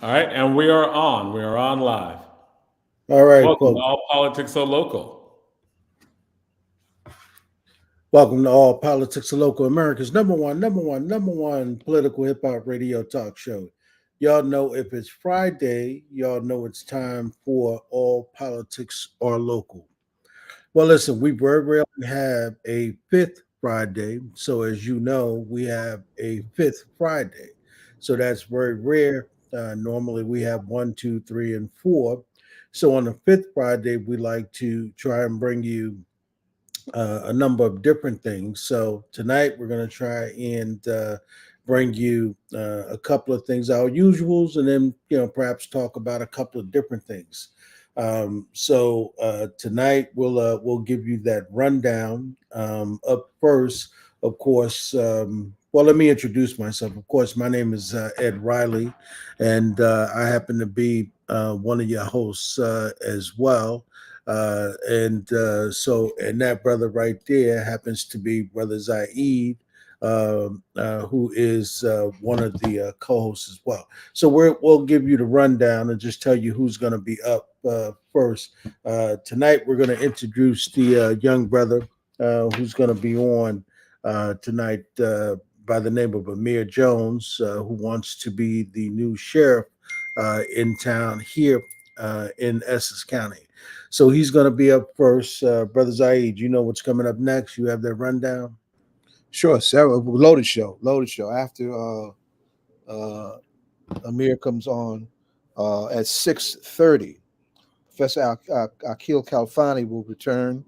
All right, and we are on. We are on live. All right, Welcome to folks. All Politics So Local. Welcome to All Politics of Local America's number one political hip hop radio talk show. Y'all know if it's Friday, y'all know it's time for All Politics Are Local. Well, listen, we very rarely have a fifth Friday. So, as you know, we have a fifth Friday. So, that's very rare. Normally, we have one, two, three, and four. So, on the fifth Friday, we like to try and bring you a number of different things. So tonight we're going to try and bring you a couple of things, our usuals, and then perhaps talk about a couple of different things. So tonight we'll give you that rundown. Up first, of course. Well, let me introduce myself. Of course, my name is Ed Riley, and I happen to be one of your hosts as well. And that brother right there happens to be Brother Zaid, who is one of the co-hosts as well. So we'll give you the rundown and just tell you who's going to be up first. Tonight we're going to introduce the young brother who's going to be on tonight by the name of Amir Jones, who wants to be the new sheriff in town here in Essex County. So he's going to be up first. Brother Zaid, you know what's coming up next? You have that rundown? Sure, Sarah. Loaded show. Loaded show. After uh, Amir comes on at 6:30, Professor Akil Khalfani will return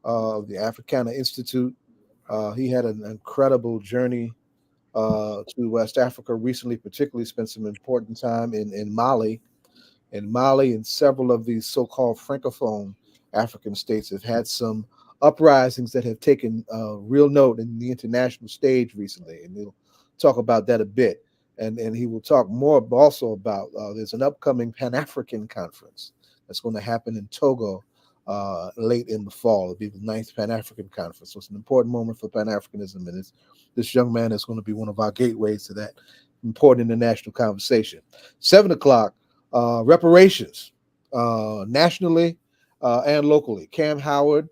of the Africana Institute. He had an incredible journey to West Africa recently, particularly spent some important time in Mali. In Mali and several of these so-called francophone African states have had some uprisings that have taken real note in the international stage recently, and we'll talk about that a bit. And he will talk more also about there's an upcoming Pan-African conference that's going to happen in Togo late in the fall. It'll be the ninth Pan-African conference. So it's an important moment for Pan-Africanism, and this young man is going to be one of our gateways to that important international conversation. 7 o'clock. Reparations, nationally and locally. Kamm Howard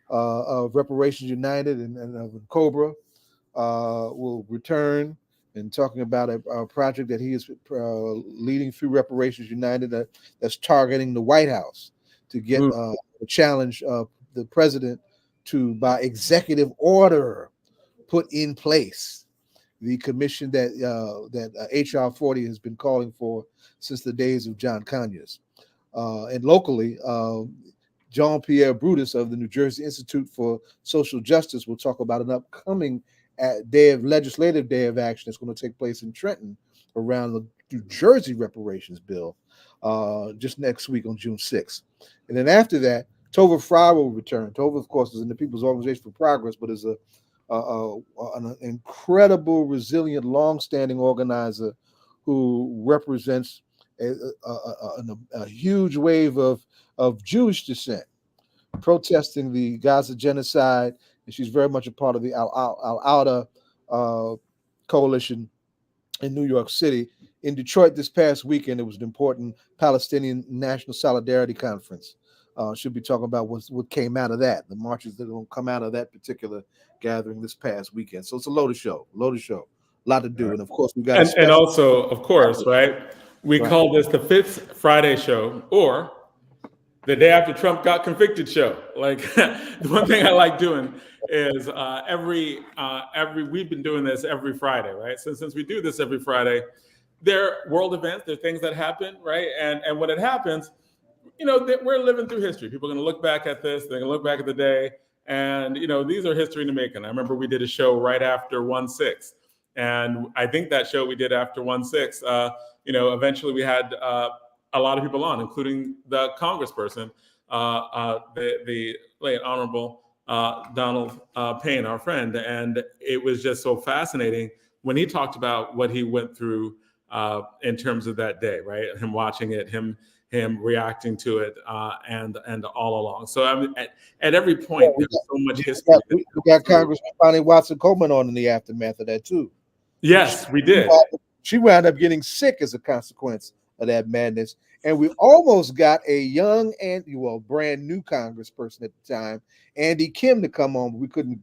of Reparations United and of Cobra will return and talking about a project that he is leading through Reparations United that's targeting the White House to get a challenge of the president to, by executive order, put in place the commission that HR 40 has been calling for since the days of John Conyers. And locally, Jean-Pierre Brutus of the New Jersey Institute for Social Justice will talk about an upcoming legislative day of action that's going to take place in Trenton around the New Jersey reparations bill just next week on June 6th. And then after that, Tova Fry will return. Tova, of course, is in the People's Organization for Progress, but is an incredible, resilient, long-standing organizer who represents a huge wave of Jewish descent protesting the Gaza genocide, and she's very much a part of the Al-Auda coalition in New York City. In Detroit this past weekend, it was an important Palestinian National Solidarity Conference. She'll be talking about what came out of that, the marches that are going to come out of that particular gathering this past weekend. So it's a loaded show, a lot to do. And of course, we got And also, of course, right? We call this the fifth Friday show, or the day after Trump got convicted show. Like the one thing I like doing is we've been doing this every Friday, right? So since we do this every Friday, there are world events, there are things that happen, right? And when it happens, we're living through history. People are going to look back at this. They're going to look back at the day, and these are history in the making. I remember we did a show right after 1/6, and I think that show we did after 1/6. Eventually we had a lot of people on, including the congressperson, the late Honorable Donald Payne, our friend, and it was just so fascinating when he talked about what he went through in terms of that day, right? Him watching it, him reacting to it, and all along. So I mean, at every point, there's so much history. We got Congressman Bonnie Watson Coleman on in the aftermath of that too. Yes, we did. She wound up getting sick as a consequence of that madness. And we almost got a young and brand new congressperson at the time, Andy Kim, to come on. But we couldn't,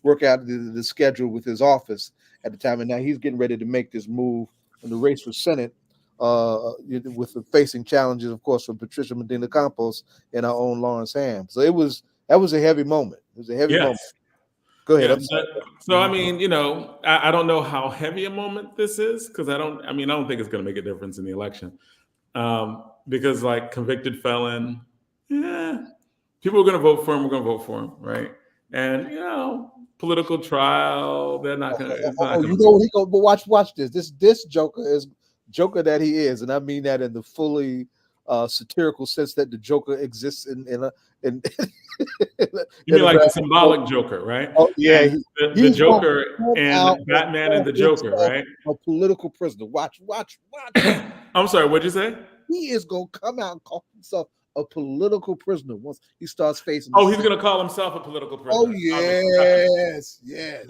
work out the schedule with his office at the time. And now he's getting ready to make this move in the race for Senate, with the facing challenges, of course, from Patricia Medina Campos and our own Lawrence Ham. So that was a heavy moment. It was a heavy moment. Go ahead. Yes. So I mean, I don't know how heavy a moment this is, because I don't think it's going to make a difference in the election, because like convicted felon, people are going to vote for him. We're going to vote for him, right? And political trial, they're not going to. But watch this. This Joker is Joker that he is, and I mean that in the fully satirical sense that the Joker exists in you mean like the symbolic Joker, right? Oh yeah, the Joker and Batman and the Joker, right? A political prisoner. Watch. I'm sorry, what'd you say? He is gonna come out and call himself a political prisoner once he starts facing. Oh, he's gonna call himself a political prisoner. Oh yes. Yeah.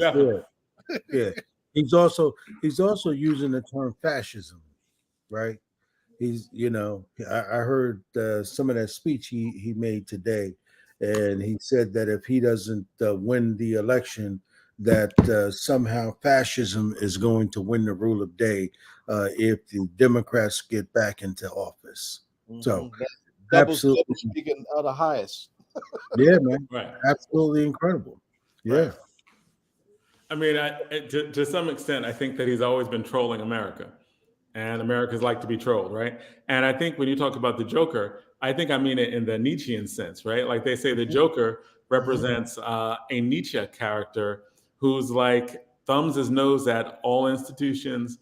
He's also using the term fascism, right? He's, I heard some of that speech he made today, and he said that if he doesn't win the election, that somehow fascism is going to win the rule of day if the Democrats get back into office. Mm-hmm. So, absolutely speaking of the highest. Yeah, man. Right. Absolutely incredible. Yeah. Right. I mean, to some extent, I think that he's always been trolling America. And Americans like to be trolled, right? And I think when you talk about the Joker, I think I mean it in the Nietzschean sense, right? Like they say the Joker represents a Nietzsche character who's like thumbs his nose at all institutions,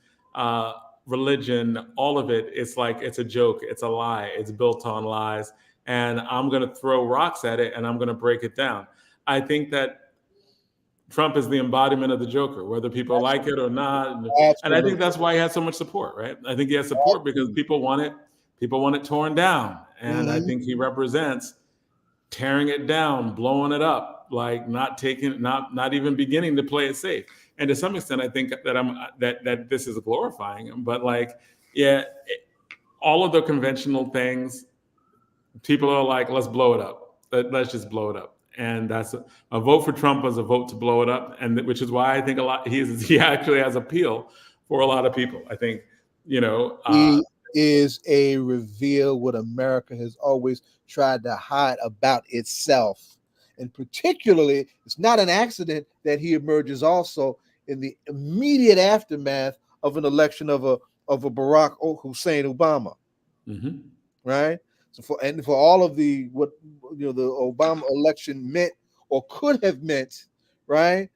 religion, all of it. It's like it's a joke, it's a lie, it's built on lies, and I'm going to throw rocks at it and I'm going to break it down. I think that Trump is the embodiment of the Joker, whether people like it or not. Absolutely. And I think that's why he has so much support, right? I think he has support because people want it torn down. And I think he represents tearing it down, blowing it up, like not even beginning to play it safe. And to some extent, I think that that this is glorifying him. But all of the conventional things, people are like, let's blow it up. Let's just blow it up. And that's a vote for Trump was a vote to blow it up, and which is why I think he actually has appeal for a lot of people. I think he is a reveal what America has always tried to hide about itself, and particularly, it's not an accident that he emerges also in the immediate aftermath of an election of a Barack Hussein Obama, right? So for all of the Obama election meant or could have meant, right?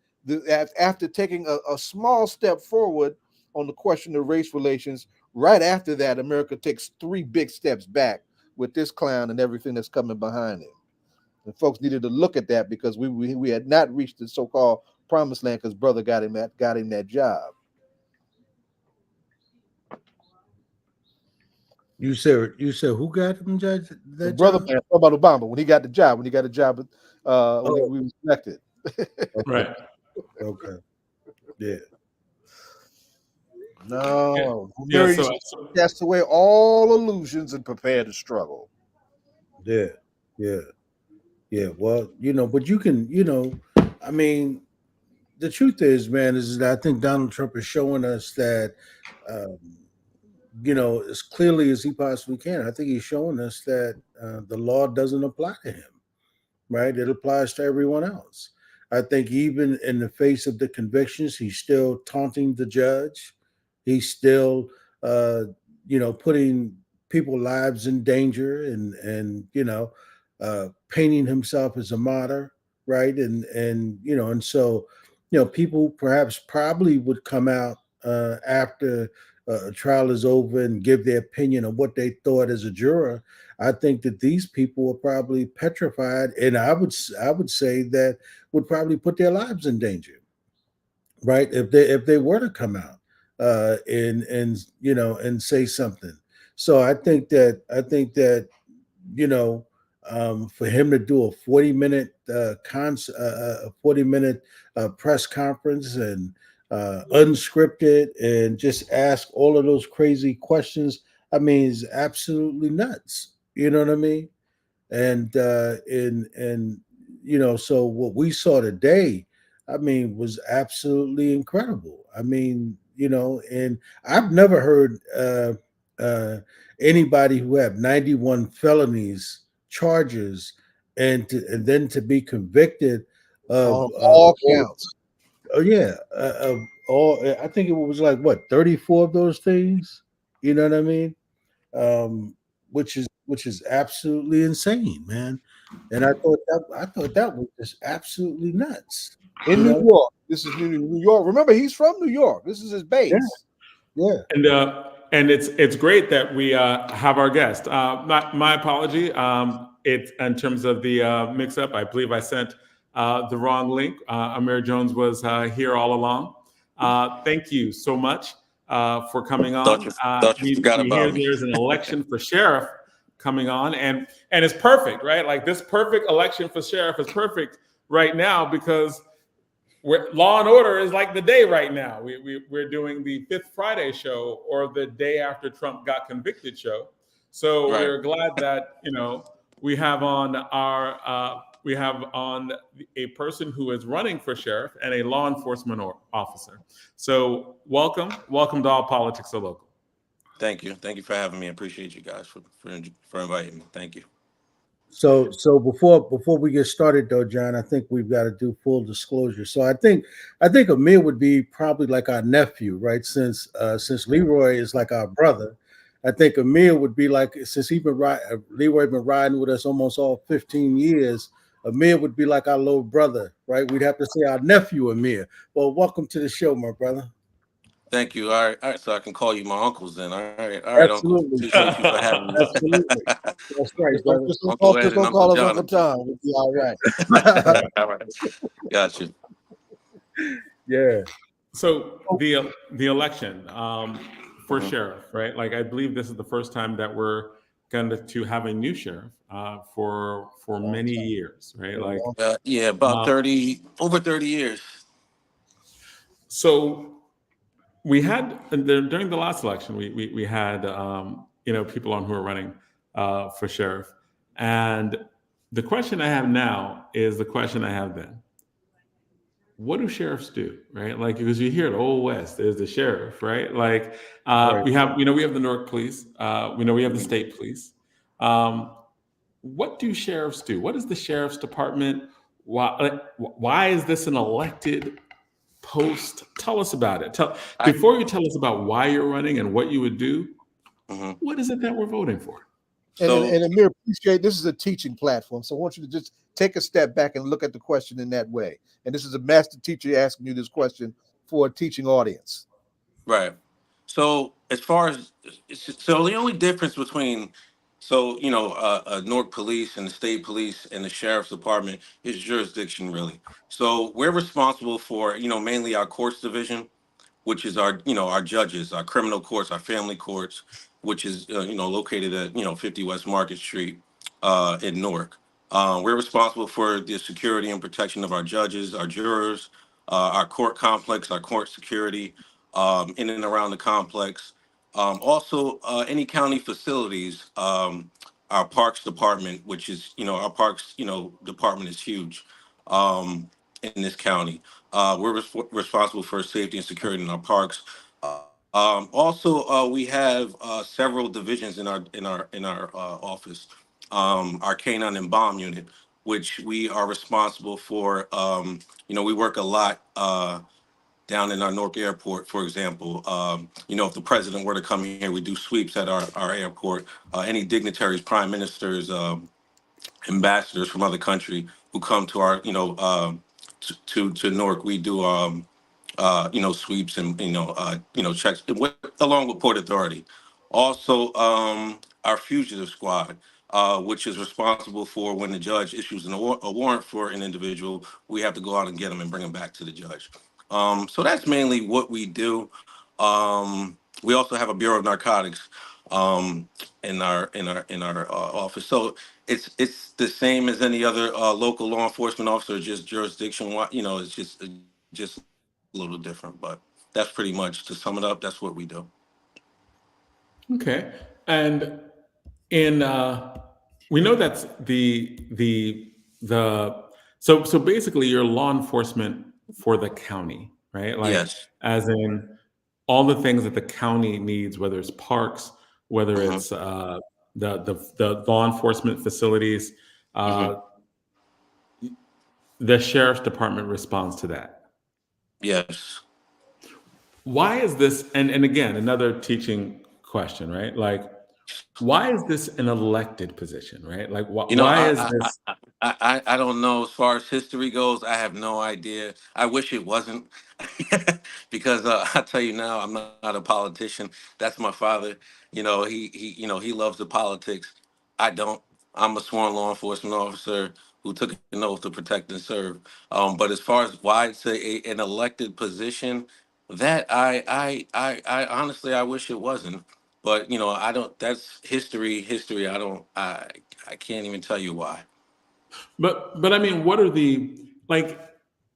After taking a small step forward on the question of race relations, right after that, America takes 3 big steps back with this clown and everything that's coming behind him. And folks needed to look at that because we had not reached the so-called promised land because brother got him that job. You said who got him that brother job? Man, about Obama when he got the job when he we was elected. Right. Okay. Yeah. No. Yeah, cast away all illusions and prepare to struggle. Yeah. Well, but you can, I mean, the truth is, man, is that I think Donald Trump is showing us that as clearly as he possibly can. I think he's showing us that the law doesn't apply to him, right? It applies to everyone else. I think even in the face of the convictions, he's still taunting the judge. He's still, putting people's lives in danger and painting himself as a martyr, right? And so, people probably would come out after a trial is over and give their opinion on what they thought as a juror. I think that these people are probably petrified, and I would say that would probably put their lives in danger, right? If they were to come out and say something. So I think that for him to do a 40-minute 40-minute press conference and unscripted and just ask all of those crazy questions, I mean, is absolutely nuts. You know what I mean? And so what we saw today, I mean, was absolutely incredible. I mean, and I've never heard uh, anybody who had 91 felonies charges and then to be convicted of All counts. oh yeah, of all. I think it was like what 34 of those things. You know what I mean? Which is absolutely insane, man. And I thought that was just absolutely nuts. In New York. This is New York. Remember, he's from New York. This is his base. Yeah. And it's great that we have our guest. My apology. It's in terms of the mix-up. I believe I sent the wrong link. Amir Jones was here all along. Thank you so much for coming on. Thought you forgot we about hear me. there's an election for sheriff coming on, and it's perfect, right? Like this perfect election for sheriff is perfect right now because Law and Order is like the day right now. We're doing the Fifth Friday show or the day after Trump got convicted show. So we're glad that we have on a person who is running for sheriff and a law enforcement officer. So welcome to All Politics Are Local. Thank you for having me. I appreciate you guys for inviting me. Thank you. So before we get started though, John, I think we've got to do full disclosure. So I think Amir would be probably like our nephew, right? Since Leroy is like our brother, I think Amir would be like, since Leroy been riding with us almost all 15 years. Amir would be like our little brother, right? We'd have to say our nephew Amir. Well, welcome to the show, my brother. Thank you. All right. So I can call you my uncles then. All right, Absolutely. Uncle. Appreciate you for having me. Absolutely. That's right, Just brother. don't call us Uncle Tom. We'll be all right. All right. Got you. Yeah. So the election for sheriff, right? Like I believe this is the first time that we're going to have a new sheriff for many years, right? Like about over 30 years. So we had during the last election, we had people on who are running for sheriff, and the question I have now is the question I have then. What do sheriffs do, right? Like because you hear the Old West, there's the sheriff, right? Like we have the Newark Police, we have the state police. What do sheriffs do? What is the sheriff's department? Why is this an elected post? Tell us about it. Before you tell us about why you're running and what you would do, what is it that we're voting for? And Amir, appreciate this is a teaching platform, so I want you to just take a step back and look at the question in that way. And this is a master teacher asking you this question for a teaching audience. Right. So as far as the only difference between Newark Police and the state police and the sheriff's department is jurisdiction, really. So we're responsible for mainly our courts division, which is our judges, our criminal courts, our family courts, which is located at 50 West Market Street in Newark. We're responsible for the security and protection of our judges, our jurors, our court complex, our court security in and around the complex. Also, any county facilities, our parks department, which is our parks department is huge in this county. We're responsible for safety and security in our parks. Also, we have several divisions in our office. Our canine and bomb unit, which we are responsible for. We work a lot down in our Newark airport, for example. If the president were to come here, we do sweeps at our airport. Any dignitaries, prime ministers, ambassadors from other country who come to our to Newark, we do sweeps and checks along with Port Authority. Also, our fugitive squad, which is responsible for when the judge issues a warrant for an individual, we have to go out and get them and bring them back to the judge. So that's mainly what we do. We also have a Bureau of Narcotics in our office. So it's the same as any other local law enforcement officer, just jurisdiction. It's just a little different, but that's pretty much, to sum it up, that's what we do. Okay. And in we know that's the so basically you're law enforcement for the county, right? Like Yes. as in all the things that the county needs, whether it's parks, whether Hmm. it's the law enforcement facilities, Hmm. uh, the sheriff's department responds to that. Yes. Why is this? And again, another teaching question, right? Like, why is this an elected position, right? Like, You know, why is this? I don't know as far as history goes. I have no idea. I wish it wasn't, because I tell you now, I'm not a politician. That's my father. He loves the politics. I don't. I'm a sworn law enforcement officer who took an oath to protect and serve. But as far as why it's an elected position, that I honestly I wish it wasn't. But I don't. That's history. History. I don't. I can't even tell you why. But I mean, what are the like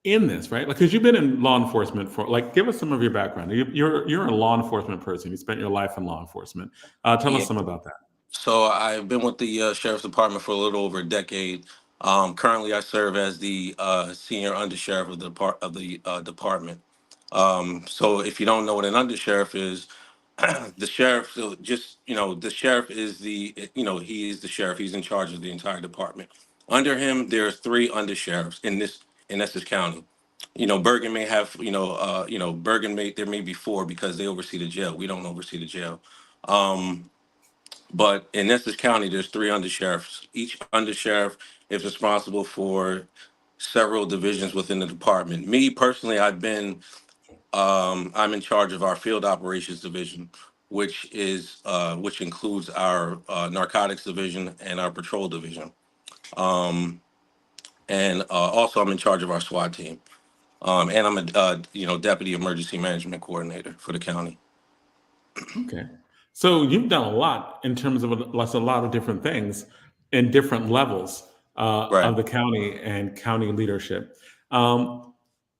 in this, right? Like, because you've been in law enforcement for like, give us some of your background. You're a law enforcement person. You spent your life in law enforcement. Tell Yeah. us some about that. So I've been with the sheriff's department for a little over a decade. Currently, I serve as the senior undersheriff of the department. So if you don't know what an undersheriff is, the sheriff, so just the sheriff is he is the sheriff. He's in charge of the entire department. Under him, there's three undersheriffs in Essex County. Bergen may have Bergen may there may be four because they oversee the jail. We don't oversee the jail. Um, but in Essex County, there's three undersheriffs. Each undersheriff is responsible for several divisions within the department. Me personally, I'm in charge of our field operations division, which includes our narcotics division and our patrol division. Um, and Also, I'm in charge of our SWAT team. And I'm a deputy emergency management coordinator for the county. Okay. So you've done a lot in terms of a lot of different things in different levels Right. of the county and county leadership. Um,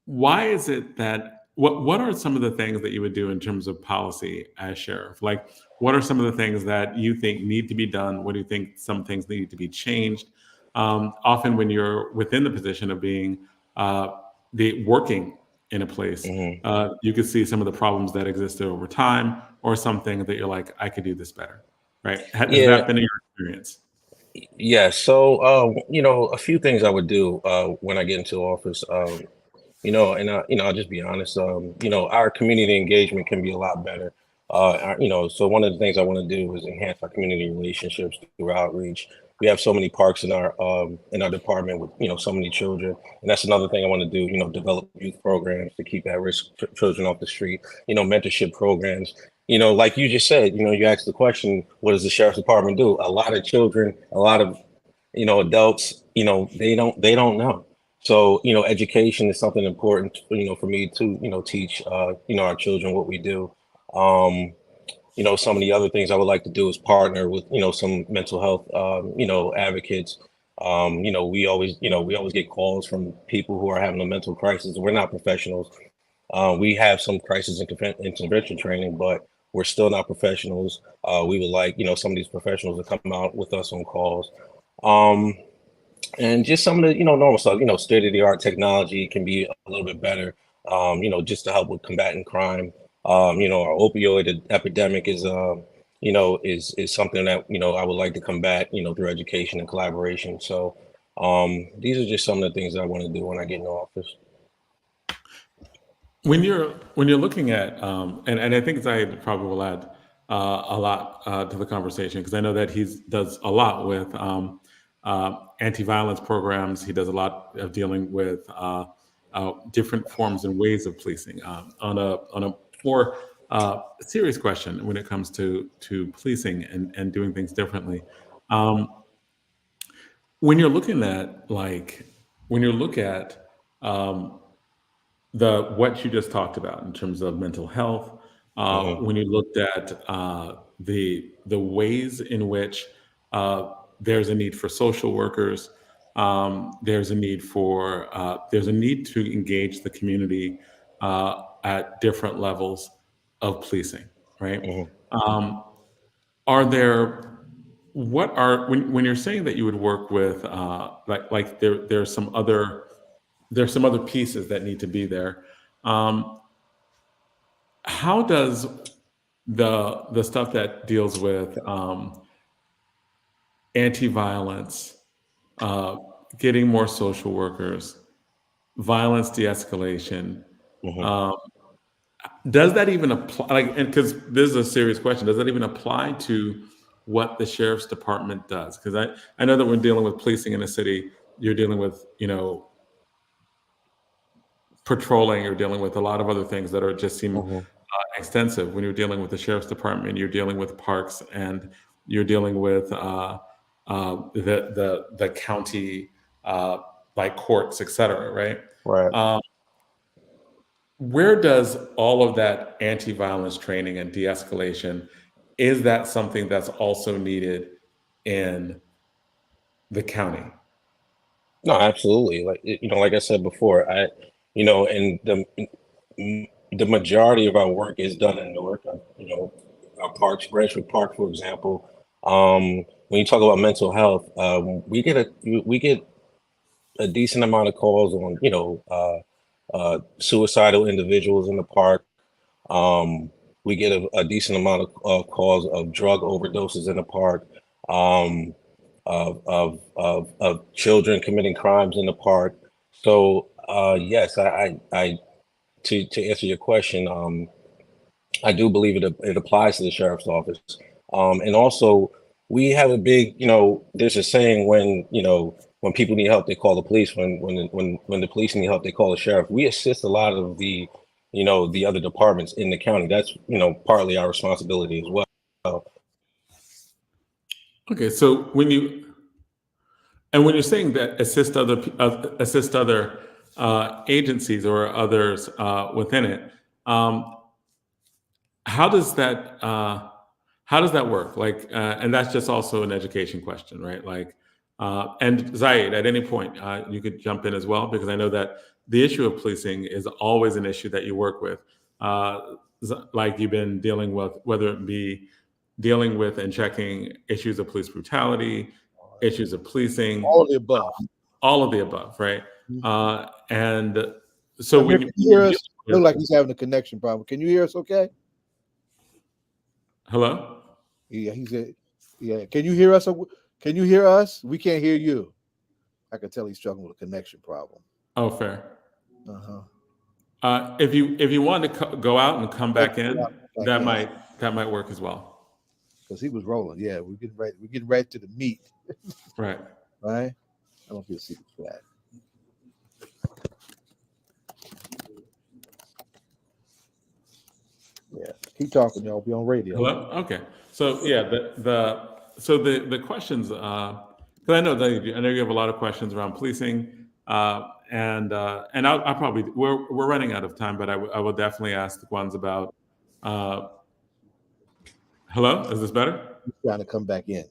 why is it that what are some of the things that you would do in terms of policy as sheriff? Like, what are some of the things that you think need to be done? What do you think some things need to be changed? Often, when you're within the position of being uh, the working in a place, Mhm. you could see some of the problems that existed over time, or something that you're like, I could do this better, right? Has Yeah, that been in your experience? yeah. So, a few things I would do when I get into office, I'll just be honest. Our community engagement can be a lot better. So one of the things I want to do is enhance our community relationships through outreach. We have so many parks in our department with so many children, and that's another thing I want to do. Develop youth programs to keep at-risk children off the street. Mentorship programs. Like you just said. You asked the question, what does the sheriff's department do? A lot of children, a lot of adults. They don't know. So, education is something important, for me to, teach, our children what we do. Um, some of the other things I would like to do is partner with, some mental health, advocates. We always get calls from people who are having a mental crisis. We're not professionals. We have some crisis intervention training, but we're still not professionals. We would like, some of these professionals to come out with us on calls. Um, and just some of the normal stuff, state of the art technology can be a little bit better, just to help with combating crime. Our opioid epidemic is something that I would like to combat, through education and collaboration. So these are just some of the things that I want to do when I get in office. When you're looking at and I think Zaid probably will add a lot to the conversation, because I know that he does a lot with anti-violence programs. He does a lot of dealing with different forms and ways of policing. On a more serious question, when it comes to policing and doing things differently, um, when you're looking at like when you look at the what you just talked about in terms of mental health, Mhm. when you looked at the ways in which there's a need for social workers, there's a need to engage the community at different levels of policing, right? Mhm. Um, are there, when you're saying that you would work with there's some other pieces that need to be there. How does the stuff that deals with anti-violence, getting more social workers, violence de-escalation, Mhm. does that even apply? Like, and because this is a serious question, does that even apply to what the sheriff's department does? Because I know that when dealing with policing in a city, you're dealing with, patrolling, you're dealing with a lot of other things that are just seem Mhm. extensive. When you're dealing with the sheriff's department, you're dealing with parks, and you're dealing with the county, like courts, et cetera, right? Right. Where does all of that anti-violence training and de-escalation, is that something that's also needed in the county? No, absolutely. Like like I said before, and the majority of our work is done in Newark. Our parks, Branchwood Park, for example. When you talk about mental health, we get a decent amount of calls on suicidal individuals in the park. We get a decent amount of calls of drug overdoses in the park. Um, of children committing crimes in the park. So yes, I to answer your question, I do believe it applies to the sheriff's office. And also we have a big, there's a saying when people need help, they call the police. When the police need help, they call the sheriff. We assist a lot of the other departments in the county. That's partly our responsibility as well. Okay, so when you're saying that assist other agencies or others within it, how does that work? Like, and that's just also an education question, right? Like, and Zaid, at any point, you could jump in as well, because I know that the issue of policing is always an issue that you work with. Like you've been dealing with, whether it be dealing with and checking issues of police brutality, issues of policing, All of the above. all of the above, right? Mhm. And so Amir, when can you hear you're us? Look like he's having a connection problem. Can you hear us? Okay. hello? Yeah, yeah. Can you hear us? Can you hear us? We can't hear you. I can tell he's struggling with a connection problem. Oh, fair. Uh-huh. If you want to go out and come back in, Back that in. might work as well. Because he was rolling. Yeah, we're getting right to the meat. Right. Right? I don't feel super flat. Yeah. Keep talking, y'all. Be on radio. Hello? Okay. So yeah, the questions, because I know you have a lot of questions around policing, and I'll probably, we're running out of time, but I will definitely ask the ones about. Hello, is this better? He's trying to come back in.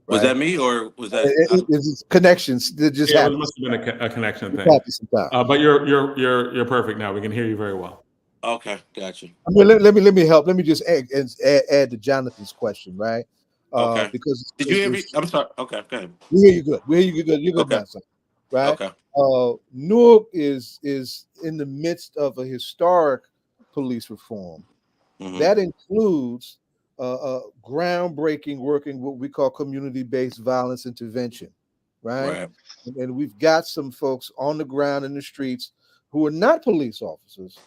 Was Right? that me or was that? It's connections that just Yeah, it happen. must have been a connection It thing. happens sometimes. But you're perfect now. We can hear you very well. Okay, gotcha. I mean, let me help. Let me just add to Jonathan's question, right? Okay. Because Did you hear me? I'm sorry. Okay, go ahead. we hear you good. We hear you good. You're good Okay. now, son. Right? Okay. Newark is in the midst of a historic police reform. Mhm. That includes groundbreaking work in what we call community-based violence intervention, right? Right. And we've got some folks on the ground in the streets who are not police officers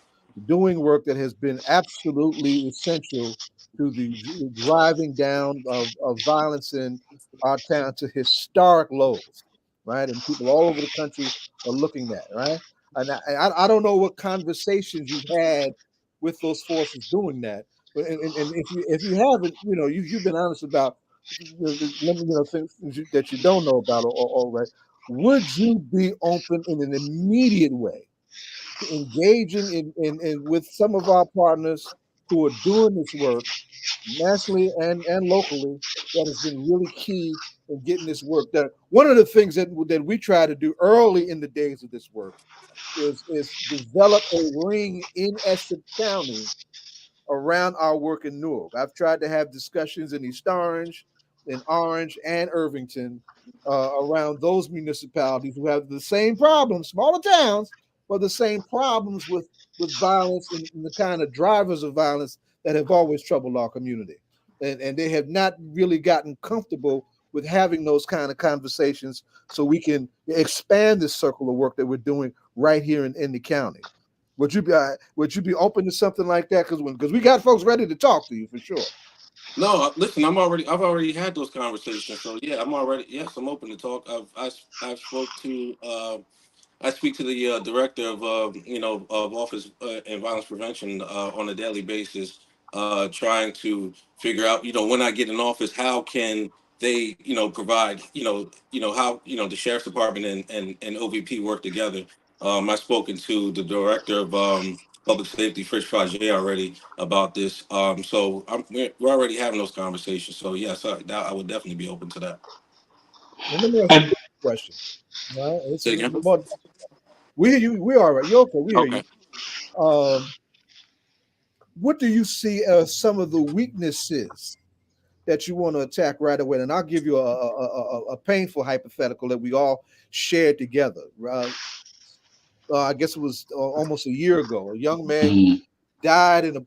doing work that has been absolutely essential to the driving down of violence in our town to historic lows, right? And people all over the country are looking at, right? And I don't know what conversations you've had with those forces doing that, but and if you haven't, you've been honest about things that you don't know about, or right, would you be open in an immediate way to engaging in with some of our partners who are doing this work nationally and locally, that has been really key in getting this work done? One of the things that we try to do early in the days of this work is develop a ring in Essex County around our work in Newark. I've tried to have discussions in East Orange, and Irvington around those municipalities who have the same problems, smaller towns, but the same problems with violence and the kind of drivers of violence that have always troubled our community. And they have not really gotten comfortable with having those kind of conversations so we can expand this circle of work that we're doing right here in the county. Would you be open to something like that? Because we got folks ready to talk to you for sure. No, listen, I've already had those conversations. So yeah, I'm open to talk. I speak to the director of of office and violence prevention on a daily basis, trying to figure out when I get in office, how can they provide how the sheriff's department and OVP work together. I've spoken to the director of public safety, Fritz Project, already about this. So we're already having those conversations. So yes, I would definitely be open to that. Let me ask you a question. All right, Say again? we hear you. We are right. You're okay. We hear Okay. you. What do you see as some of the weaknesses that you want to attack right away? And I'll give you a painful hypothetical that we all shared together. I guess it was almost a year ago. A young man died in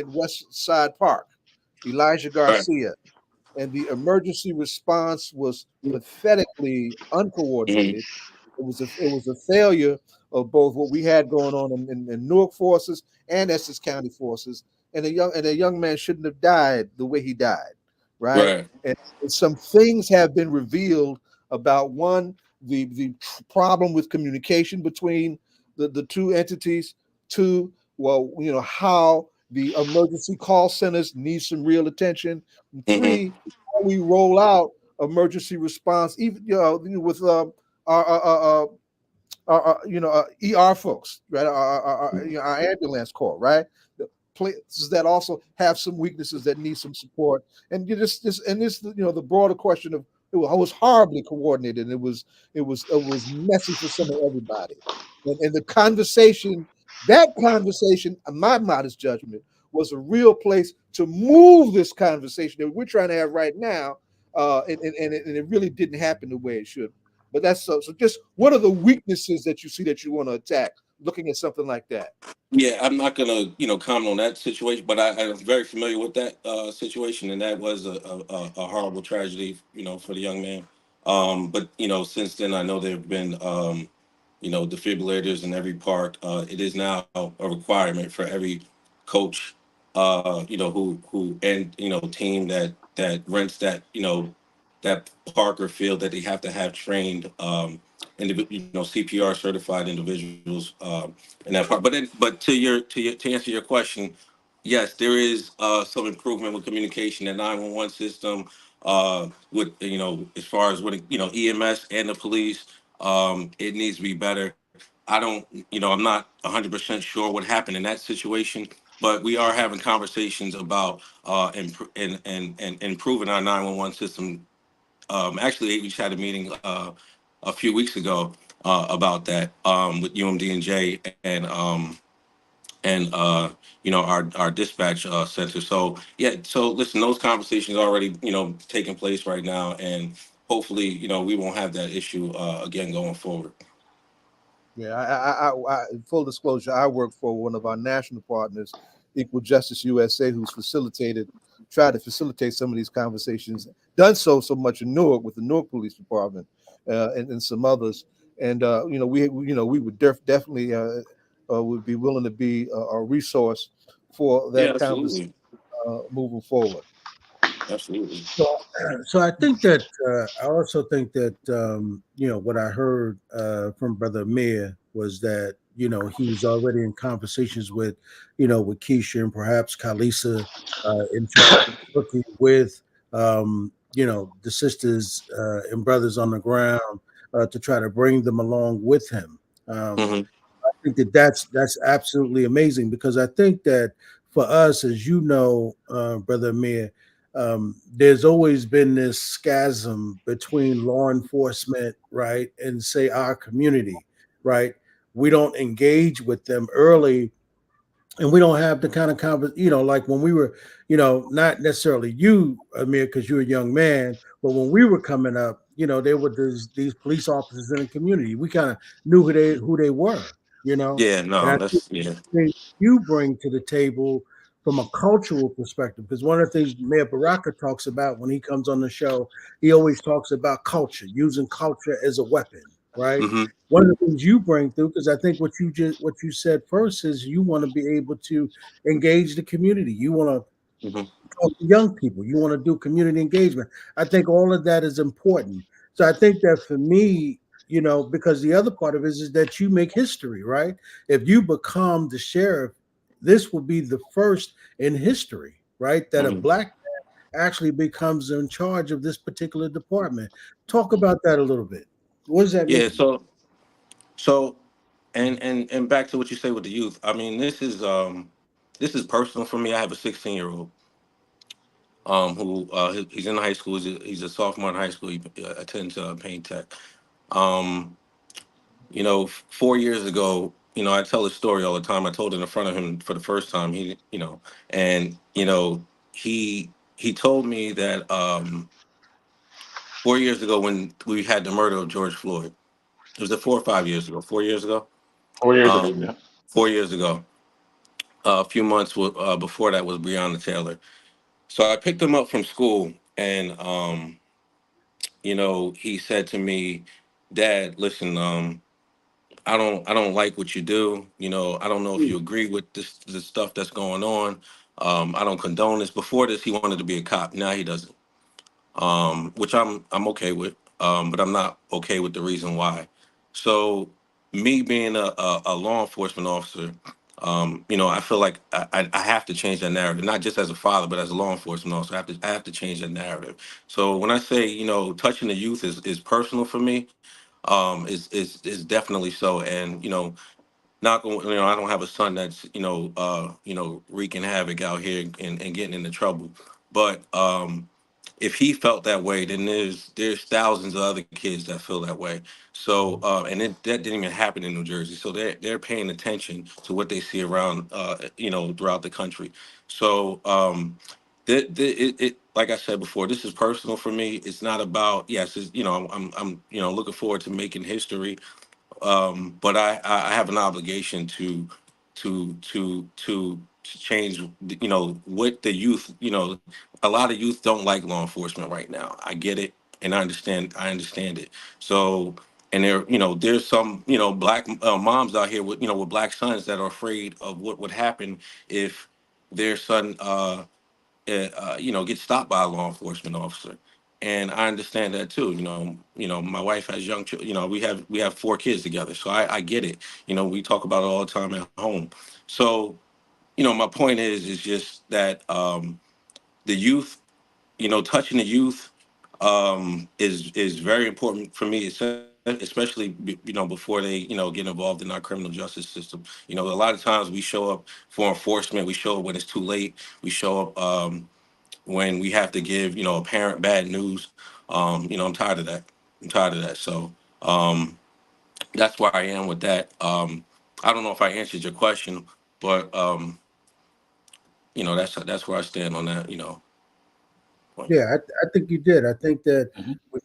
West Side Park, Elijah Garcia, and the emergency response was pathetically uncoordinated. It was a failure of both what we had going on in Newark forces and Essex County forces, and a young man shouldn't have died the way he died, right? And some things have been revealed about the problem with communication between the two entities. Two, how the emergency call centers need some real attention. And three, how we roll out emergency response, even with our ER folks, right? Our ambulance corps, right? The places that also have some weaknesses that need some support, and the broader question of it was horribly coordinated. And it was messy for some of everybody, and the conversation, in my modest judgment, was a real place to move this conversation that we're trying to have right now, and it really didn't happen the way it should. But that's so. Just what are the weaknesses that you see that you want to attack? Looking at something like that. Yeah, I'm not gonna, comment on that situation, but I'm very familiar with that situation, and that was a horrible tragedy, for the young man. But since then, I know there have been, defibrillators in every park. It is now a requirement for every coach, who and team that rents that park or field, that they have to have trained CPR certified individuals in that part. But to answer your question, yes, there is some improvement with communication and 911 system. With as far as with EMS and the police, it needs to be better. I don't, I'm not 100% sure what happened in that situation, but we are having conversations about and improving our 911 system. Actually, we just had a meeting a few weeks ago about that with UMD&J and our dispatch center. So yeah, so listen, those conversations are already taking place right now, and hopefully we won't have that issue again going forward. Yeah, I full disclosure, I work for one of our national partners, Equal Justice USA, who's tried to facilitate some of these conversations. Done so much in Newark with the Newark Police Department and some others. And we would definitely would be willing to be a resource for that conversation moving forward. Absolutely. So I think that I also think that what I heard from Brother Amir was that he was already in conversations with with Keisha and perhaps Kalisa in terms of working with the sisters and brothers on the ground to try to bring them along with him. I think that that's absolutely amazing, because I think that for us, as Brother Amir, there's always been this schism between law enforcement, right, and say our community, right? We don't engage with them early and we don't have the kind of like when we were, not necessarily you, Amir, because you're a young man, but when we were coming up, there were these police officers in the community. We kind of knew who they were, Yeah, and no, I think that's yeah. thing you bring to the table from a cultural perspective, because one of the things Mayor Baraka talks about when he comes on the show, he always talks about culture, using culture as a weapon, right? Hmm. One of the things you bring through, because I think what you said first is you want to be able to engage the community. You want to Hmm. talk to young people. You want to do community engagement. I think all of that is important. So I think that for me, because the other part of it is that you make history, right? If you become the sheriff, this will be the first in history, right? That a Hmm. black man actually becomes in charge of this particular department. Talk about that a little bit. What does that mean? Yeah, so and back to what you say with the youth. I mean, this is personal for me. I have a 16-year-old who he's in high school. He's a sophomore in high school. He attends Payne Tech. Um, 4 years ago, I tell his story all the time. I told it in front of him for the first time. And he told me that 4 years ago when we had the murder of George Floyd. It was 4 or 5 years ago. 4 years ago. 4 years ago, Um, yeah. 4 years ago. A few months before that was Breonna Taylor. So I picked him up from school, and he said to me, "Dad, listen, I don't like what you do. I don't know if you agree with this stuff that's going on. I don't condone this. Before this, he wanted to be a cop. Now he doesn't. Which I'm okay with. But I'm not okay with the reason why. So me being a law enforcement officer, I feel like I have to change that narrative, not just as a father, but as a law enforcement officer. I have to change that narrative. So when I say, touching the youth is personal for me, is definitely so. And not going, I don't have a son that's wreaking havoc out here and getting into trouble. But if he felt that way, then there's thousands of other kids that feel that way. So that didn't even happen in New Jersey. So they're paying attention to what they see around throughout the country. So it like I said before, this is personal for me. It's not about, yes, I'm looking forward to making history, but I have an obligation to change, what the youth, a lot of youth don't like law enforcement right now. I get it, and I understand it. So, and there's some, black moms out here with black sons that are afraid of what would happen if their son get stopped by a law enforcement officer. And I understand that too. My wife has young children. We have 4 kids together, so I get it. We talk about it all the time at home. So, my point is just that the youth, touching the youth, is very important for me, especially before they get involved in our criminal justice system. A lot of times we show up for enforcement. We show up when it's too late. We show up. When we have to give, a parent bad news. I'm tired of that. I'm tired of that. So that's where I am with that. I don't know if I answered your question, but that's where I stand on that. Point. Yeah, I think you did. I think that Mhm. with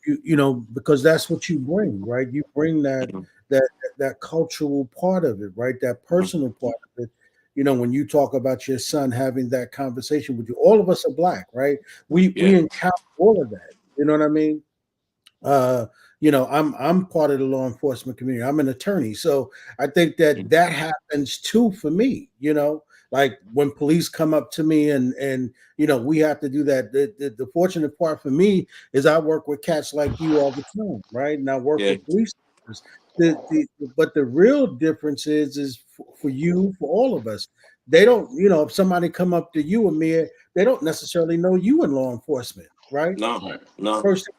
because that's what you bring, right? You bring that Mhm. that that cultural part of it, right? That Mhm. personal part of it. When you talk about your son having that conversation with you, all of us are black, right? We Yeah. encounter all of that. You know what I mean? uh I'm part of the law enforcement community. I'm an attorney, so I think that Mhm. that happens too for me. Like when police come up to me and we have to do that. The fortunate part for me is I work with cats like you all the time, right? And I work Yeah. with police officers. But the real difference is for you, for all of us. They don't, if somebody come up to you, Amir, they don't necessarily know you in law enforcement, right? No. Right. No. First thing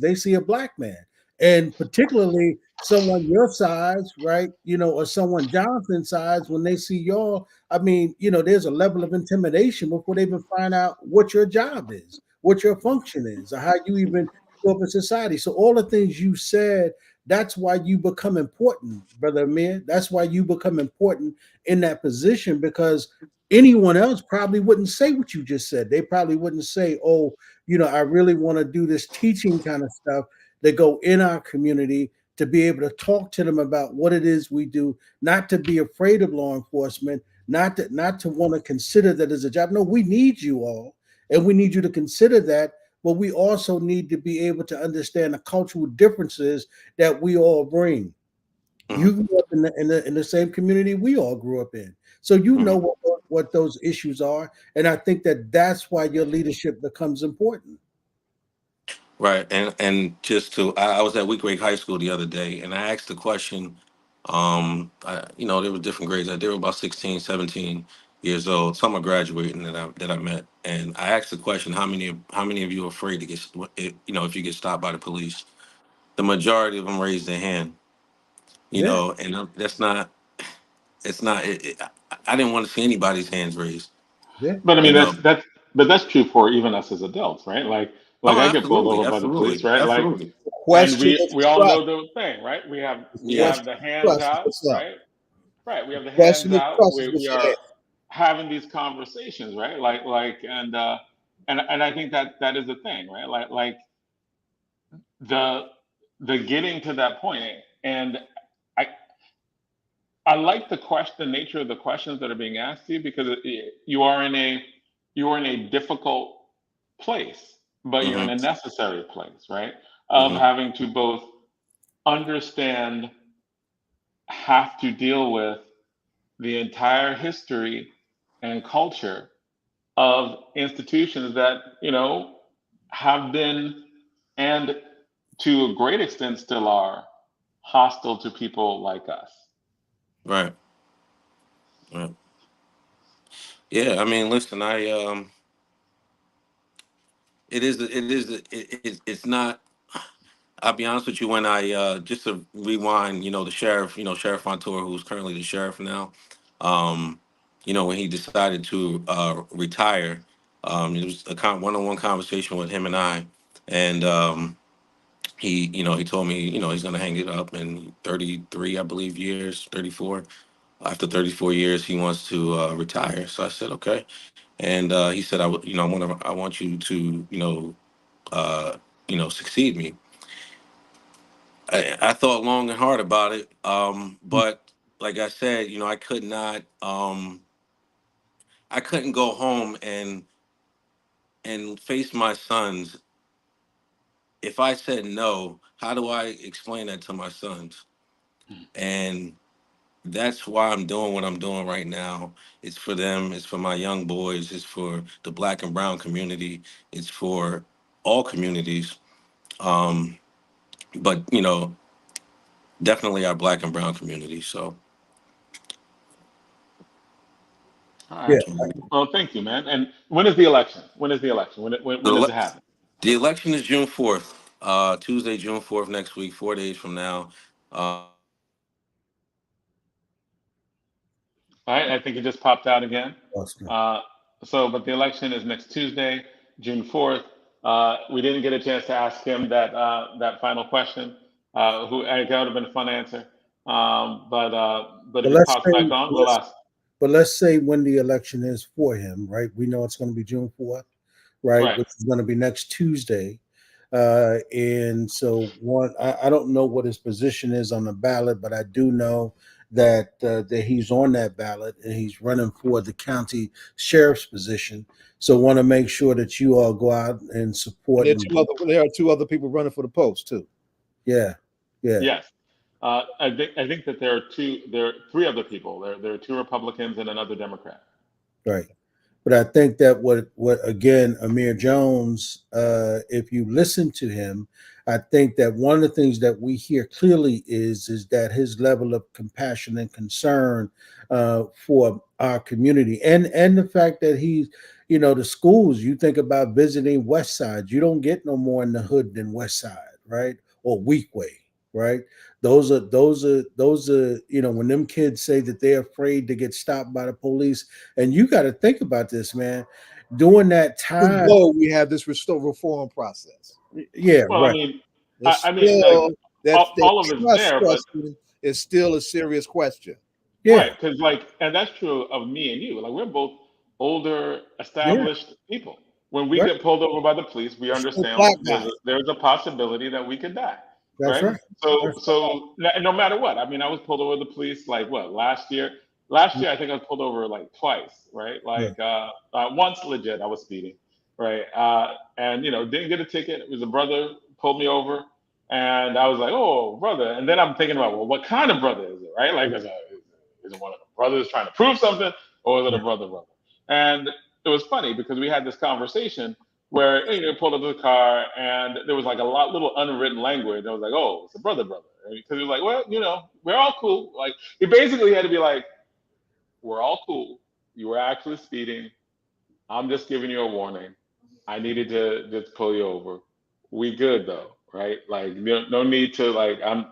they see a black man, and particularly someone your size, right? Or someone Jonathan's size. When they see y'all, I mean, there's a level of intimidation before they even find out what your job is, what your function is, or how you even grew up in society. So all the things you said, that's why you become important, Brother Amir. That's why you become important in that position, because anyone else probably wouldn't say what you just said. They probably wouldn't say, oh, I really want to do this teaching kind of stuff. They go in our community to be able to talk to them about what it is we do, not to be afraid of law enforcement, not to want to consider that as a job. No, we need you all, and we need you to consider that, but we also need to be able to understand the cultural differences that we all bring. You grew up in the same community we all grew up in, so you know what those issues are, and I think that's why your leadership becomes important. Right. And just I was at Week Break High School the other day, and I asked the question. There were different grades. They were about 16, 17 years old. Some are graduating that I met, and I asked the question, how many of you are afraid to get, if you get stopped by the police? The majority of them raised their hand. Yeah. And that's not. It's not. I didn't want to see anybody's hands raised. Yeah. But I You mean, know. that's true for even us as adults, right? Like Oh, I get pulled absolutely, over by the police, absolutely, right? Like, absolutely. The and question is we all trust. know the thing, right? It's We the Yeah. have question the of hands trust. out, What's up? right? Right. We have the hands Question of out. trust is We what's are there. having these conversations, right? And I think that is the thing, right? Like the getting to that point, and I I like the nature of the questions that are being asked to you, because you are in a difficult place, but you're in a Mm-hmm. necessary place, right? Of Mm-hmm. having to both understand, have to deal with the entire history and culture of institutions that have been, and to a great extent still are, hostile to people like us. Right. Right. Yeah. I mean, listen. It's not. I'll be honest with you. When I just to rewind, the sheriff, Sheriff Montour, who's currently the sheriff now, um, when he decided to retire, it was a one-on-one conversation with him and I, and he told me, he's going to hang it up in 33, I believe, years, 34. After 34 years, he wants to retire. So I said, okay, and he said, I want you to, uh, succeed me. I thought long and hard about it, but like I said, I couldn't go home and face my sons. If I said no, how do I explain that to my sons? And that's why I'm doing what I'm doing right now. It's for them. It's for my young boys. It's for the Black and brown community. It's for all communities. Um, but definitely our Black and brown community. So. All Yeah. right. Well, thank you, man. And when is the election? When is the election? When The, does ele- it happen? the election is June 4th, Tuesday, June 4th next week, 4 days from now. All right. I think it just popped out again. Austin. But the election is next Tuesday, June 4th. We didn't get a chance to ask him that final question. That would have been a fun answer. But But if he let's pops say, back on, we'll ask. when the election is for him, right? We know it's going to be June 4th, right? Right. Which is going to be next Tuesday. And so I don't know what his position is on the ballot, but I do know that he's on that ballot and he's running for the county sheriff's position. So want to make sure that you all go out and support And him. there are two other people running for the post too. Yeah. Yeah. Yes. I think that there are three other people. There are two Republicans and another Democrat. Right. But I think that what again, Amir Jones, if you listen to him, I think that one of the things that we hear clearly is that his level of compassion and concern for our community, and the fact that he's, the schools. You think about visiting West Side, you don't get no more in the hood than West Side, right? Or Weekway, right? Those are when them kids say that they're afraid to get stopped by the police. And you got to think about this, man. During that time, Though we have this reform process. Yeah, Well, I right. mean, It's I mean, like still that all of it's trust there, but question is still a serious question. Yeah, right, because like, and that's true of me and you. Like, we're both older, yeah, established people. When we right. get pulled over by the police, we Still understand black guy. there's a possibility that we could die, That's right? right. That's So no matter what, I mean, I was pulled over by the police like what last year. Last year, I think I was pulled over like twice, right? right. Like once legit, I was speeding, right? And didn't get a ticket. It was a brother pulled me over, and I was like, oh, brother. And then I'm thinking about, well, what kind of brother is it, right? Like, is it one of the brothers trying to prove something, or is it a brother? And it was funny because we had this conversation where pulled up to the car and there was like a little unwritten language. I was like, oh, it's a brother, because he was like, well, we're all cool. Like, he basically had to be like, we're all cool. You were actually speeding. I'm just giving you a warning. I needed to just pull you over. We good though, right? Like, no need to like. I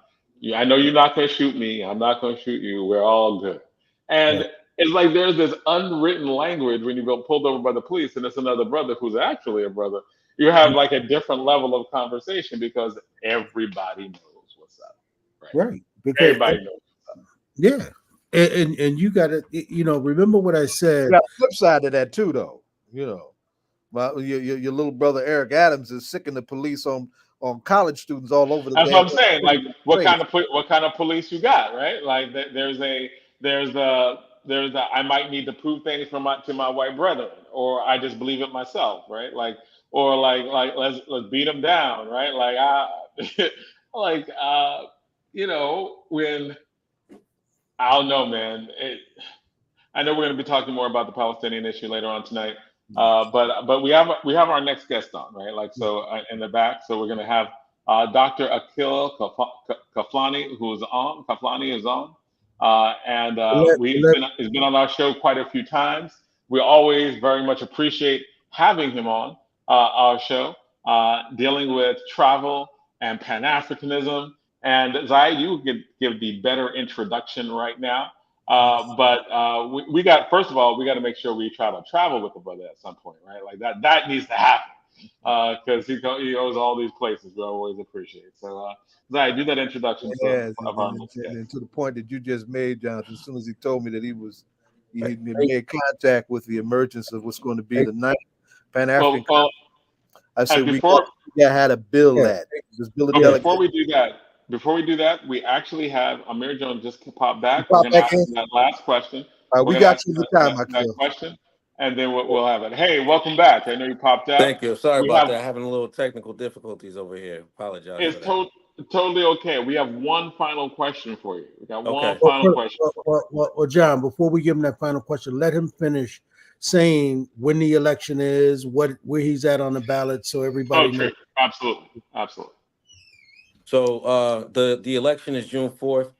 know you're not gonna shoot me. I'm not gonna shoot you. We're all good. Right. And it's like there's this unwritten language when you go pulled over by the police, and it's another brother who's actually a brother. You have like a different level of conversation because everybody knows what's up, right? Right. Because Everybody knows. yeah, and you got to remember what I said. You got a flip side to that too, though. Your little brother Eric Adams is sicking the police on college students all over the. That's what I'm saying. Like, what place. kind of police you got, right? Like, there's a I might need to prove things to my white brethren, or I just believe it myself, right? Like, or like let's beat them down, right? Like like when I don't know, man. I know we're going to be talking more about the Palestinian issue later on tonight. But we have our next guest on, right? Like, so in the back, so we're going to have Dr. Akil Khalfani, who's on. Khalfani is on, and he's been on our show quite a few times. We always very much appreciate having him on our show, dealing with travel and Pan-Africanism. And Zayed, you could give the better introduction right now. But we got, first of all, we got to make sure we try to travel with the brother at some point, right? Like that needs to happen because he goes all these places. We always appreciate. So, Zai, do that introduction of our next guest. And to the point that you just made, Jonathan, as soon as he told me that he made contact with the emergence of what's going to be the ninth Pan-African Conference, I said we had a bill that. Before we do that, we actually have Amir Jones just popped back. We're going to ask him that last question. We got you the time, that question, and then we'll have it. Hey, welcome back. I know you popped out. Thank you. Sorry about that. Having a little technical difficulties over here. Apologize. It's totally okay. We have one final question for you. We got one Well, final question. Well, John, before we give him that final question, let him finish saying when the election is, where he's at on the ballot, so everybody knows. Absolutely. So the election is June 4th.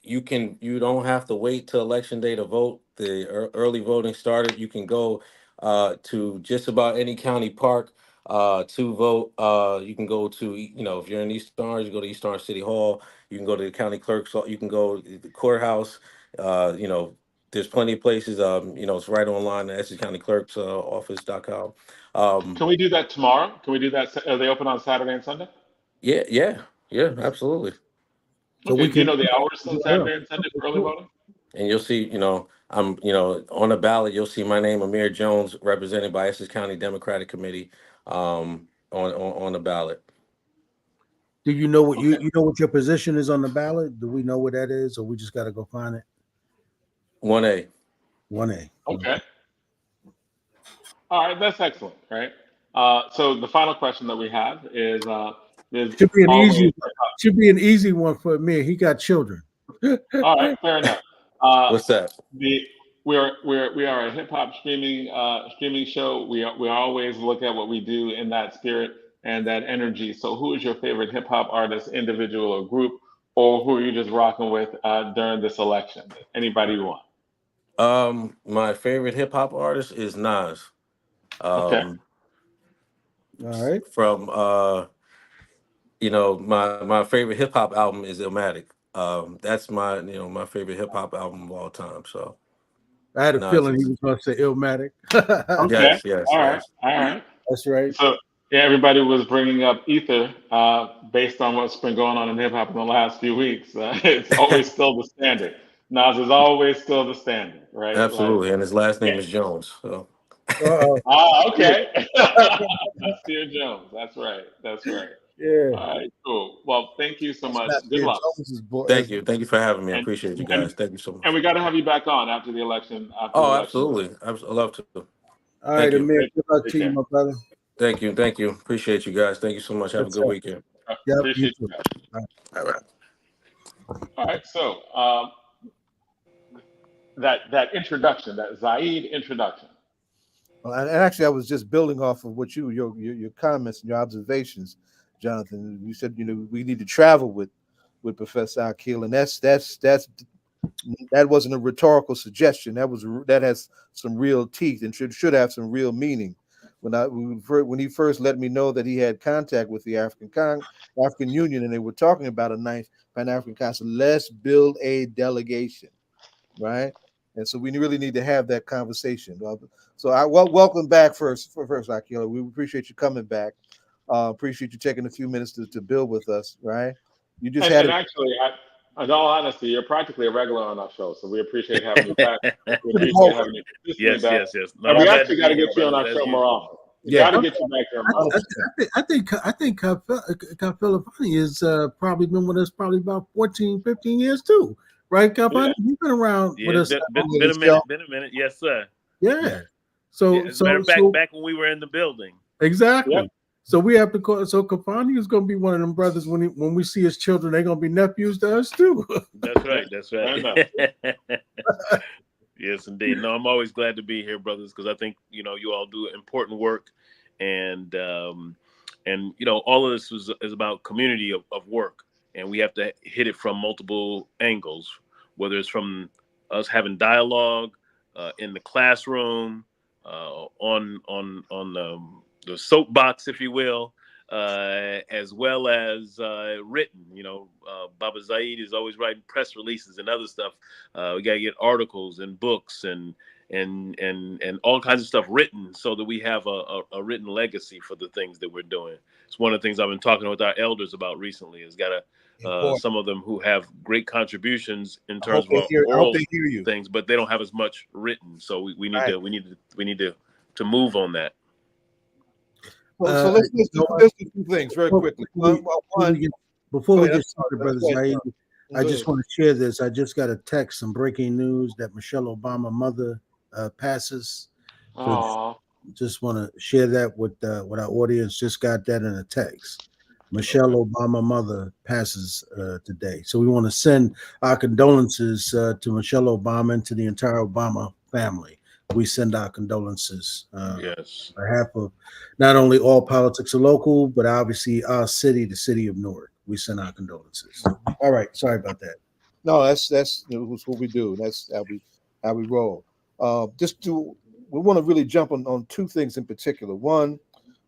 You don't have to wait till election day to vote. The early voting started. You can go to just about any county park to vote. You can go to, if you're in East Orange, you go to East Orange City Hall. You can go to the county clerk's. You can go to the courthouse. There's plenty of places. It's right online at Essex County Clerk's office.com. Can we do that tomorrow? Can we do that? Are they open on Saturday and Sunday? Yeah, absolutely. So we can, the hours on Saturday and Sunday for early voting? And you'll see, I'm, on the ballot, you'll see my name, Amir Jones, represented by Essex County Democratic Committee, on the ballot. Do you know what you know what your position is on the ballot? Do we know what that is, or we just got to go find it? 1A. 1A. Okay. All right, that's excellent, right? So the final question that we have is should be an easy one for Amir. He got children. All right, fair enough. What's that? We are a hip hop streaming show. We always look at what we do in that spirit and that energy. So, who is your favorite hip hop artist, individual or group, or who are you just rocking with during this election? Anybody you want? My favorite hip hop artist is Nas. Okay. All right. From my favorite hip hop album is Illmatic. That's my my favorite hip hop album of all time. So I had a feeling he was going to say Illmatic. Okay. Yes. All right. That's right. Yeah, everybody was bringing up Ether based on what's been going on in hip hop in the last few weeks. It's always still the standard. Nas is always still the standard, right? Like, Absolutely, and his last yeah. name is Jones. So Uh-oh. Okay. Nasir Jones. That's right. That's right. Yeah. All right, cool. Well, thank you so That's much. not Good Jim luck. Jones's boy. thank you for having me. I And appreciate you and guys. Thank you so and much. we got to have you back on after the election. After the Oh, election. absolutely. I love to. All right, Thank you. Amir. Good luck Take to you, care. my brother. Thank you. Appreciate you guys. Thank you so much. Have a What's good up? weekend. Yep, you Appreciate you too. guys. All right. All right. All right. So that introduction, that Zaid introduction. Well, and actually, I was just building off of what your comments and your observations, Jonathan. You said we need to travel with Professor Akil, and that wasn't a rhetorical suggestion. That has some real teeth and should have some real meaning. When he first let me know that he had contact with the African Union and they were talking about a ninth Pan-African Council, let's build a delegation, right? And so we really need to have that conversation. So welcome back first, Akil. We appreciate you coming back. Appreciate you taking a few minutes to build with us, right? You just had And it. actually, in all honesty, you're practically a regular on our show, so we appreciate having you back. We Pretty appreciate well. having you consistently Yes, back. yes, yes. No, And I'm we glad to actually got be to here, get you on brothers, our as show more usual. often. We Yeah. got to get you back here more often. I think Khalfani has probably been with us probably about 14, 15 years too. Right, Khalfani? Yeah. You've been around with Yeah, us. been a minute, been a minute. Yes, sir. Yeah. Yeah, So as a matter so of fact, so back when we were in the building. exactly. Yep. So we have to call. So Khalfani is going to be one of them brothers when we see his children, they're going to be nephews to us too. That's right. That's Fair right. Yes, indeed. No, I'm always glad to be here, brothers, because I think you all do important work, and all of this is about community of work, and we have to hit it from multiple angles, whether it's from us having dialogue in the classroom, on the soapbox, if you will, as well as written. Baba Zaid is always writing press releases and other stuff. We got to get articles and books and all kinds of stuff written so that we have a written legacy for the things that we're doing. It's one of the things I've been talking with our elders about recently. Is got some of them who have great contributions in terms of our I hope oral they hear you. things, but they don't have as much written. So we need Right. to move on that. Well, so let's do two things very quickly. Before we Go get ahead. started, Go Brother ahead. Zaid, I just want to share this. I just got a text, some breaking news that Michelle Obama mother passes. So Aw. just want to share that with our audience. Just got that in a text. Michelle Obama mother passes today. So we want to send our condolences to Michelle Obama and to the entire Obama family. We send our condolences Yes. on behalf of not only All Politics Are Local, but obviously our city, the city of Newark. We send our condolences. All right. Sorry about that. No, that's what we do. That's how we roll. We want to really jump on two things in particular. One,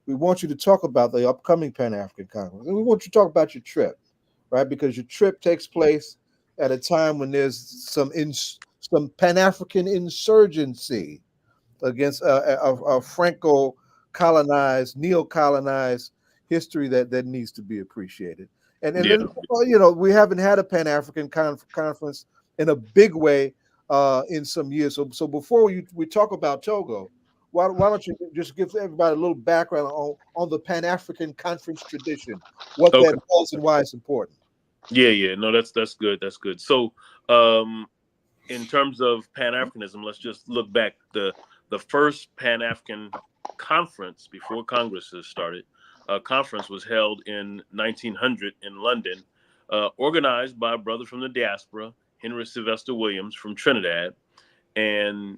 we want you to talk about the upcoming Pan-African Conference, and we want you to talk about your trip, right? Because your trip takes place at a time when there's some Pan-African insurgency against a Franco-colonized, neo-colonized history that needs to be appreciated. And then, we haven't had a Pan-African conference in a big way in some years. So before we talk about Togo, why don't you just give everybody a little background on the Pan-African conference tradition, what that holds and why it's important? Yeah. No, that's good. That's good. So, in terms of Pan-Africanism, let's just look back. The first Pan-African conference before Congress has started, conference was held in 1900 in London, organized by a brother from the diaspora, Henry Sylvester Williams from Trinidad, and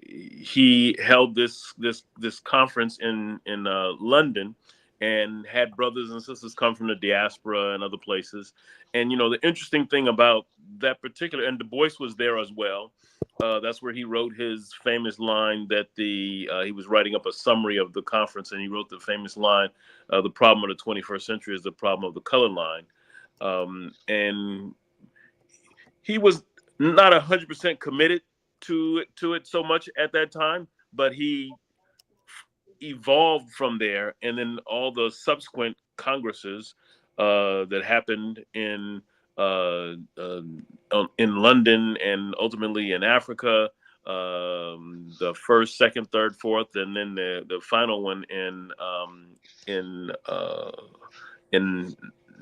he held this conference in London, and had brothers and sisters come from the diaspora and other places. And the interesting thing about that particular, and Du Bois was there as well. That's where he wrote his famous line that he was writing up a summary of the conference, and he wrote the famous line, "The problem of the 21st century is the problem of the color line," and he was not 100% committed to it so much at that time, but he evolved from there, and then all the subsequent congresses that happened in London and ultimately in Africa, the first, second, third, fourth, and then the final one in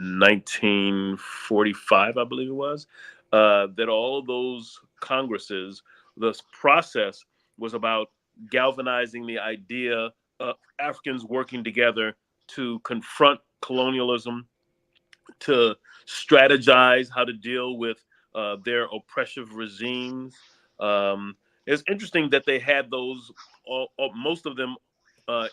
1945, I believe it was. That all those congresses, this process was about galvanizing the idea of Africans working together to confront colonialism, to strategize how to deal with their oppressive regimes. It's interesting that they had those, most of them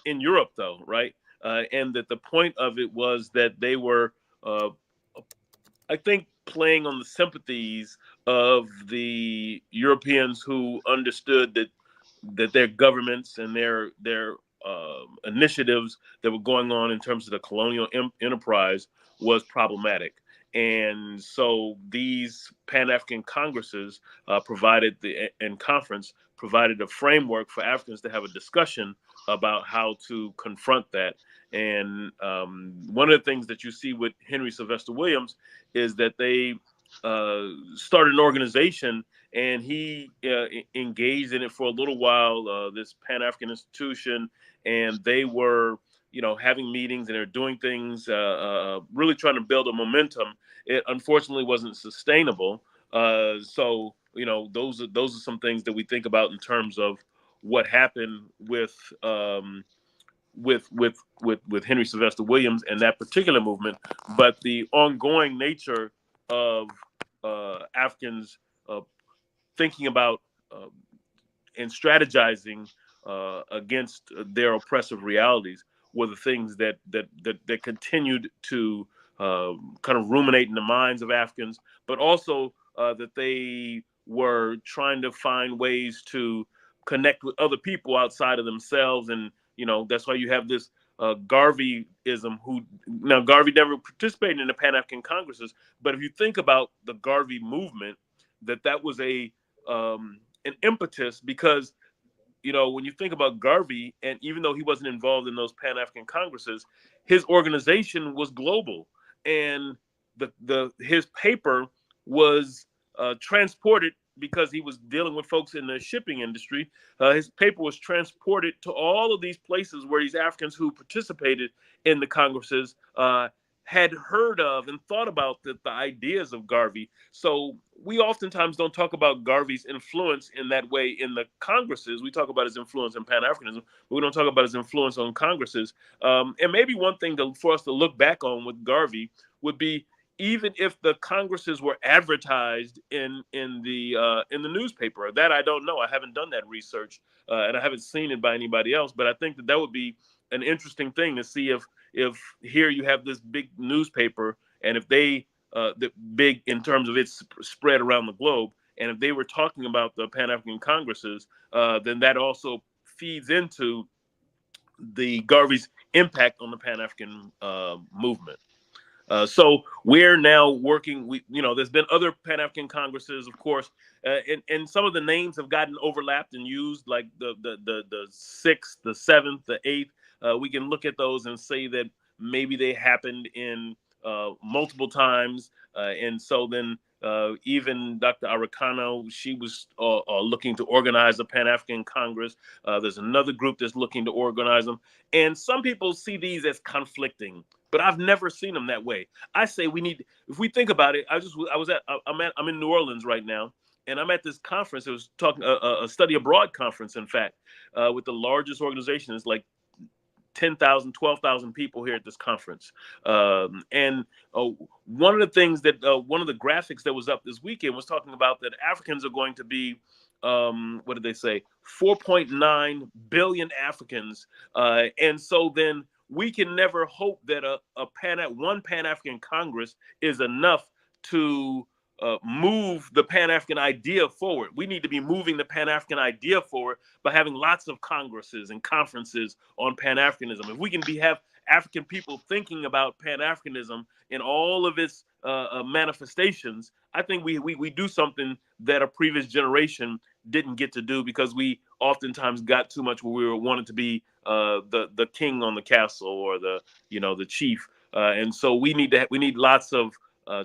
in Europe, though, right? And that the point of it was that they were, I think, playing on the sympathies of the Europeans who understood that their governments and their initiatives that were going on in terms of the colonial enterprise was problematic. And so these Pan-African Congresses and conference provided a framework for Africans to have a discussion about how to confront that. And one of the things that you see with Henry Sylvester Williams is that they started an organization, and he engaged in it for a little while, this Pan-African institution, and they were, having meetings, and they're doing things, really trying to build a momentum. It unfortunately wasn't sustainable. So, those are some things that we think about in terms of what happened with Henry Sylvester Williams and that particular movement, but the ongoing nature of Africans thinking about and strategizing against their oppressive realities were the things that continued to kind of ruminate in the minds of Africans, but also that they were trying to find ways to connect with other people outside of themselves. And that's why you have this Garveyism, now Garvey never participated in the Pan-African Congresses, but if you think about the Garvey movement, that was an impetus, because when you think about Garvey, and even though he wasn't involved in those Pan-African Congresses, his organization was global, and his paper was transported, because he was dealing with folks in the shipping industry. His paper was transported to all of these places where these Africans who participated in the Congresses had heard of and thought about the ideas of Garvey. So we oftentimes don't talk about Garvey's influence in that way in the Congresses. We talk about his influence in Pan-Africanism, but we don't talk about his influence on Congresses. And maybe one thing for us to look back on with Garvey would be, even if the Congresses were advertised in the newspaper, that I don't know. I haven't done that research, and I haven't seen it by anybody else. But I think that would be an interesting thing to see if here you have this big newspaper, and if they the big in terms of its spread around the globe, and if they were talking about the Pan-African Congresses, then that also feeds into the Garvey's impact on the Pan-African movement. So we're now working. There's been other Pan-African Congresses, of course, and some of the names have gotten overlapped and used, like the 6th, the 7th, the 8th. We can look at those and say that maybe they happened in multiple times, and so then even Dr. Arikano, she was looking to organize a Pan-African Congress. There's another group that's looking to organize them, and some people see these as conflicting, but I've never seen them that way. I say we need, if we think about it, I'm in New Orleans right now, and I'm at this conference. It was talking a study abroad conference, in fact, with the largest organization. It's like 10,000, 12,000 people here at this conference. And one of the things that one of the graphics that was up this weekend was talking about that Africans are going to be, what did they say? 4.9 billion Africans. And so then we can never hope that one Pan-African Congress is enough to move the Pan-African idea forward. We need to be moving the Pan-African idea forward by having lots of congresses and conferences on Pan-Africanism. If we can have African people thinking about Pan-Africanism in all of its manifestations, I think we do something that a previous generation didn't get to do, because we oftentimes got too much where we wanted to be the king on the castle or the chief, and so we need lots of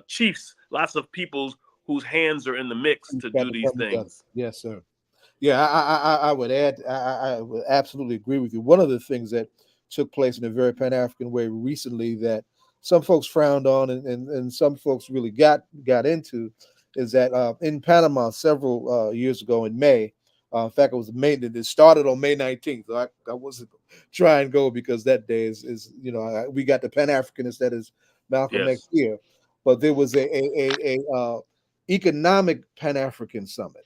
chiefs, lots of people whose hands are in the mix to Got do to these come together. things. Yes, sir. Yeah, I would add. I would absolutely agree with you. One of the things that took place in a very Pan-African way recently that some folks frowned on and some folks really got into is that in Panama several years ago in May. In fact, it was May. It started on May 19th. So I wasn't try and go because that day is we got the Pan-Africanist that is Malcolm X Yes. here, but there was a economic Pan-African summit,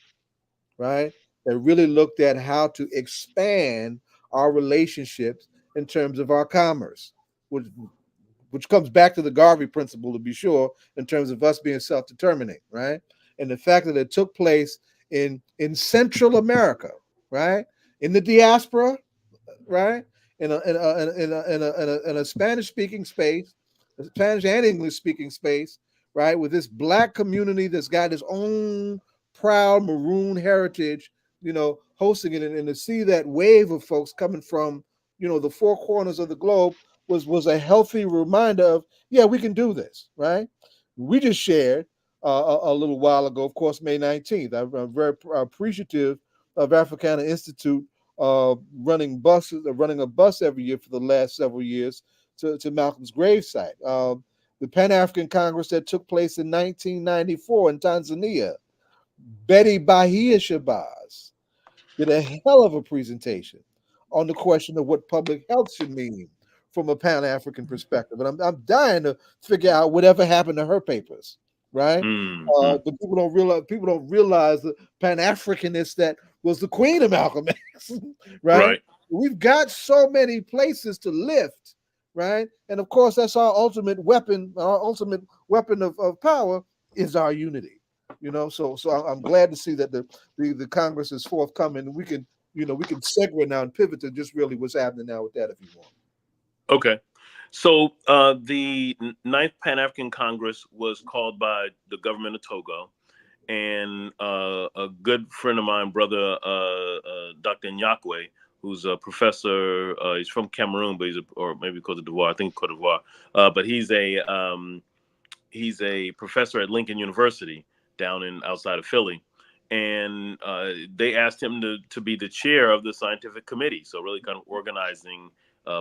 right? That really looked at how to expand our relationships in terms of our commerce, which comes back to the Garvey principle, to be sure, in terms of us being self-determining, right? And the fact that it took place in Central America, right, in the diaspora, right, in a Spanish-speaking space, a Spanish and English-speaking space, right, with this Black community that's got its own proud maroon heritage, hosting it, and to see that wave of folks coming from, the four corners of the globe was a healthy reminder of, yeah, we can do this, right? We just shared a little while ago, of course, May 19th. I'm very appreciative of Africana Institute running a bus every year for the last several years to Malcolm's gravesite. The Pan-African Congress that took place in 1994 in Tanzania, Betty Bahia Shabazz did a hell of a presentation on the question of what public health should mean from a Pan-African perspective. And I'm dying to figure out whatever happened to her papers, right? Mm-hmm. But people don't realize the Pan-Africanist that was the queen of Malcolm X, right? Right. We've got so many places to lift, right? And of course, that's our ultimate weapon. Our ultimate weapon of power is our unity. So I'm glad to see that the Congress is forthcoming. We can segue now and pivot to just really what's happening now with that, if you want. Okay. So the Ninth Pan-African Congress was called by the government of Togo, and a good friend of mine, brother Dr. Nyakwe, who's a professor. He's from Cameroon, but or maybe Cote d'Ivoire. I think Cote d'Ivoire. But he's a professor at Lincoln University down outside of Philly, and they asked him to be the chair of the scientific committee. So really kind of organizing,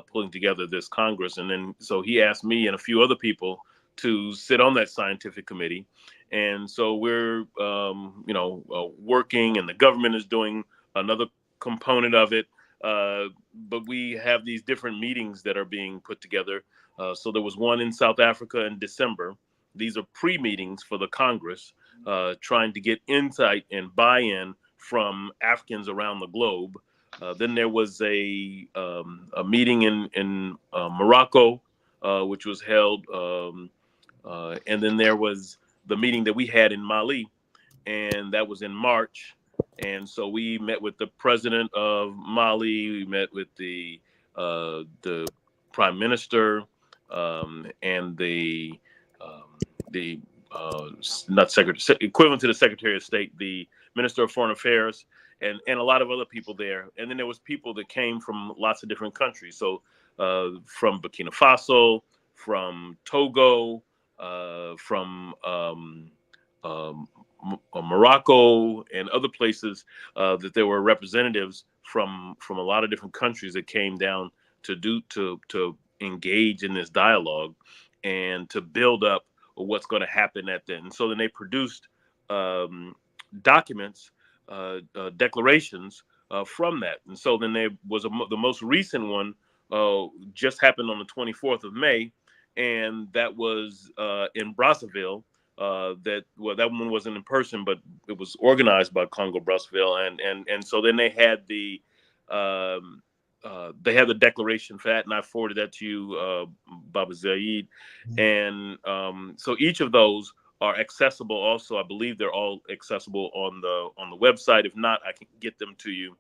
pulling together this Congress. And then so he asked me and a few other people to sit on that scientific committee. And so we're working, and the government is doing another component of it. But we have these different meetings that are being put together. So there was one in South Africa in December. These are pre-meetings for the Congress, trying to get insight and buy-in from Africans around the globe. Then there was a meeting in Morocco, which was held, and then there was the meeting that we had in Mali, and that was in March. And so we met with the president of Mali. We met with the prime minister, and the not secretary, equivalent to the Secretary of State, the Minister of Foreign Affairs, and a lot of other people there. And then there was people that came from lots of different countries. So from Burkina Faso, from Togo, from Morocco, and other places, that there were representatives from a lot of different countries that came down to engage in this dialogue and to build up what's going to happen at the end. And so then they produced documents, declarations from that. And so then there was the most recent one just happened on the 24th of May, and that was in Brazzaville. That one wasn't in person, but it was organized by Congo Brazzaville, and so then they had the declaration for that, and I forwarded that to you, Baba Zaid. And so each of those are accessible. Also, I believe they're all accessible on the website. If not, I can get them to you.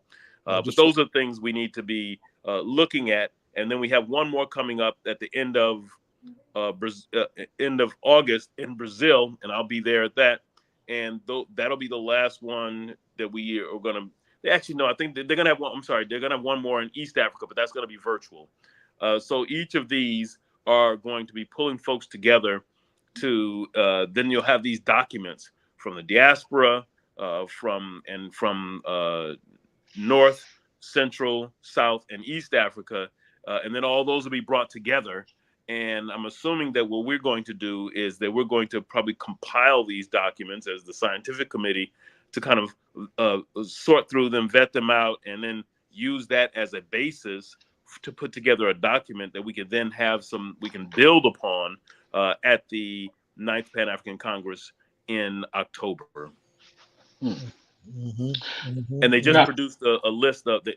But those are things we need to be looking at. And then we have one more coming up at the end of August in Brazil, and I'll be there at that. And that'll be the last one that actually no, I think they're going to have one. I'm sorry, they're going to have one more in East Africa, but that's going to be virtual. So each of these are going to be pulling folks together to then you'll have these documents from the diaspora, from North, Central, South, and East Africa, and then all those will be brought together. And I'm assuming that what we're going to do is that we're going to probably compile these documents as the scientific committee to kind of sort through them, vet them out, and then use that as a basis to put together a document that we can then we can build upon at the 9th Pan-African Congress in October. And they just produced a list of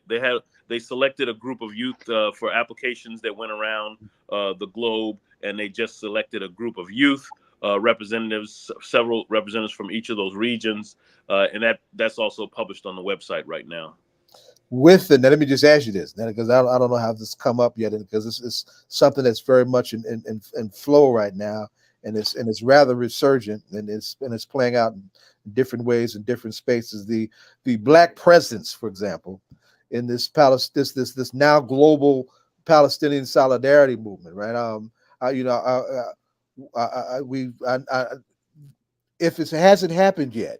they selected a group of youth for applications that went around the globe, and they just selected a group of youth representatives, several representatives from each of those regions, and that's also published on the website right now. Now, let me just ask you this, because I don't know how this come up yet, because it's something that's very much in flow right now, and it's rather resurgent, and it's playing out in different ways in different spaces. The Black presence, for example, in this now global Palestinian solidarity movement, right? If it hasn't happened yet,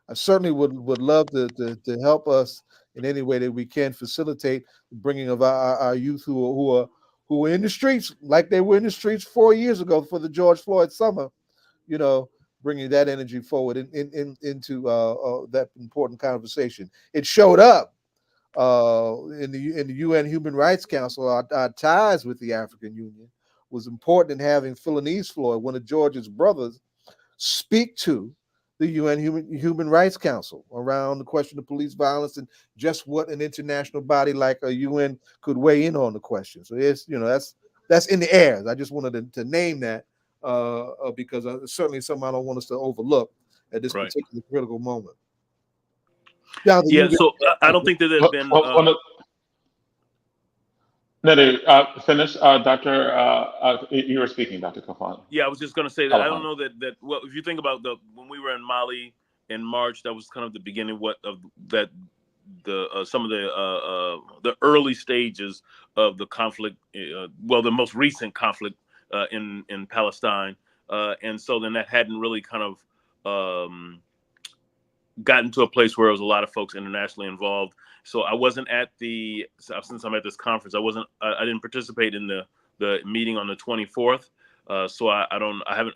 I certainly would love to help us in any way that we can facilitate the bringing of our youth who are in the streets like they were in the streets 4 years ago for the George Floyd summer, bringing that energy forward into that important conversation. It showed up in the UN Human Rights Council. Our ties with the African Union was important in having Philanese Floyd, one of George's brothers, speak to the UN Human Rights Council around the question of police violence and just what an international body like a UN could weigh in on the question. So it's that's in the air. I just wanted to name that because it's certainly something I don't want us to overlook at this particular critical moment. So I don't think that there's been. Finish, Doctor. You were speaking, Dr. Khalfani. Yeah, I was just going to say that I don't know that. Well, if you think about when we were in Mali in March, that was kind of the beginning some of the early stages of the conflict. The most recent conflict in Palestine, and so then that hadn't really kind of gotten to a place where there was a lot of folks internationally involved. So I wasn't since I'm at this conference, I didn't participate in the meeting on the 24th. So I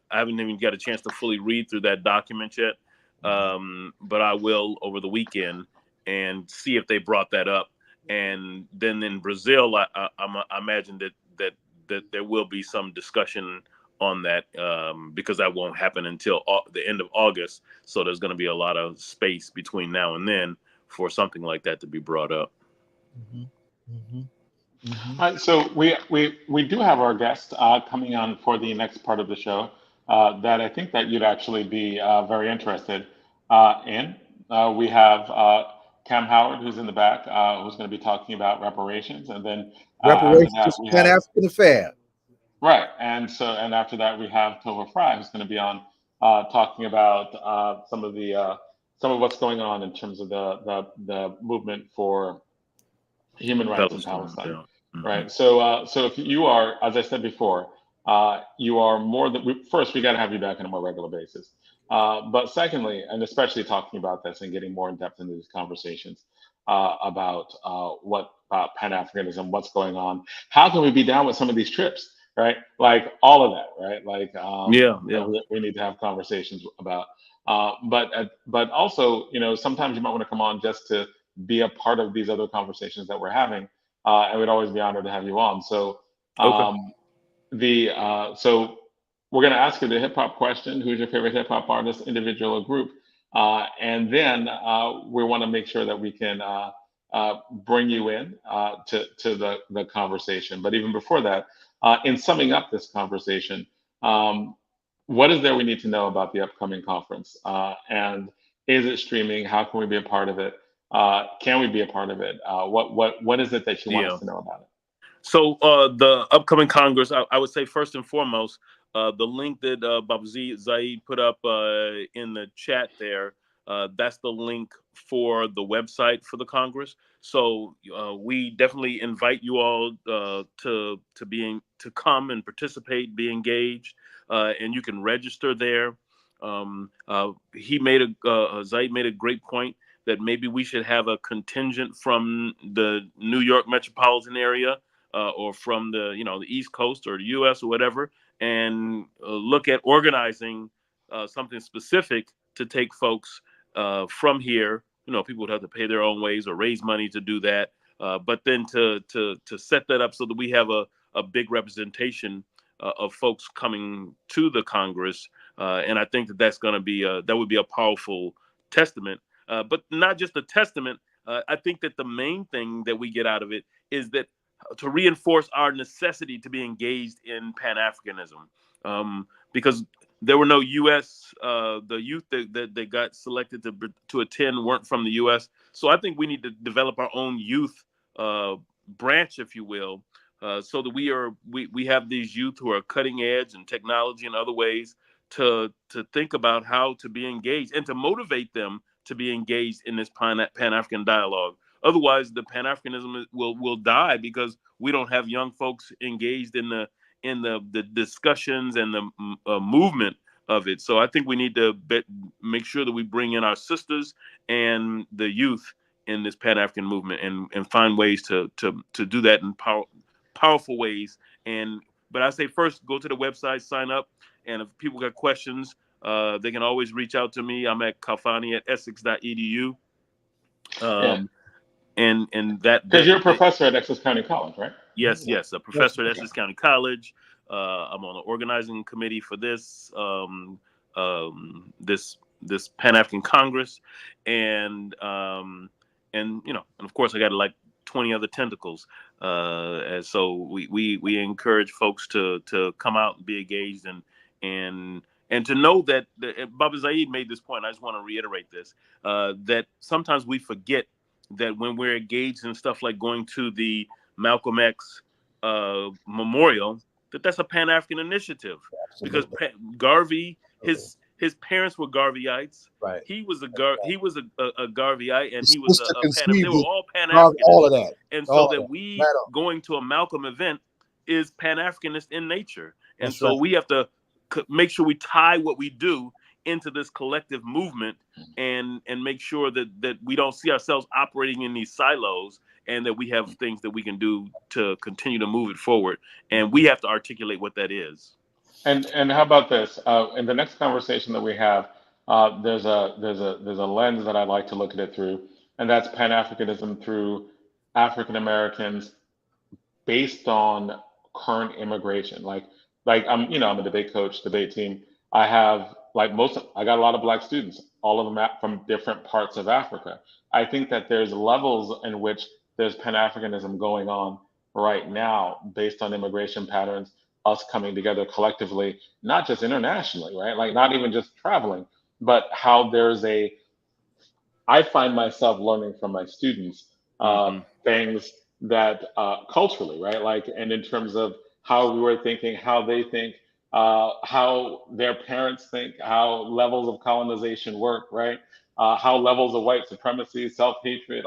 haven't even got a chance to fully read through that document yet. But I will over the weekend and see if they brought that up. And then in Brazil, I imagine that there will be some discussion on that because that won't happen until the end of August. So there's going to be a lot of space between now and then for something like that to be brought up. All right, so we do have our guest coming on for the next part of the show that I think that you'd actually be very interested in. We have Kamm Howard, who's in the back, who's going to be talking about reparations, and then reparations is Pan-African affair. Right, and after that we have Tova Fry, who's going to be on talking about some of what's going on in terms of the movement for human rights in Palestine. Yeah. Mm-hmm. Right. So if you are, as I said before, you are more than first, we got to have you back on a more regular basis. But secondly, and especially talking about this and getting more in depth into these conversations about Pan-Africanism, what's going on, how can we be down with some of these trips, right? Like all of that, right? Like we need to have conversations about. But also, sometimes you might want to come on just to be a part of these other conversations that we're having. And we'd always be honored to have you on. So, so we're going to ask you the hip hop question: who's your favorite hip hop artist, individual or group? And then we want to make sure that we can bring you in to the conversation. But even before that, in summing up this conversation, what is there we need to know about the upcoming conference? And is it streaming? How can we be a part of it? Can we be a part of it? What is it that you want us to know about it? So the upcoming Congress, I would say first and foremost, the link that Babu Zaid put up in the chat there, that's the link for the website for the Congress. So we definitely invite you all to come and participate, be engaged, and you can register there. Zaid made a great point that maybe we should have a contingent from the New York metropolitan area or from the East Coast or the U.S. or whatever, and look at organizing something specific to take folks from here. People would have to pay their own ways or raise money to do that, but then to set that up so that we have a big representation of folks coming to the Congress, and I think that's going to be that would be a powerful testament. But not just a testament. I think that the main thing that we get out of it is that to reinforce our necessity to be engaged in Pan-Africanism, because there were no U.S. The youth that got selected to attend weren't from the U.S. So I think we need to develop our own youth branch, if you will, so that we have these youth who are cutting edge in technology and other ways to think about how to be engaged and to motivate them to be engaged in this Pan-African dialogue. Otherwise, the Pan-Africanism will die because we don't have young folks engaged in the discussions and the movement of it. So I think we need to make sure that we bring in our sisters and the youth in this Pan-African movement and find ways to do that in powerful ways. But I say first, go to the website, sign up, and if people got questions, they can always reach out to me. I'm at Khalfani@essex.edu. And that because you're a professor at Essex County College, right? Yes, a professor at Essex County College. I'm on the organizing committee for this this Pan-African Congress, and of course I got like 20 other tentacles. And so we encourage folks to come out and be engaged and to know that Baba Zaid made this point. I just want to reiterate this, that sometimes we forget that when we're engaged in stuff like going to the Malcolm X memorial, that's a Pan-African initiative. Absolutely. Because Garvey, his parents were Garveyites. Right. He was a Garveyite, and he was a Pan. They were all Pan-African. All of that. And so that we going to a Malcolm event is Pan-Africanist in nature. And that's so we have to make sure we tie what we do into this collective movement and make sure that we don't see ourselves operating in these silos, and that we have things that we can do to continue to move it forward. And we have to articulate what that is. And how about this? In the next conversation that we have, there's a lens that I'd like to look at it through, and that's Pan-Africanism through African Americans based on current immigration. Like I'm a debate coach, debate team. I have I got a lot of Black students, all of them from different parts of Africa. I think that there's levels in which there's Pan-Africanism going on right now based on immigration patterns, us coming together collectively, not just internationally, right? Like not even just traveling, but how I find myself learning from my students things that culturally, right? Like, and in terms of how we were thinking, how they think, how their parents think, how levels of colonization work, right? How levels of white supremacy, self-hatred,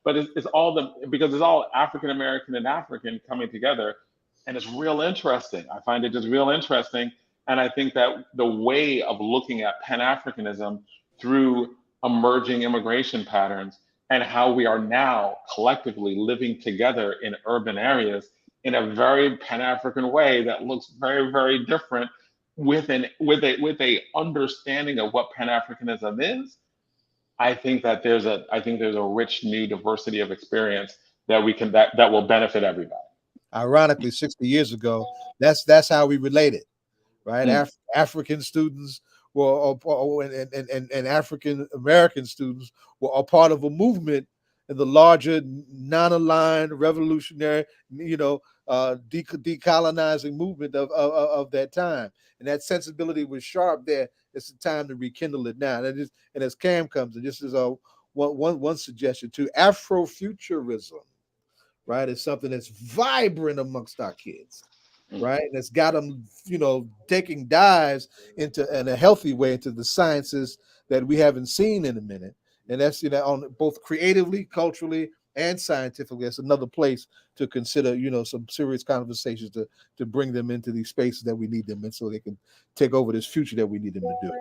but it's all because it's all African American and African coming together, and it's real interesting. I find it just real interesting, and I think that the way of looking at Pan-Africanism through emerging immigration patterns and how we are now collectively living together in urban areas in a very Pan-African way that looks very, very different with a understanding of what Pan-Africanism is. I think there's a rich new diversity of experience that will benefit everybody. Ironically, 60 years ago, that's how we related, right? African students and African American students were a part of a movement in the larger non-aligned revolutionary, decolonizing movement of that time. And that sensibility was sharp there. It's the time to rekindle it now. And as Kamm comes, and this is one suggestion too, Afrofuturism, right, is something that's vibrant amongst our kids, right? And it's got them, taking dives in a healthy way into the sciences that we haven't seen in a minute. And that's, on both creatively, culturally, and scientifically. That's another place to consider, some serious conversations to bring them into these spaces that we need them in, so they can take over this future that we need them to do.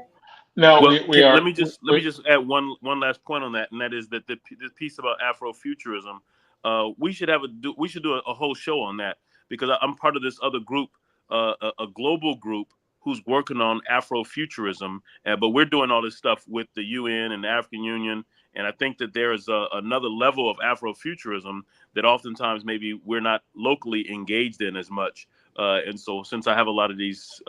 No, Well, we are. let me just add one last point on that, and that is that this piece about Afrofuturism, we should do a whole show on that, because I'm part of this other group, a global group who's working on Afrofuturism, but we're doing all this stuff with the UN and the African Union, and I think that there is another level of Afrofuturism that oftentimes maybe we're not locally engaged in as much. And so, since I have a lot of these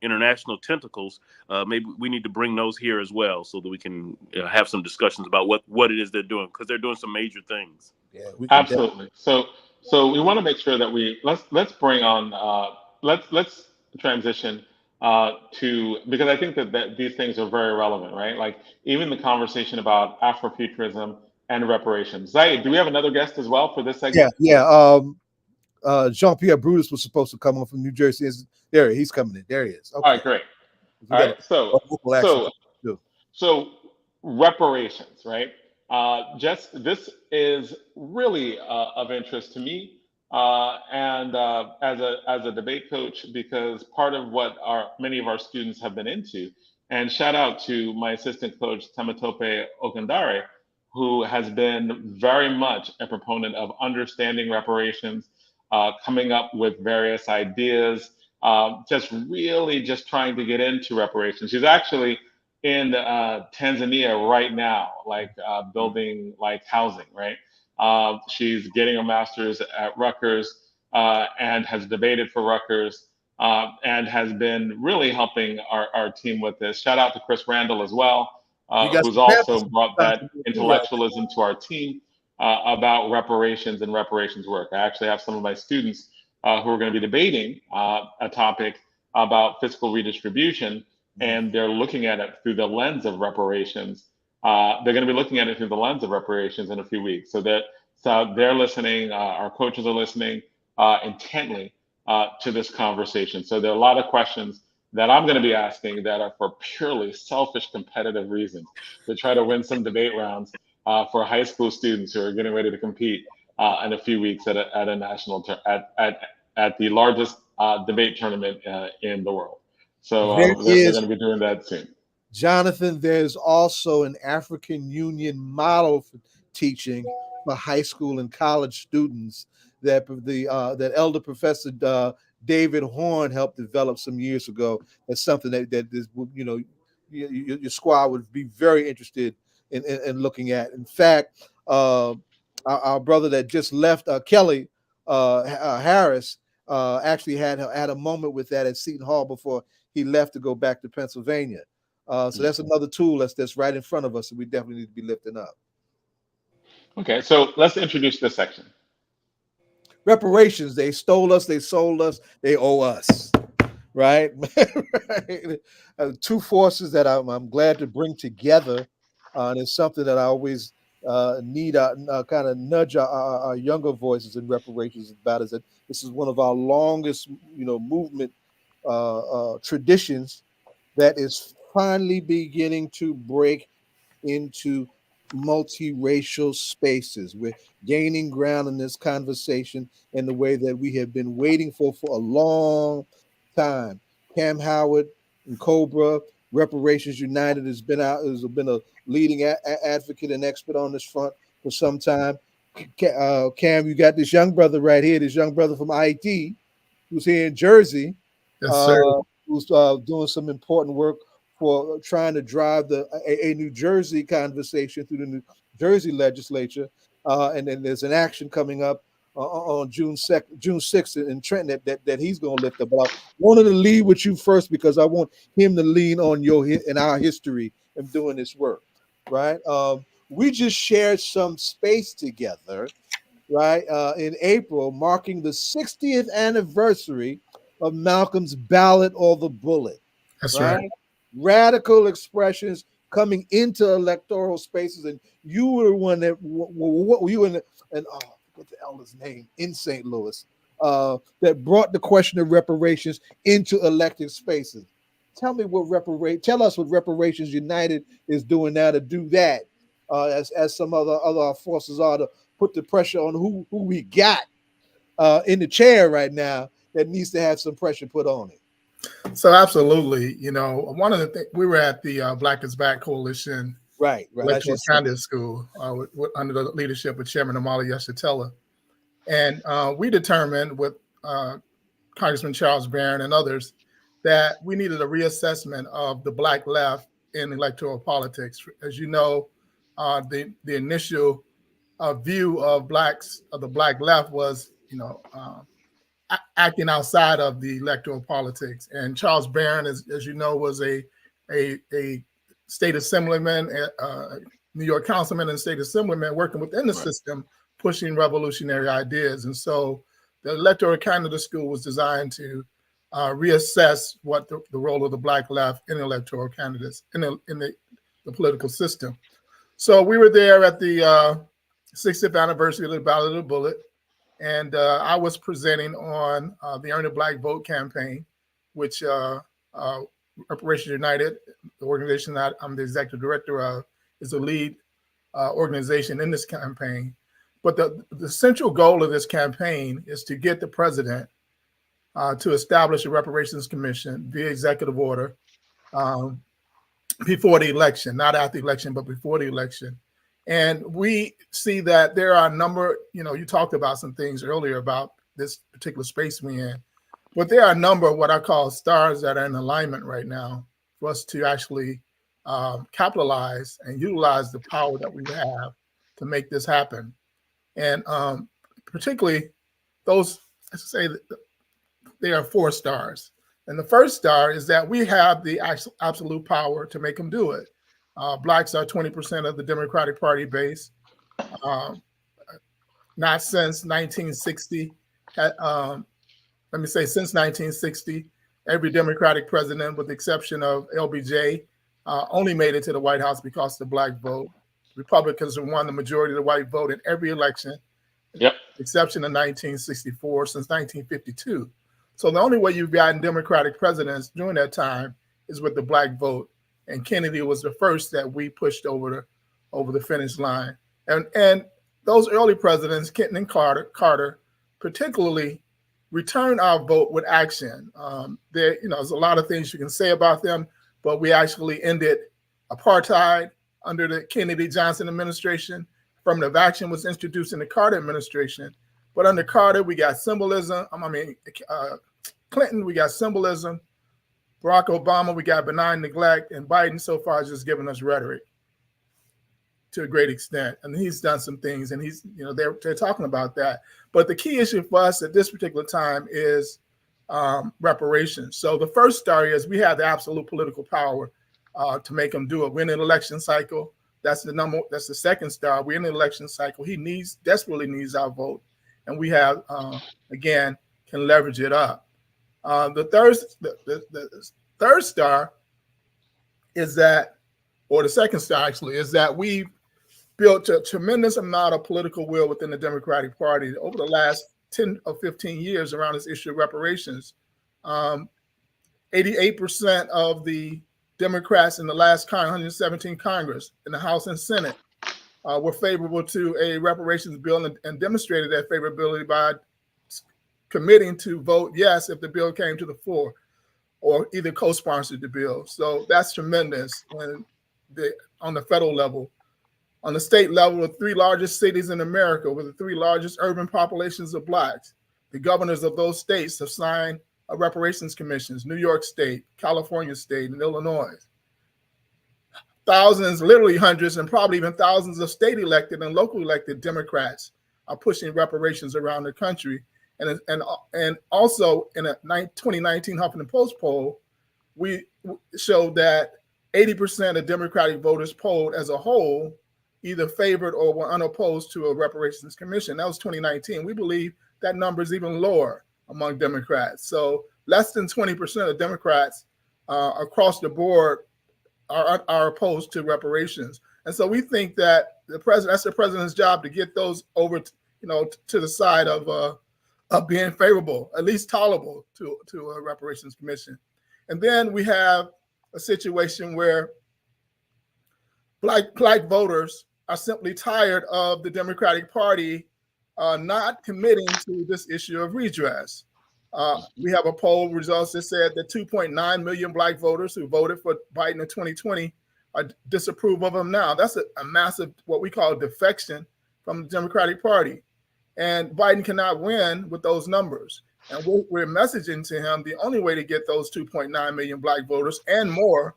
international tentacles, maybe we need to bring those here as well, so that we can have some discussions about what it is they're doing, because they're doing some major things. Yeah, we can Absolutely. So we want to make sure that let's bring on let's transition to, because I think that these things are very relevant, right? Like even the conversation about Afrofuturism and reparations. Zaid, do we have another guest as well for this segment? Yeah. Jean-Pierre Brutus was supposed to come on from New Jersey. There he's coming in. There he is. Okay. All right, great. All right, so reparations, right? Just this is really of interest to me, and as a debate coach, because part of what many of our students have been into, and shout out to my assistant coach Temitope Okandare, who has been very much a proponent of understanding reparations, coming up with various ideas, just really just trying to get into reparations. She's actually in Tanzania right now, like building like housing, right? She's getting a master's at Rutgers, and has debated for Rutgers, and has been really helping our team with this. Shout out to Chris Randall as well, who's also brought that intellectualism to our team about reparations and reparations work. I actually have some of my students who are going to be debating a topic about fiscal redistribution, and they're looking at it through the lens of reparations. They're going to be looking at it through the lens of reparations in a few weeks. So they're listening. Our coaches are listening intently to this conversation. So there are a lot of questions that I'm going to be asking that are for purely selfish competitive reasons, to try to win some debate rounds for high school students who are getting ready to compete in a few weeks at a national at the largest debate tournament in the world. So they're going to be doing that soon. Jonathan, there's also an African Union model for teaching for high school and college students that that elder Professor David Horn helped develop some years ago. That's something that is, your squad would be very interested in looking at. In fact, our brother that just left, Kelly Harris, actually had a moment with that at Seton Hall before he left to go back to Pennsylvania. So that's another tool that's right in front of us that we definitely need to be lifting up. Okay, so let's introduce this section. Reparations. They stole us, they sold us, they owe us. Right? Right. Two forces that I'm glad to bring together. And it's something that I always need kind of nudge our younger voices in reparations about, is that this is one of our longest, movement traditions that is finally beginning to break into multiracial spaces. We're gaining ground in this conversation in the way that we have been waiting for a long time. Kamm Howard and Cobra, Reparations United, has been a leading advocate and expert on this front for some time. Cam, you got this young brother right here, this young brother from IT, who's here in Jersey, who's doing some important work for trying to drive a New Jersey conversation through the New Jersey legislature. And then there's an action coming up on June 6th in Trenton that he's going to lift up. But I wanted to lead with you first because I want him to lean on our history in doing this work, right? We just shared some space together, right, in April, marking the 60th anniversary of Malcolm's ballot or the bullet. That's right. Radical expressions coming into electoral spaces, and you were one that what's the elder's name in St. Louis that brought the question of reparations into elected spaces. Tell us what Reparations United is doing now to do that as some other forces are, to put the pressure on who we got in the chair right now that needs to have some pressure put on it. So absolutely, one of the things, we were at the Black is Back Coalition Right. Electoral Candidate School under the leadership of Chairman Amali Yeshitela. And we determined with Congressman Charles Barron and others that we needed a reassessment of the Black left in electoral politics. As you know, the initial view of the Black left was, acting outside of the electoral politics. And Charles Barron, as you know, was a state assemblyman, New York councilman and state assemblyman working within the system, pushing revolutionary ideas. And so the Electoral Candidate School was designed to reassess what the role of the Black left in electoral candidates in the political system. So we were there at the 60th anniversary of the Ballot of the Bullet. And I was presenting on the Earn a Black Vote campaign, which Reparations United, the organization that I'm the executive director of, is the lead organization in this campaign. But the central goal of this campaign is to get the president to establish a reparations commission via executive order before the election, not after the election, but before the election. And we see that there are a number, you talked about some things earlier about this particular space we're in, but there are a number of what I call stars that are in alignment right now for us to actually capitalize and utilize the power that we have to make this happen. And particularly those, let's say, there are 4 stars. And the first star is that we have the absolute power to make them do it. Blacks are 20% of the Democratic Party base. Not since 1960. Since 1960, every Democratic president, with the exception of LBJ, only made it to the White House because of the Black vote. Republicans have won the majority of the white vote in every election, exception of 1964, since 1952. So the only way you've gotten Democratic presidents during that time is with the Black vote. And Kennedy was the first that we pushed over the finish line. And those early presidents, Clinton and Carter, particularly returned our vote with action. There's a lot of things you can say about them, but we actually ended apartheid under the Kennedy-Johnson administration. Affirmative action was introduced in the Carter administration. But under Carter, we got symbolism. Clinton, we got symbolism. Barack Obama, we got benign neglect, and Biden so far has just given us rhetoric to a great extent. And he's done some things, and they're talking about that. But the key issue for us at this particular time is reparations. So the first star is we have the absolute political power to make them do it. We're in an election cycle. That's the second star. We're in an election cycle. He desperately needs our vote, and we have again can leverage it up. The third star is that, or the second star actually, is that we've built a tremendous amount of political will within the Democratic Party over the last 10 or 15 years around this issue of reparations. 88% of the Democrats in the last 117 Congress in the House and Senate were favorable to a reparations bill and demonstrated that favorability by committing to vote yes if the bill came to the floor, or either co-sponsored the bill. So that's tremendous on the federal level. On the state level, the 3 largest cities in America with the 3 largest urban populations of Blacks, the governors of those states have signed reparations commissions: New York State, California State, and Illinois. Thousands, literally hundreds, and probably even thousands of state elected and local elected Democrats are pushing reparations around the country. And also in a 2019 Huffington Post poll, we showed that 80% of Democratic voters polled as a whole either favored or were unopposed to a reparations commission. That was 2019. We believe that number is even lower among Democrats. So less than 20% of Democrats across the board are opposed to reparations. And so we think that that's the president's job to get those over, to the side of being favorable, at least tolerable to a reparations commission. And then we have a situation where black voters are simply tired of the Democratic Party not committing to this issue of redress. We have a poll results that said that 2.9 million Black voters who voted for Biden in 2020 disapprove of him now. That's a massive, what we call defection from the Democratic Party. And Biden cannot win with those numbers. And we're messaging to him the only way to get those 2.9 million Black voters and more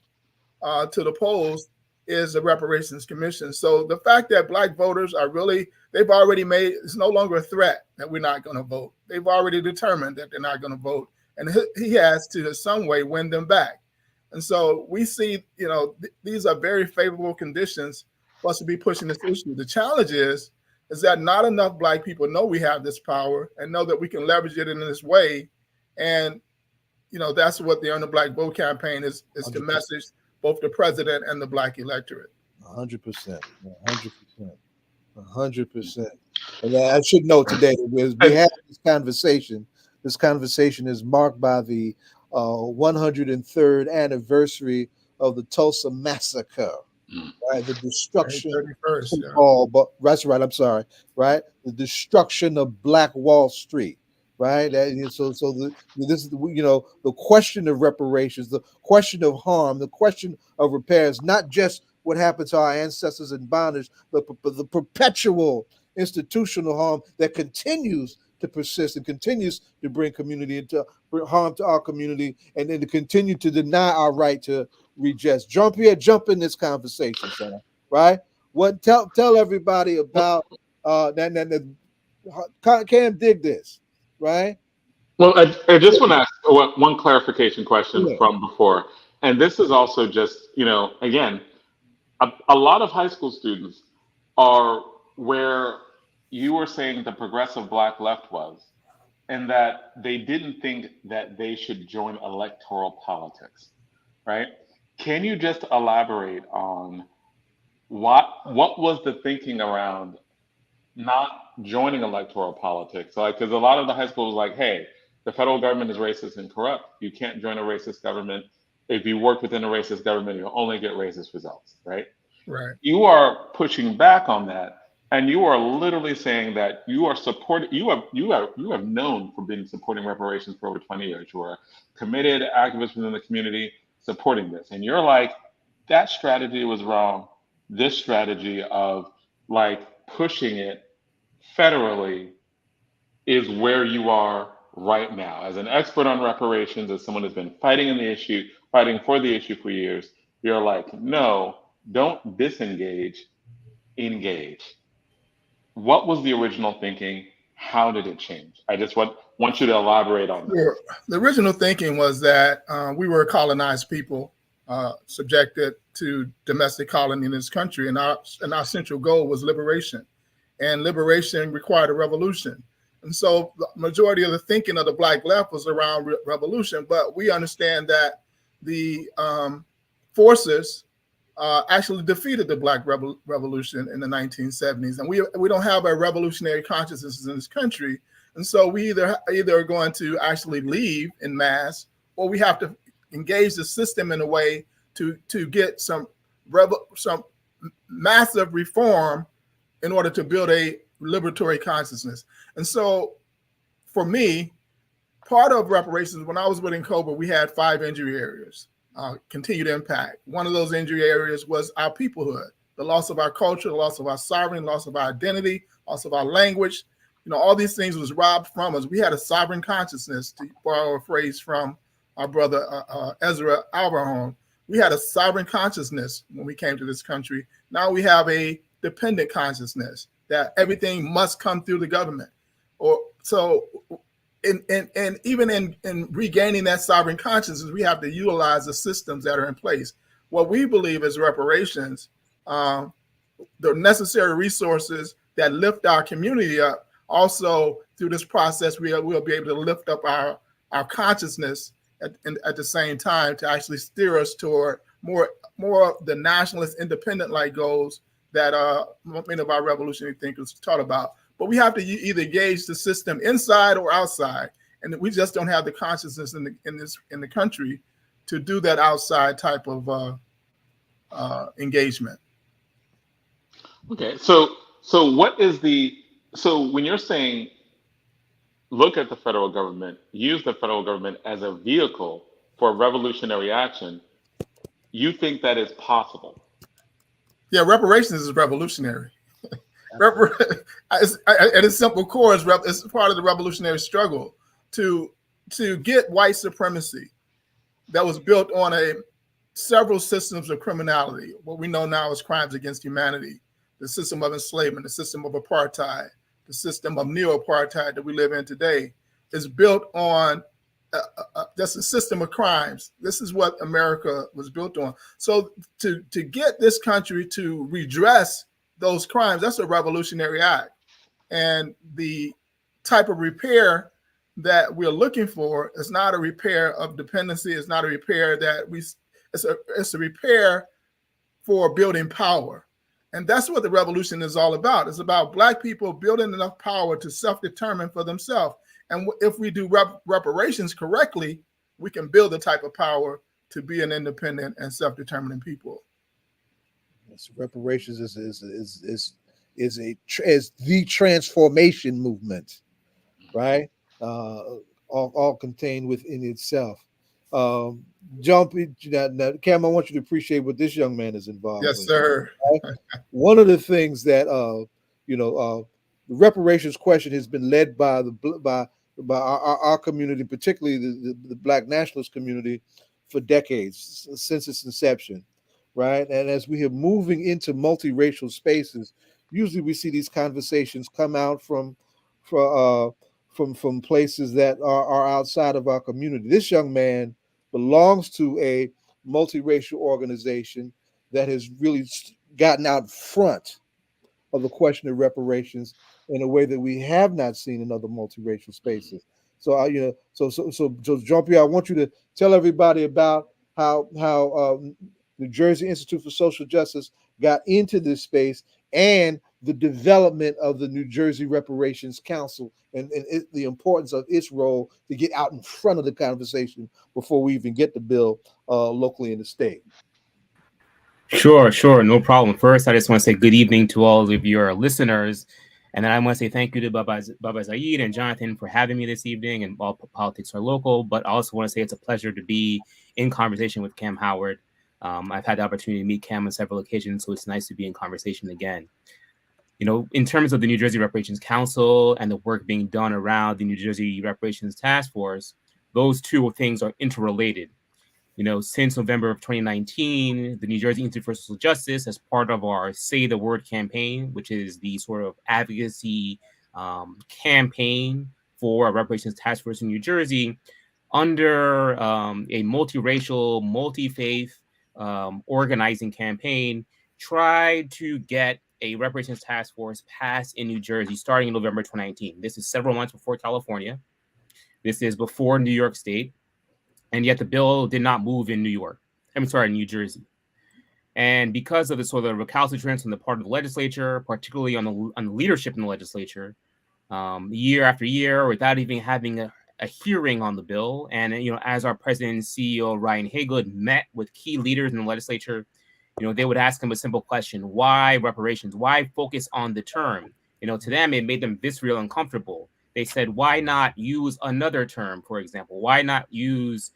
to the polls is the Reparations Commission. So the fact that Black voters are really, they've already made, it's no longer a threat that we're not going to vote. They've already determined that they're not going to vote. And he has to, in some way, win them back. And so we see, these are very favorable conditions for us to be pushing this issue. The challenge is that not enough Black people know we have this power and know that we can leverage it in this way. And, that's what the Earn the Black Vote campaign is 100%. to message both the president and the Black electorate. 100%, 100%. And I should note today that we have this conversation. This conversation is marked by the 103rd anniversary of the Tulsa Massacre, right? The destruction but that's right. I'm sorry, right? The destruction of Black Wall Street, right? So this is the question of reparations, the question of harm, the question of repairs, not just what happened to our ancestors in bondage, but the perpetual institutional harm that continues to persist and continues to bring harm to our community, and then to continue to deny our right to redress. Jean-Pierre, jump in this conversation, sir. Right? Tell everybody about Kamm dig this, right? Well, I just want to ask one clarification question from before. And this is also just, again, a lot of high school students are where you were saying the progressive Black left was, and that they didn't think that they should join electoral politics, right? Can you just elaborate on what was the thinking around not joining electoral politics? So, because a lot of the high school was like, hey, the federal government is racist and corrupt. You can't join a racist government. If you work within a racist government, you'll only get racist results, right? Right. You are pushing back on that, and you are literally saying that you are supporting. You have known for being supporting reparations for over 20 years. You are committed activists within the community supporting this, and you're like, that strategy was wrong. This strategy of pushing it federally is where you are right now. As an expert on reparations, as someone who's been fighting for the issue for years, you're like, no, don't disengage, engage. What was the original thinking? How did it change? I just want you to elaborate on that. Sure. The original thinking was that we were a colonized people, subjected to domestic colony in this country, and our central goal was liberation. And liberation required a revolution. And so the majority of the thinking of the Black left was around revolution, but we understand that the forces actually defeated the Black revolution in the 1970s. And we don't have a revolutionary consciousness in this country. And so we either are going to actually leave in mass, or we have to engage the system in a way to get some massive reform in order to build a liberatory consciousness. And so for me, part of reparations, when I was with NCOBA, we had 5 injury areas, continued impact. One of those injury areas was our peoplehood, the loss of our culture, the loss of our sovereignty, loss of our identity, loss of our language. All these things was robbed from us. We had a sovereign consciousness, to borrow a phrase from our brother Ezra Alverholm. We had a sovereign consciousness when we came to this country. Now we have a dependent consciousness that everything must come through the government. And even in regaining that sovereign consciousness, we have to utilize the systems that are in place. What we believe is reparations, the necessary resources that lift our community up. Also, through this process, we'll be able to lift up our consciousness at the same time to actually steer us toward more of the nationalist, independent-like goals that many of our revolutionary thinkers taught about. But we have to either gauge the system inside or outside, and we just don't have the consciousness in the country to do that outside type of engagement. Okay, so what is the so when you're saying look at the federal government, use the federal government as a vehicle for revolutionary action, you think that is possible? Yeah, reparations is revolutionary. At its simple core, it's part of the revolutionary struggle to get white supremacy that was built on several systems of criminality, what we know now as crimes against humanity, the system of enslavement, the system of apartheid, the system of neo-apartheid that we live in today, is built on that's a system of crimes. This is what America was built on. So to get this country to redress those crimes, that's a revolutionary act. And the type of repair that we're looking for is not a repair of dependency. It's not a repair it's a repair for building power. And that's what the revolution is all about. It's about Black people building enough power to self-determine for themselves. And if we do reparations correctly, we can build the type of power to be an independent and self-determining people. So reparations is the transformation movement, right? All contained within itself. Jump, now, Kamm, I want you to appreciate what this young man is involved Yes, with. sir. Right? One of the things that the reparations question has been led by our community, particularly the Black nationalist community, for decades, since its inception, right? And as we are moving into multiracial spaces, usually we see these conversations come out from places that are outside of our community. This young man belongs to a multiracial organization that has really gotten out front of the question of reparations in a way that we have not seen in other multiracial spaces. So Jean-Pierre, I want you to tell everybody about how New Jersey Institute for Social Justice got into this space and the development of the New Jersey Reparations Council and the importance of its role to get out in front of the conversation before we even get the bill locally in the state. Sure, no problem. First, I just want to say good evening to all of your listeners. And then I want to say thank you to Baba Zaid and Jonathan for having me this evening, and all politics are local. But I also want to say it's a pleasure to be in conversation with Kamm Howard. I've had the opportunity to meet Kamm on several occasions, so it's nice to be in conversation again. In terms of the New Jersey Reparations Council and the work being done around the New Jersey Reparations Task Force, those two things are interrelated. Since November of 2019, the New Jersey Institute for Social Justice, as part of our Say the Word campaign, which is the sort of advocacy campaign for a reparations task force in New Jersey, under a multiracial, multi-faith organizing campaign, tried to get a reparations task force passed in New Jersey starting in November 2019. This is several months before California. This is before New York State. And yet the bill did not move in New Jersey. And because of the sort of recalcitrance on the part of the legislature, particularly on the leadership in the legislature, year after year, without even having a hearing on the bill, and as our president and CEO Ryan Haygood met with key leaders in the legislature, they would ask him a simple question: why reparations? Why focus on the term? To them, it made them viscerally uncomfortable. They said, why not use another term, for example? Why not use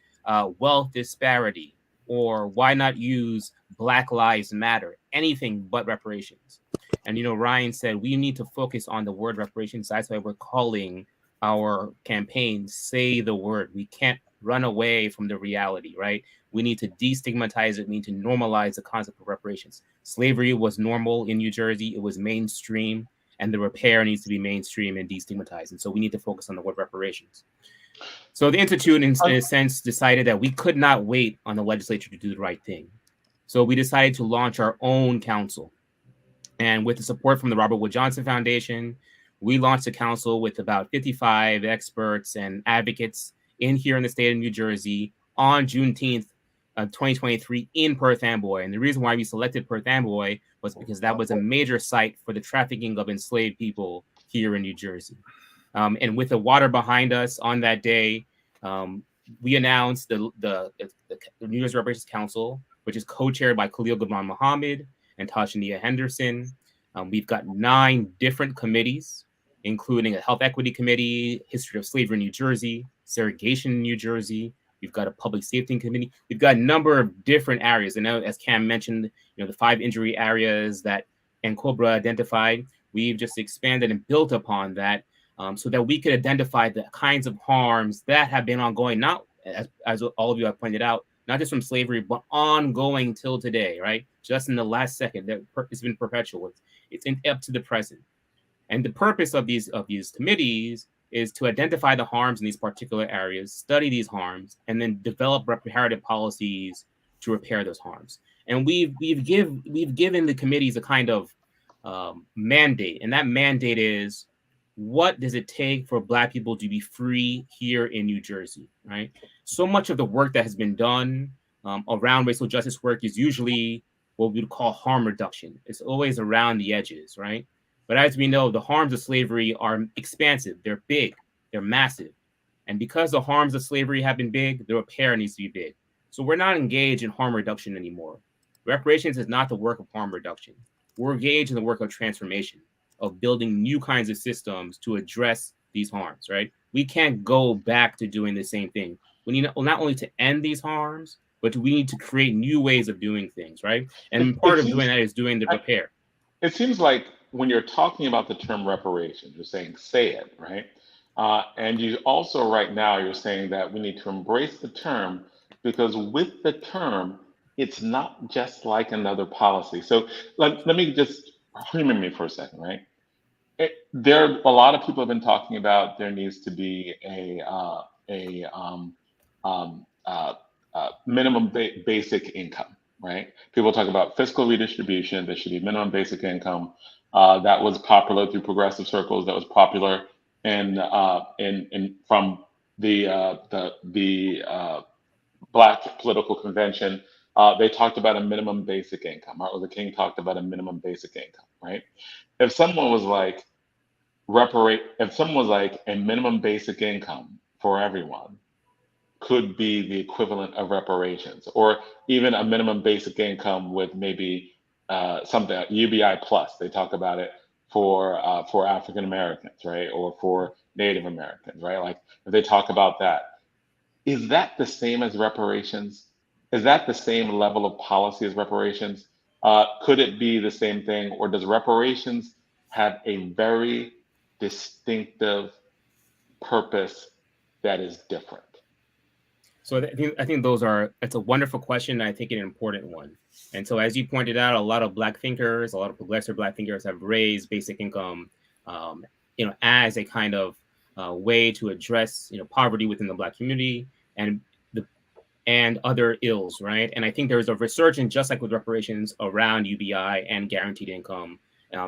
wealth disparity? Or why not use Black Lives Matter? Anything but reparations. And, Ryan said, we need to focus on the word reparations. That's why we're calling our campaign Say the Word. We can't run away from the reality, right? We need to destigmatize it. We need to normalize the concept of reparations. Slavery was normal in New Jersey. It was mainstream. And the repair needs to be mainstream and destigmatized. And so we need to focus on the word reparations. So the Institute, in a sense, decided that we could not wait on the legislature to do the right thing. So we decided to launch our own council. And with the support from the Robert Wood Johnson Foundation, we launched a council with about 55 experts and advocates here in the state of New Jersey on Juneteenth of 2023 in Perth Amboy. And the reason why we selected Perth Amboy was because that was a major site for the trafficking of enslaved people here in New Jersey. And with the water behind us on that day, we announced the New Jersey Reparations Council, which is co-chaired by Khalil Gibran Muhammad and Tasha Henderson. We've got 9 different committees, including a health equity committee, history of slavery in New Jersey, segregation in New Jersey. We've got a public safety committee. We've got a number of different areas. And now, as Kamm mentioned, the 5 injury areas that Cobra identified, we've just expanded and built upon that so that we could identify the kinds of harms that have been ongoing, not as all of you have pointed out, not just from slavery, but ongoing till today, right? Just in the last second, that it's been perpetual. It's up to the present. And the purpose of these committees is to identify the harms in these particular areas, study these harms, and then develop reparative policies to repair those harms. And we've given the committees a kind of mandate, and that mandate is, what does it take for Black people to be free here in New Jersey, right? So much of the work that has been done around racial justice work is usually what we would call harm reduction. It's always around the edges, right? But as we know, the harms of slavery are expansive. They're big. They're massive. And because the harms of slavery have been big, the repair needs to be big. So we're not engaged in harm reduction anymore. Reparations is not the work of harm reduction. We're engaged in the work of transformation, of building new kinds of systems to address these harms, right? We can't go back to doing the same thing. We need not only to end these harms, but we need to create new ways of doing things, right? And part of doing that is doing the repair. It seems like when you're talking about the term reparations, you're saying say it, right? And you also right now, you're saying that we need to embrace the term, because with the term, it's not just like another policy. So let me just humor me for a second, right? There, a lot of people have been talking about there needs to be a minimum basic income, right? People talk about fiscal redistribution. There should be minimum basic income. That was popular through progressive circles. That was popular in from the Black political convention. They talked about a minimum basic income. Martin Luther King talked about a minimum basic income, right? If someone was like a minimum basic income for everyone could be the equivalent of reparations, or even a minimum basic income with maybe something UBI plus. They talk about it for African Americans, right, or for Native Americans, right? Like if they talk about that, is that the same as reparations? Is that the same level of policy as reparations? Could it be the same thing, or does reparations have a very distinctive purpose that is different? So I think it's a wonderful question, and I think an important one. And so, as you pointed out, a lot of Black thinkers, a lot of progressive Black thinkers have raised basic income, as a kind of way to address, poverty within the Black community and other ills, right? And I think there's a resurgence, just like with reparations, around UBI and guaranteed income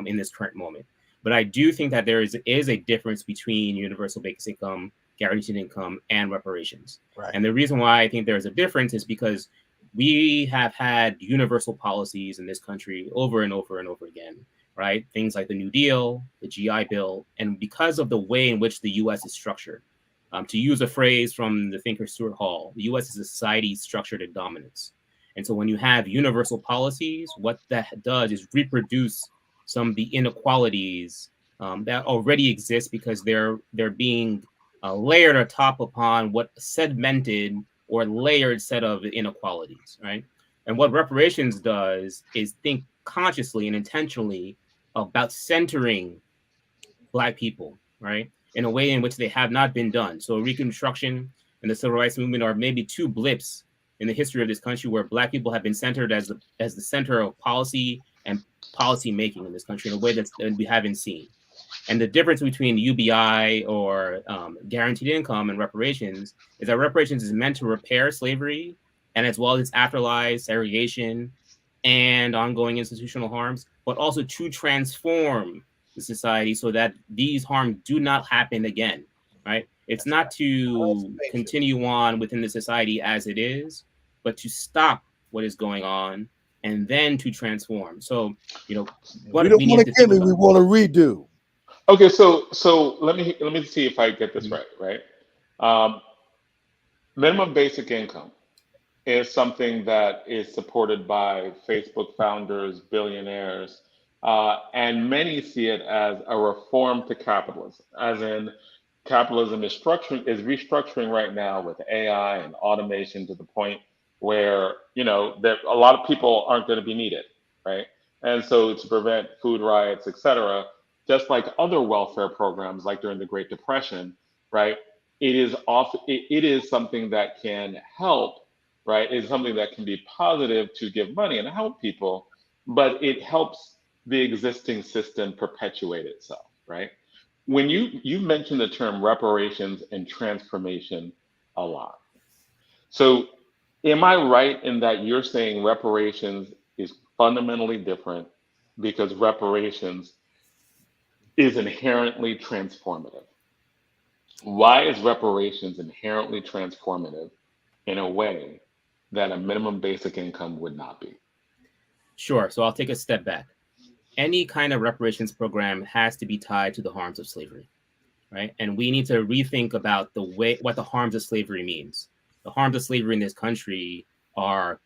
in this current moment. But I do think that there is a difference between universal basic income, guaranteed income, and reparations. Right. And the reason why I think there's a difference is because we have had universal policies in this country over and over and over again, right? Things like the New Deal, the GI Bill, and because of the way in which the U.S. is structured. To use a phrase from the thinker Stuart Hall, the U.S. is a society structured in dominance. And so when you have universal policies, what that does is reproduce some of the inequalities that already exist, because they're being layered atop upon what segmented or layered set of inequalities, right? And what reparations does is think consciously and intentionally about centering Black people, right, in a way in which they have not been done. So Reconstruction and the Civil Rights Movement are maybe 2 blips in the history of this country where Black people have been centered as the center of policy and policy making in this country in a way that we haven't seen. And the difference between UBI or guaranteed income and reparations is that reparations is meant to repair slavery, and as well as afterlife, segregation, and ongoing institutional harms, but also to transform the society so that these harms do not happen again, right? It's not to continue on within the society as it is, but to stop what is going on and then to transform. So, what we don't want to give it, we want to redo. Okay, so let me see if I get this right. Minimum basic income is something that is supported by Facebook founders, billionaires, And many see it as a reform to capitalism, as in capitalism is restructuring right now with AI and automation to the point where, that a lot of people aren't going to be needed, right? And so to prevent food riots, et cetera, just like other welfare programs, like during the Great Depression, right? It is something that can help, right? It's something that can be positive to give money and help people, but it helps the existing system perpetuate itself, right? When you mentioned the term reparations and transformation a lot. So am I right in that you're saying reparations is fundamentally different because reparations is inherently transformative? Why is reparations inherently transformative in a way that a minimum basic income would not be? Sure. So I'll take a step back. Any kind of reparations program has to be tied to the harms of slavery, right? And we need to rethink about what the harms of slavery means. The harms of slavery in this country are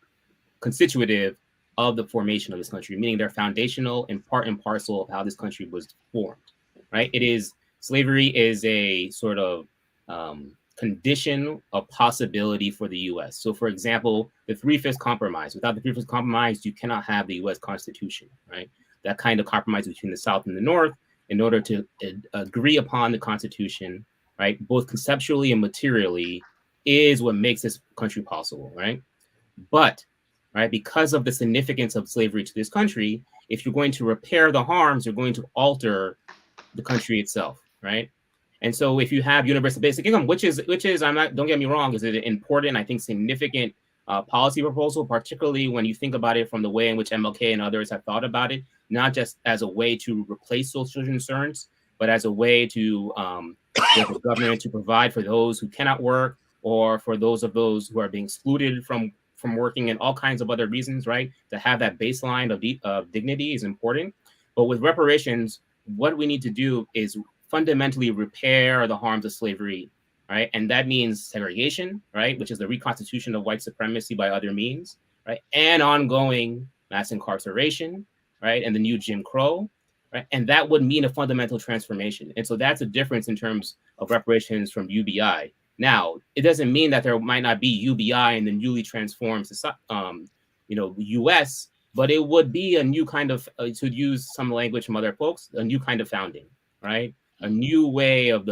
constitutive of the formation of this country, meaning they're foundational and part and parcel of how this country was formed, right? Slavery is a sort of condition of possibility for the U.S. So, for example, the Three-Fifths Compromise. Without the Three-Fifths Compromise, you cannot have the U.S. Constitution, right? That kind of compromise between the South and the North in order to agree upon the Constitution, right, both conceptually and materially, is what makes this country possible, right? But, right, because of the significance of slavery to this country, if you're going to repair the harms, you're going to alter the country itself, right? And so if you have universal basic income, which is don't get me wrong, is an important, I think, significant policy proposal, particularly when you think about it from the way in which MLK and others have thought about it, not just as a way to replace social concerns, but as a way to get the government to provide for those who cannot work, or for those who are being excluded from working, and all kinds of other reasons, right? To have that baseline of dignity is important. But with reparations, what we need to do is fundamentally repair the harms of slavery, right? And that means segregation, right? Which is the reconstitution of white supremacy by other means, right? And ongoing mass incarceration, right? And the new Jim Crow, right? And that would mean a fundamental transformation. And so that's a difference in terms of reparations from UBI. Now, it doesn't mean that there might not be UBI in the newly transformed, U.S., but it would be a new kind of, to use some language from other folks, a new kind of founding, right? A new way of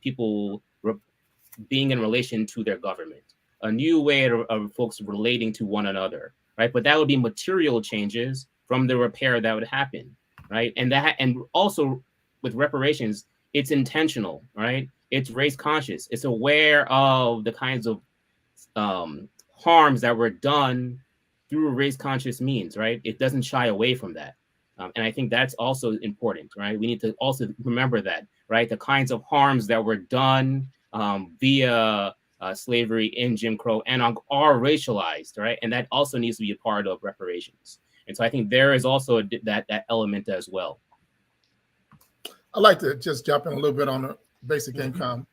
people being in relation to their government, a new way of folks relating to one another, right? But that would be material changes from the repair that would happen, right? And also with reparations, it's intentional, right? It's race conscious. It's aware of the kinds of harms that were done through race conscious means, right? It doesn't shy away from that. And I think that's also important, right? We need to also remember that, right? The kinds of harms that were done via slavery in Jim Crow and are racialized, right? And that also needs to be a part of reparations. And so I think there is also that element as well. I'd like to just jump in a little bit on the basic income.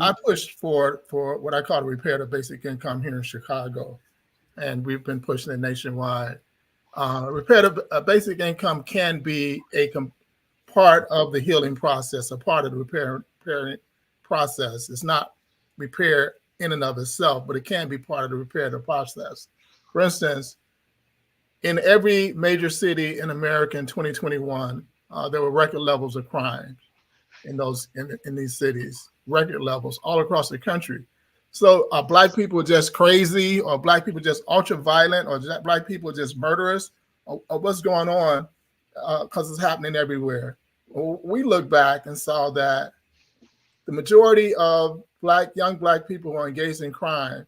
I pushed for what I call the repair of basic income here in Chicago, and we've been pushing it nationwide. Repair of basic income can be a part of the healing process, a part of the repairing process. It's not repair in and of itself, but it can be part of the repair process. For instance, in every major city in America in 2021, there were record levels of crime in these cities, record levels all across the country. So are Black people just crazy, or Black people just ultra violent, or Black people just murderous, or what's going on? Because it's happening everywhere. We look back and saw that the majority of young Black people who are engaged in crime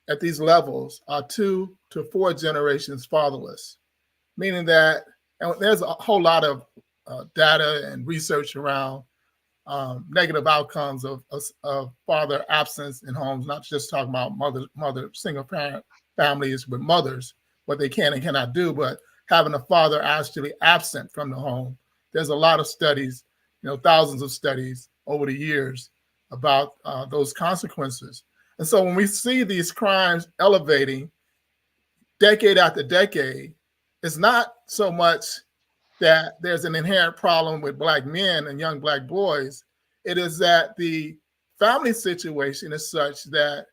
at these levels are 2 to 4 generations fatherless, meaning that, and there's a whole lot of data and research around negative outcomes of father absence in homes, not just talking about mother single parent families with mothers, what they can and cannot do, but having a father actually absent from the home. There's a lot of studies, thousands of studies over the years about those consequences. And so when we see these crimes elevating decade after decade, it's not so much that there's an inherent problem with Black men and young Black boys. It is that the family situation is such that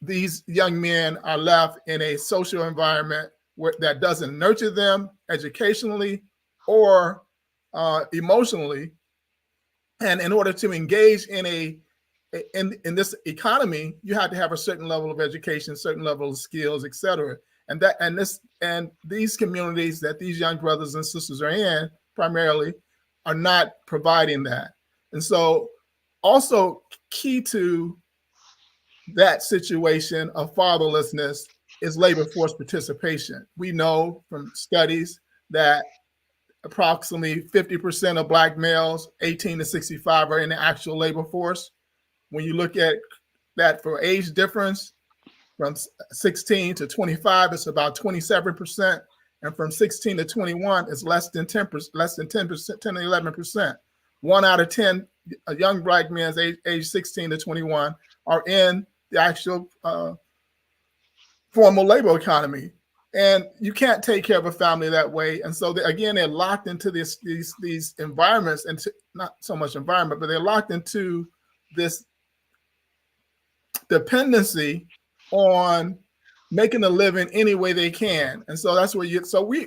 these young men are left in a social environment that doesn't nurture them educationally or emotionally. And in order to engage in this economy, you have to have a certain level of education, certain level of skills, et cetera. And these communities that these young brothers and sisters are in primarily are not providing that. And so also key to that situation of fatherlessness is labor force participation. We know from studies that approximately 50% of Black males 18 to 65 are in the actual labor force. When you look at that for age difference, from 16 to 25, it's about 27%. And from 16 to 21, it's less than 10%, less than 10%, 10 to 11%. 1 out of 10 young Black men age 16 to 21 are in the actual formal labor economy. And you can't take care of a family that way. And so again, they're locked into these environments, and not so much environment, but they're locked into this dependency on making a living any way they can. And so that's where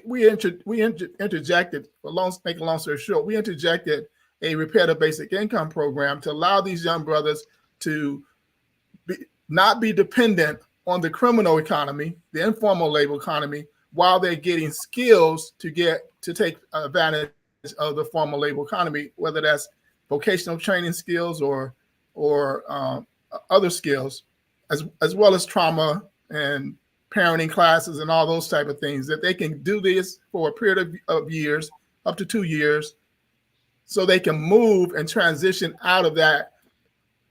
we interjected, make a long story short, we interjected a repetitive basic income program to allow these young brothers to not be dependent on the criminal economy, the informal labor economy, while they're getting skills to take advantage of the formal labor economy, whether that's vocational training skills or other skills, as well as trauma and parenting classes and all those type of things, that they can do this for a period of years, up to 2 years, so they can move and transition out of that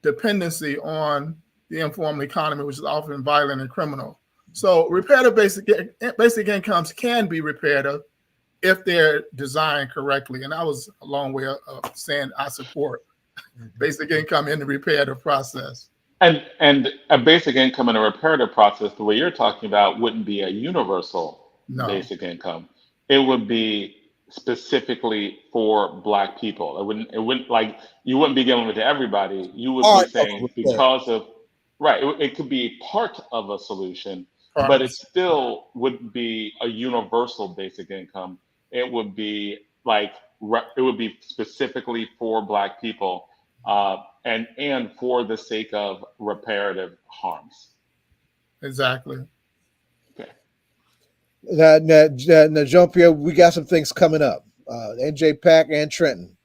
dependency on the informal economy, which is often violent and criminal. So reparative basic incomes can be reparative if they're designed correctly. And that was a long way of saying I support basic income in the reparative process. And a basic income in a reparative process, the way you're talking about, wouldn't be a universal basic income. It would be specifically for Black people. It wouldn't like, you wouldn't be giving it to everybody. You would be saying because of, right, it could be part of a solution, but it still wouldn't be a universal basic income. It would be like, it would be specifically for Black people. And for the sake of reparative harms. Exactly. Okay. Now, Jean-Pierre, we got some things coming up. NJ Pack and Trenton.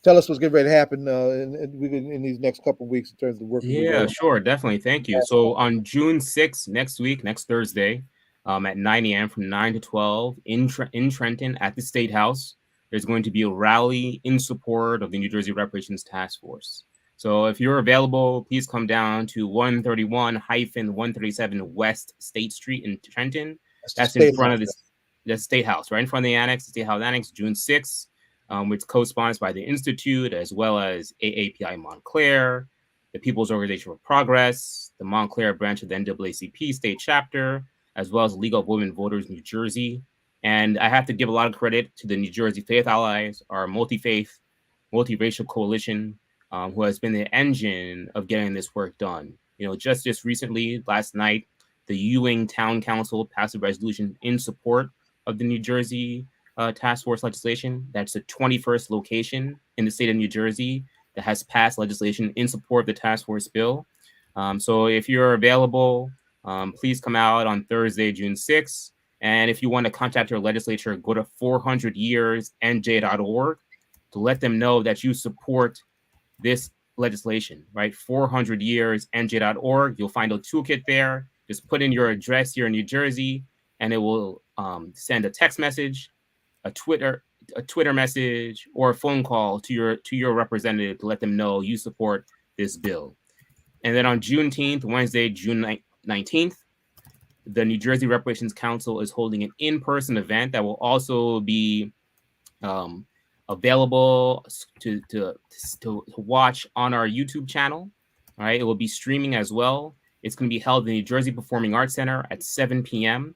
Tell us what's getting ready to happen in these next couple of weeks in terms of work. Yeah, sure, definitely. Thank you. So on June 6th, next Thursday, at 9 a.m. from 9 to 12 in Trenton at the State House, there's going to be a rally in support of the New Jersey Reparations Task Force. So if you're available, please come down to 131-137 West State Street in Trenton. That's in front of the State House, right in front of the Annex, the State House Annex, June 6th, which co-sponsored by the Institute, as well as AAPI Montclair, the People's Organization for Progress, the Montclair branch of the NAACP State Chapter, as well as League of Women Voters New Jersey. And I have to give a lot of credit to the New Jersey Faith Allies, our multi-faith, multiracial coalition, who has been the engine of getting this work done. You know, just recently, last night, the Ewing Town Council passed a resolution in support of the New Jersey Task Force legislation. That's the 21st location in the state of New Jersey that has passed legislation in support of the task force bill. So if you're available, please come out on Thursday, June 6th. And if you want to contact your legislature, go to 400yearsnj.org to let them know that you support this legislation, right? 400yearsnj.org. You'll find a toolkit there. Just put in your address here in New Jersey, and it will send a text message, a Twitter message, or a phone call to your representative to let them know you support this bill. And then on Juneteenth, Wednesday, June 19th, the New Jersey Reparations Council is holding an in-person event that will also be available to watch on our YouTube channel. All right, it will be streaming as well. It's going to be held in the New Jersey Performing Arts Center at 7 p.m.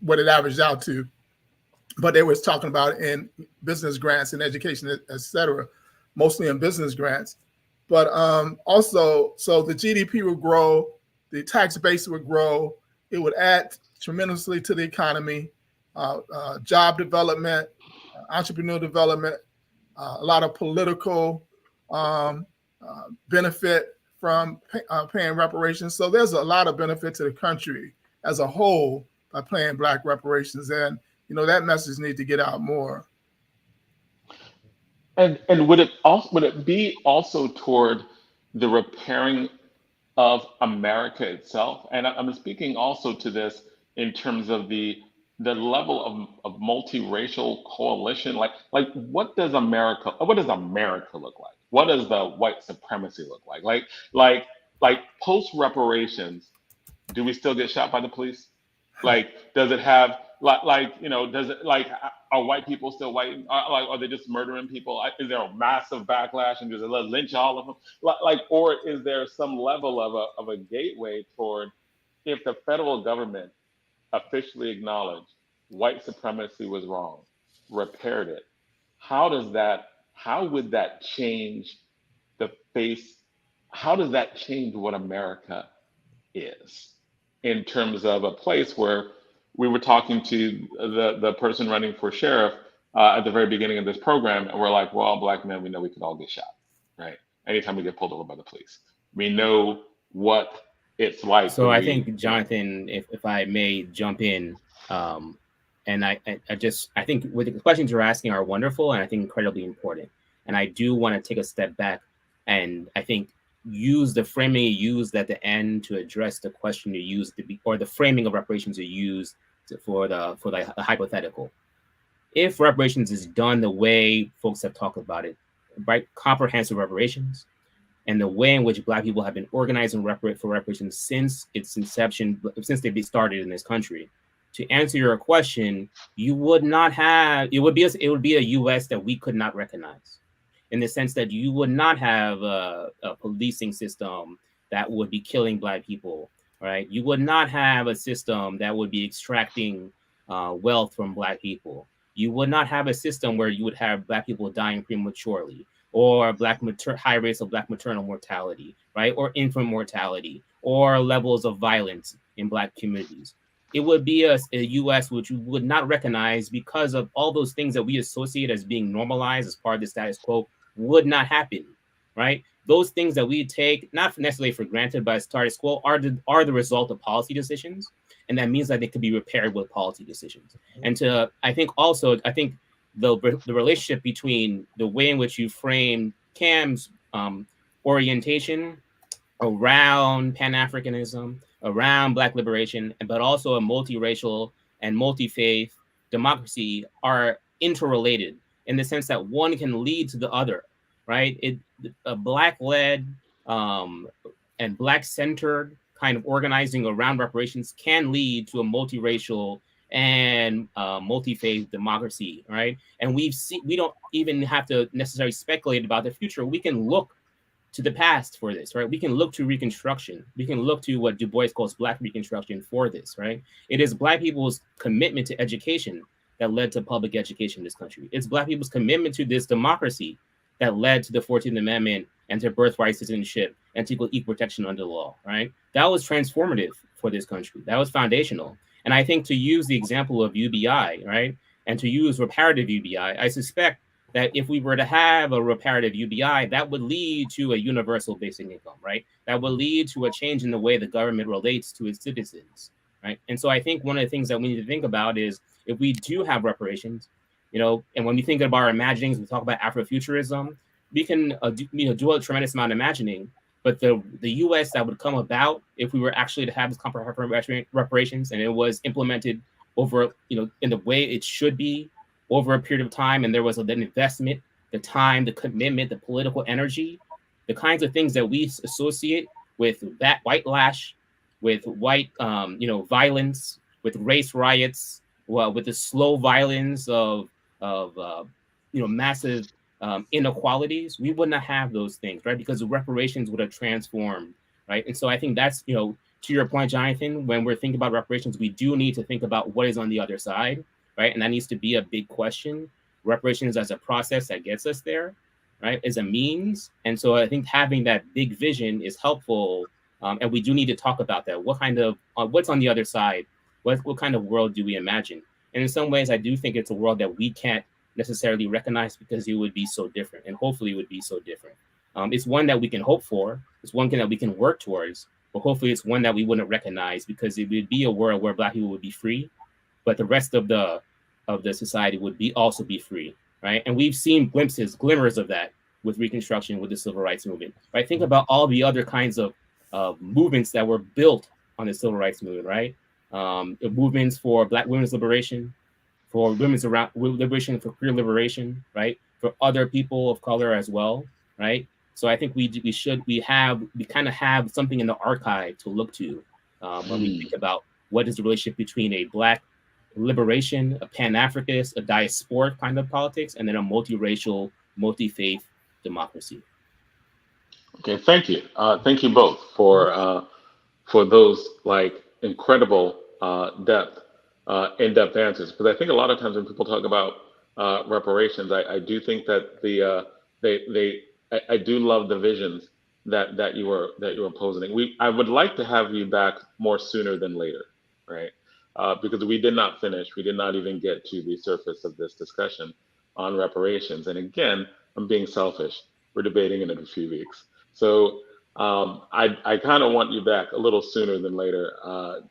what it averaged out to. But they was talking about in business grants and education, et cetera, mostly in business grants. But also, so the GDP would grow, the tax base would grow, it would add tremendously to the economy, job development, entrepreneurial development, a lot of political benefit from paying reparations. So there's a lot of benefit to the country as a whole by paying Black reparations. And, you know, that message needs to get out more. And would it be also toward the repairing of America itself? And I'm speaking also to this in terms of the level of multiracial coalition. Like what does America look like? What does the white supremacy look like? Like post reparations, do we still get shot by the police? Like, does it have does it are white people still white? Are they just murdering people? Is there a massive backlash and does it lynch all of them? Or is there some level of a gateway toward, if the federal government officially acknowledged white supremacy was wrong, repaired it, how would that change the face? How does that change what America is in terms of a place where we were talking to the person running for sheriff at the very beginning of this program, and we're like, well, Black men, we know we could all get shot, right? Anytime we get pulled over by the police, we know what it's like. So I think, Jonathan, if I may jump in, and I think with the questions you're asking are wonderful and I think incredibly important. And I do want to take a step back and I think use the framing you used at the end to address the question you used or the framing of reparations you used for the hypothetical. If reparations is done the way folks have talked about it, right, comprehensive reparations, and the way in which Black people have been organizing for reparations since its inception, since they started in this country, to answer your question, you would not have, it would be a U.S. that we could not recognize, in the sense that you would not have a policing system that would be killing Black people, right? You would not have a system that would be extracting wealth from Black people. You would not have a system where you would have Black people dying prematurely, or high rates of Black maternal mortality, right? Or infant mortality, or levels of violence in Black communities. It would be a U.S. which we would not recognize because of all those things that we associate as being normalized as part of the status quo would not happen, right? Those things that we take, not necessarily for granted by status quo, are the result of policy decisions. And that means that they could be repaired with policy decisions. And I think the relationship between the way in which you frame Kamm's orientation around Pan-Africanism, around Black liberation, but also a multiracial and multi-faith democracy are interrelated in the sense that one can lead to the other, right? A Black-led and Black-centered kind of organizing around reparations can lead to a multiracial and multi-faith democracy, right? And we don't even have to necessarily speculate about the future. We can look to the past for this, right? We can look to Reconstruction. We can look to what Du Bois calls Black Reconstruction for this, right? It is Black people's commitment to education that led to public education in this country. It's Black people's commitment to this democracy that led to the 14th Amendment and to birthright citizenship and to equal protection under the law, right? That was transformative for this country. That was foundational. And I think to use the example of UBI, right, and to use reparative UBI, I suspect that if we were to have a reparative UBI, that would lead to a universal basic income, right? That would lead to a change in the way the government relates to its citizens, right? And so I think one of the things that we need to think about is if we do have reparations, you know, and when we think about our imaginings, we talk about Afrofuturism, we can do a tremendous amount of imagining, but the U.S. that would come about if we were actually to have this comprehensive reparations and it was implemented over, in the way it should be over a period of time, and there was an investment, the time, the commitment, the political energy, the kinds of things that we associate with that white lash, with white, violence, with race riots, with the slow violence of massive inequalities, we would not have those things, right? Because the reparations would have transformed, right? And so I think that's, to your point, Jonathan, when we're thinking about reparations, we do need to think about what is on the other side, right? And that needs to be a big question. Reparations as a process that gets us there, right, is a means. And so I think having that big vision is helpful. And we do need to talk about that. What kind of, what's on the other side? What kind of world do we imagine? And in some ways, I do think it's a world that we can't necessarily recognize because it would be so different. And hopefully it would be so different. It's one that we can hope for. It's one thing that we can work towards. But hopefully it's one that we wouldn't recognize, because it would be a world where Black people would be free, but the rest of the society would also be free, right? And we've seen glimmers of that with Reconstruction, with the Civil Rights Movement, right? Think about all the other kinds of movements that were built on the Civil Rights Movement, right? Movements for Black women's liberation, for women's liberation, for queer liberation, right? For other people of color as well, right? So I think we kind of have something in the archive to look to when we think about what is the relationship between a Black liberation, a Pan-Africanist, a diasporic kind of politics, and then a multiracial, multi-faith democracy. Okay, thank you. Thank you both for those like incredible in-depth answers. Because I think a lot of times when people talk about reparations, I do think that I do love the visions that you were posing. I would like to have you back more sooner than later, right? Because we did not finish. We did not even get to the surface of this discussion on reparations. And again, I'm being selfish. We're debating it in a few weeks. So I kind of want you back a little sooner than later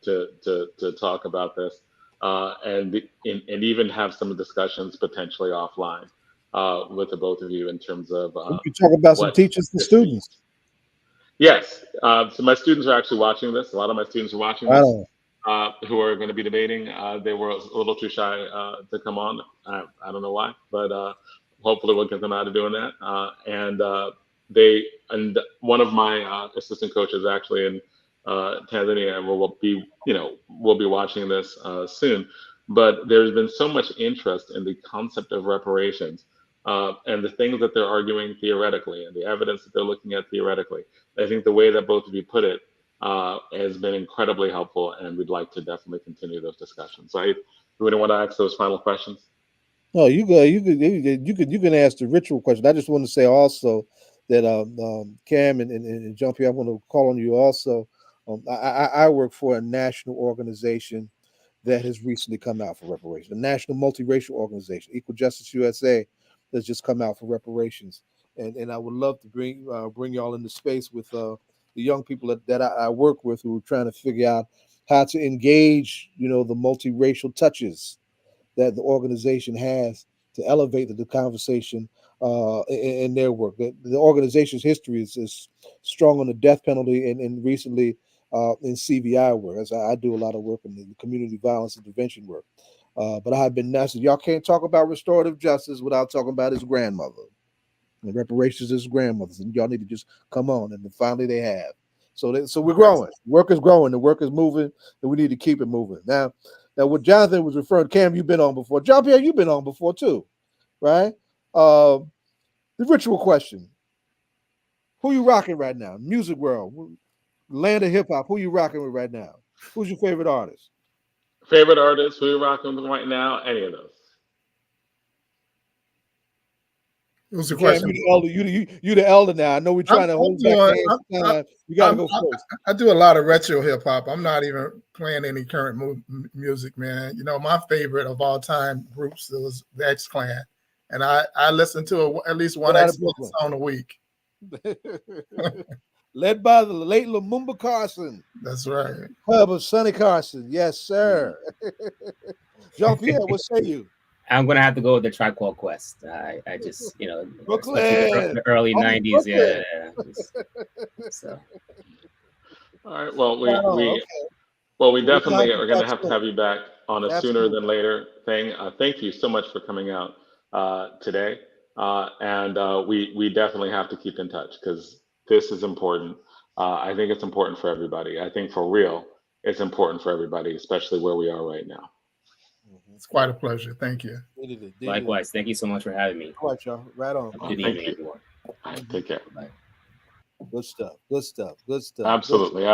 to talk about this and even have some discussions potentially offline with the both of you in terms of we can talk about some teachers and students. Yes. So my students are actually watching this. A lot of my students are watching this. Who are going to be debating. They were a little too shy to come on. I don't know why, but hopefully we'll get them out of doing that. And one of my assistant coaches actually in Tanzania will be watching this soon. But there's been so much interest in the concept of reparations and the things that they're arguing theoretically and the evidence that they're looking at theoretically. I think the way that both of you put it has been incredibly helpful, and we'd like to definitely continue those discussions. So, do we want to ask those final questions? No, you can ask the ritual question. I just want to say also that Kamm and Jean-Pierre, I want to call on you also. I work for a national organization that has recently come out for reparations, a national multiracial organization, Equal Justice USA, that's just come out for reparations, and I would love to bring y'all into space with the young people that I work with who are trying to figure out how to engage, the multiracial touches that the organization has to elevate the conversation in their work. The organization's history is strong on the death penalty and recently in CVI work, as I do a lot of work in the community violence intervention work. But I've been asked, y'all can't talk about restorative justice without talking about his grandmother. And reparations is grandmothers, and y'all need to just come on. And finally they have. So we're growing. Work is growing. The work is moving, and we need to keep it moving. Now what Jonathan was referring, Kamm, you've been on before. Jean-Pierre, you've been on before too, right? The ritual question. Who you rocking right now? Music world, land of hip hop. Who you rocking with right now? Who's your favorite artist? Favorite artist? Who you rocking with right now? Any of those? What's the question? You the elder now. I know we're trying to hold back time. You got to go first. I do a lot of retro hip hop. I'm not even playing any current music, man. My favorite of all time groups was the X Clan, and I listen to at least one X Clan song a week. Led by the late Lumumba Carson. That's right. Hub of Sonny Carson. Yes, sir. Jean-Pierre, what say you? I'm gonna have to go with the Tribe Called Quest. I just, Brooklyn, the early '90s, yeah. So. All right. Well, we definitely are going to have you back on a sooner than later thing. Thank you so much for coming out today, and we definitely have to keep in touch because this is important. I think it's important for everybody. I think for real, it's important for everybody, especially where we are right now. It's quite a pleasure. Thank you. Likewise. Thank you so much for having me. All right, y'all. Right on. Good evening, everyone. All right, take care. Bye. Good stuff. Absolutely.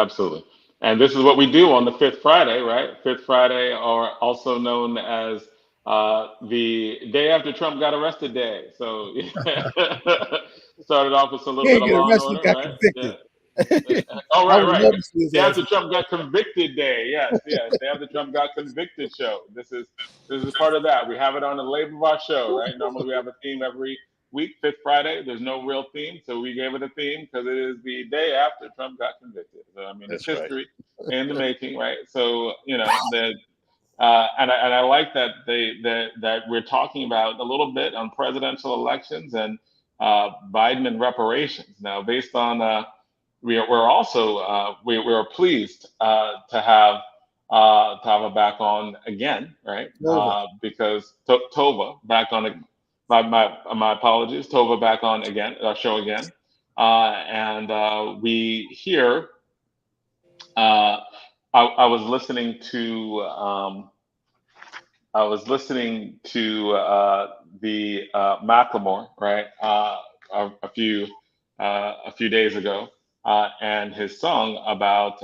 And this is what we do on the fifth Friday, right? Fifth Friday, or also known as the day after Trump got arrested day. So started off with a He little bit didn't of get Law and arrested, he Order, got right? Yeah. convicted. Oh, I right, would right. love to see his Day ass. after Trump got convicted day. Yes, yes. Day after Trump got convicted show. This is part of that. We have it on the label of our show, right? Normally we have a theme every week, fifth Friday. There's no real theme, so we gave it a theme because it is the day after Trump got convicted. So I mean, it's That's right. history in the making, right? So the and I like that that we're talking about a little bit on presidential elections and Biden and reparations. Now, based on we're also we're pleased to have her back on again, right? Tova. Because Tova back on my apologies, Tova back on again, our show again, and we hear. I was listening to the Macklemore, right? A few days ago, and his song about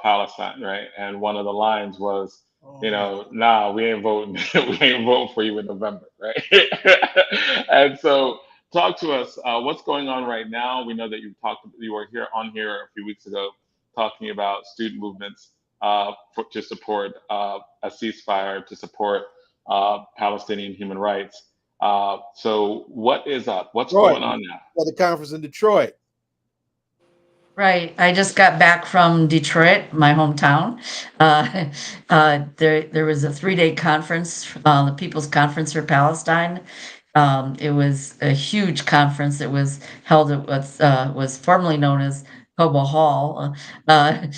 Palestine, right? And one of the lines was, nah, we ain't voting, we ain't voting for you in November, right? And so, talk to us. What's going on right now? We know that you were here a few weeks ago, talking about student movements to support a ceasefire, to support Palestinian human rights. So what is up? What's Detroit. going on now? At the conference in Detroit. Right. I just got back from Detroit, my hometown. There was a 3-day conference, the People's Conference for Palestine. It was a huge conference. It was held at what was formerly known as Togo Hall, but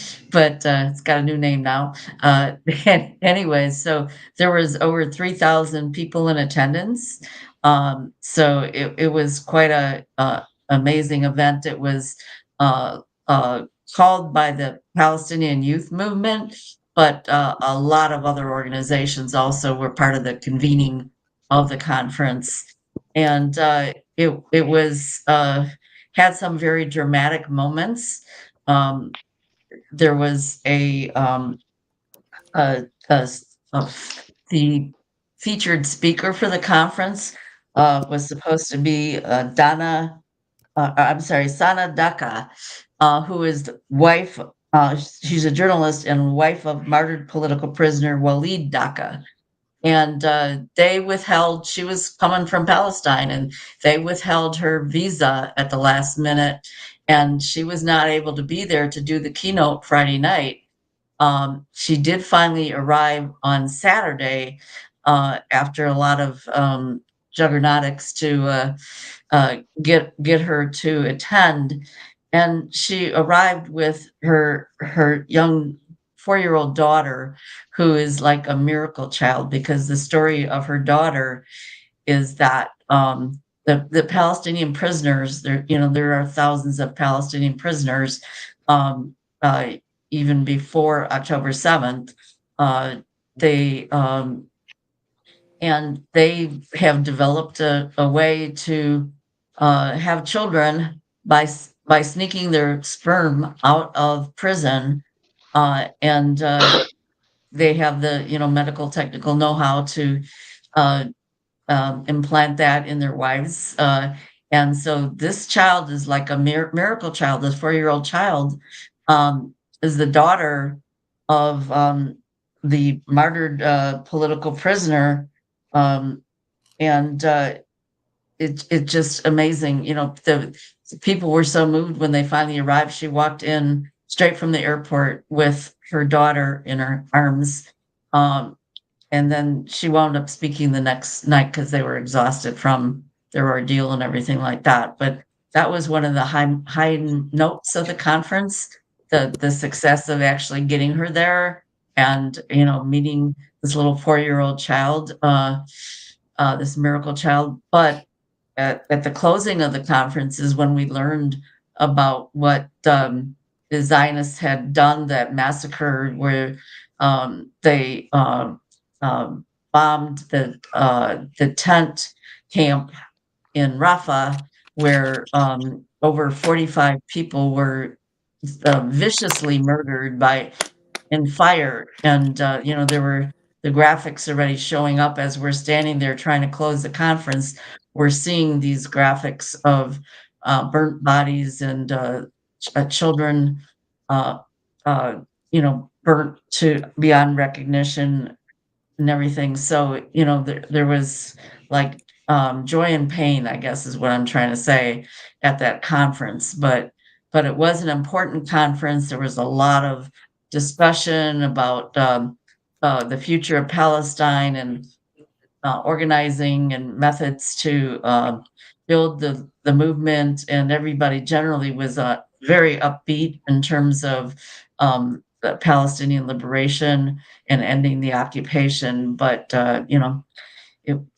it's got a new name now. Anyways, so there was over 3,000 people in attendance. So it was quite a amazing event. It was uh, called by the Palestinian Youth Movement, but a lot of other organizations also were part of the convening of the conference. And it was had some very dramatic moments. There was a, a, a the featured speaker for the conference was supposed to be I'm sorry, Sana Daka, who is the wife. She's a journalist and wife of martyred political prisoner Walid Daka. And they withheld, she was coming from Palestine, and they withheld her visa at the last minute. And she was not able to be there to do the keynote Friday night. She did finally arrive on Saturday after a lot of juggernautics to get her to attend, and she arrived with her young 4-year-old daughter, who is like a miracle child, because the story of her daughter is that the Palestinian prisoners, there are thousands of Palestinian prisoners, um, uh, even before October 7th. They and they have developed a way to have children by sneaking their sperm out of prison, and they have the medical technical know-how to uh, implant that in their wives. And so this child is like a miracle child. This 4-year-old child is the daughter of the martyred political prisoner. Um, and it's just amazing. The people were so moved when they finally arrived. She walked in straight from the airport with her daughter in her arms. And then she wound up speaking the next night because they were exhausted from their ordeal and everything like that. But that was one of the high notes of the conference, the success of actually getting her there, and meeting this little 4-year-old child, this miracle child. But at the closing of the conference is when we learned about what the Zionists had done, that massacre where they bombed the tent camp in Rafah, where over 45 people were viciously murdered in fire. And there were the graphics already showing up as we're standing there trying to close the conference. We're seeing these graphics of burnt bodies and children, uh, uh, burnt to beyond recognition and everything. So, there was like joy and pain, I guess is what I'm trying to say at that conference. But it was an important conference. There was a lot of discussion about the future of Palestine and organizing and methods to build the movement, and everybody generally was very upbeat in terms of the Palestinian liberation and ending the occupation. But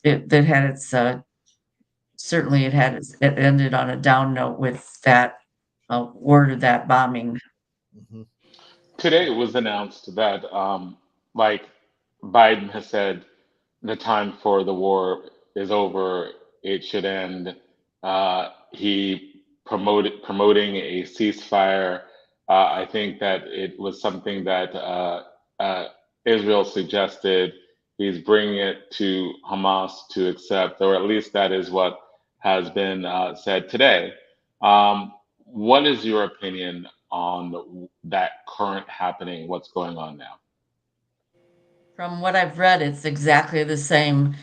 it had its certainly it ended on a down note with that word of that bombing. Mhm. Today it was announced that, like, Biden has said the time for the war is over. It should end. He promoting a ceasefire. I think that it was something that uh, Israel suggested. He's bringing it to Hamas to accept, or at least that is what has been said today. What is your opinion on that current happening? What's going on now? From what I've read, it's exactly the same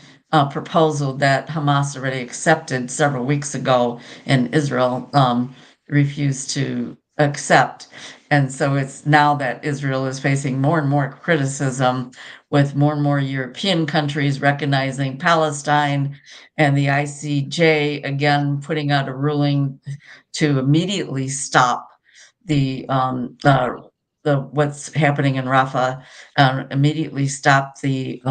proposal that Hamas already accepted several weeks ago, and Israel refused to accept. And so it's now that Israel is facing more and more criticism, with more and more European countries recognizing Palestine, and the ICJ again putting out a ruling to immediately stop the what's happening in Rafah, immediately stop the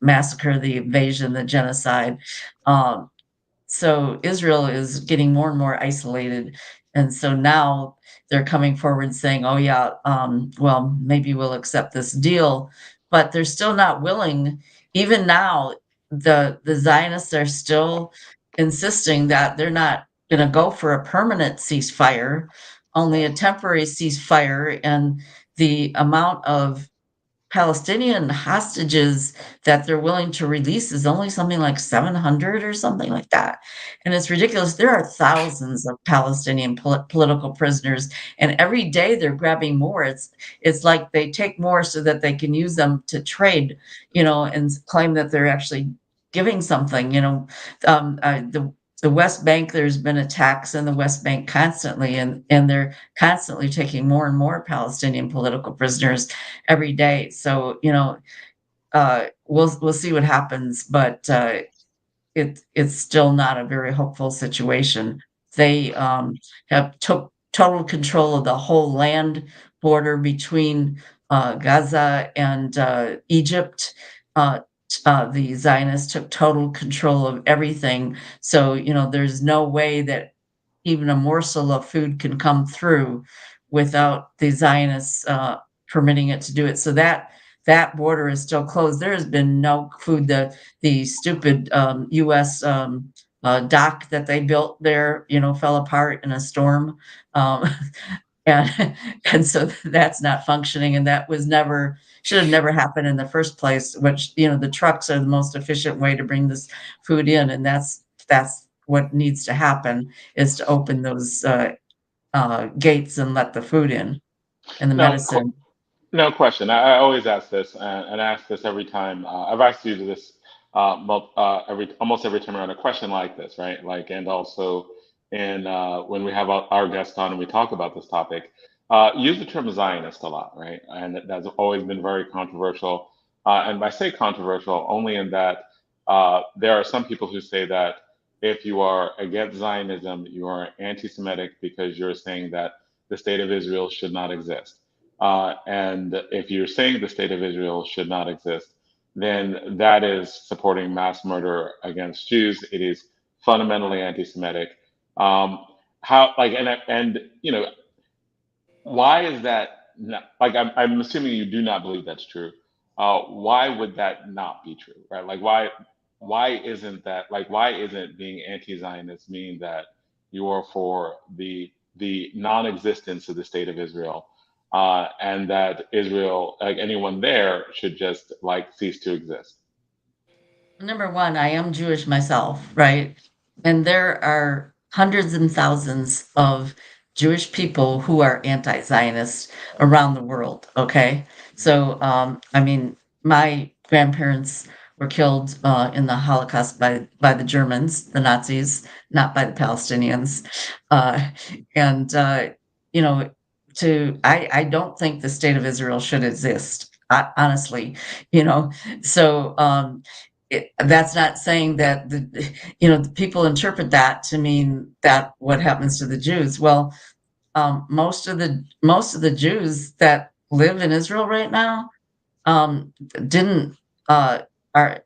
massacre, the invasion, the genocide. Um, so Israel is getting more and more isolated, and so now they're coming forward saying, "Oh yeah, well maybe we'll accept this deal," but they're still not willing. Even now, the Zionists are still insisting that they're not going to go for a permanent ceasefire, only a temporary ceasefire, and the amount of Palestinian hostages that they're willing to release is only something like 700 or something like that. And it's ridiculous. There are thousands of Palestinian political prisoners, and every day they're grabbing more. It's like they take more so that they can use them to trade, and claim that they're actually giving something. The West Bank, there's been attacks in the West Bank constantly, and they're constantly taking more and more Palestinian political prisoners every day. So, we'll see what happens, but it's still not a very hopeful situation. They have took total control of the whole land border between Gaza and Egypt. The Zionists took total control of everything. So, there's no way that even a morsel of food can come through without the Zionists permitting it to do it. So that border is still closed. There has been no food. The stupid U.S. Dock that they built there, fell apart in a storm, um, and and so that's not functioning. And that was never should have never happened in the first place. Which the trucks are the most efficient way to bring this food in, and that's what needs to happen, is to open those gates and let the food in and the No, medicine. no question. I always ask this, and I ask this every time. I've asked you this every almost every time around a question like this, right? Like, and also in when we have our guests on and we talk about this topic, use the term Zionist a lot, right? And that's always been very controversial. And I say controversial only in that there are some people who say that if you are against Zionism, you are anti-Semitic because you're saying that the state of Israel should not exist. And if you're saying the state of Israel should not exist, then that is supporting mass murder against Jews. It is fundamentally anti-Semitic. How like and why is that not, like I'm assuming you do not believe that's true. Why would that not be true, right? Like why isn't that like why isn't being anti-Zionist mean that you are for the the non-existence of the state of Israel, and that Israel, like anyone there, should just like cease to exist? Number one, I am Jewish myself, right? And there are hundreds and thousands of Jewish people who are anti-Zionist around the world. Okay, so I mean, my grandparents were killed in the Holocaust by the Germans, the Nazis, not by the Palestinians, uh, and you know, I don't think the state of Israel should exist. Honestly, you know, so. That's not saying that the people interpret that to mean that what happens to the Jews. Well, most of the Jews that live in Israel right now didn't are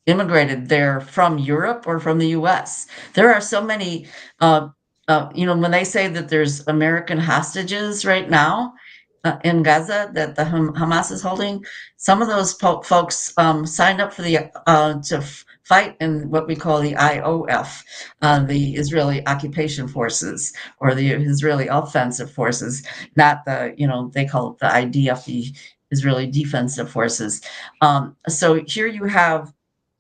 immigrated there from Europe or from the U.S. There are so many, when they say that there's American hostages right now in Gaza that the Hamas is holding, some of those folks signed up for the fight in what we call the IOF, the Israeli Occupation Forces or the Israeli Offensive Forces, not they call it the IDF, the Israeli Defensive Forces. So here you have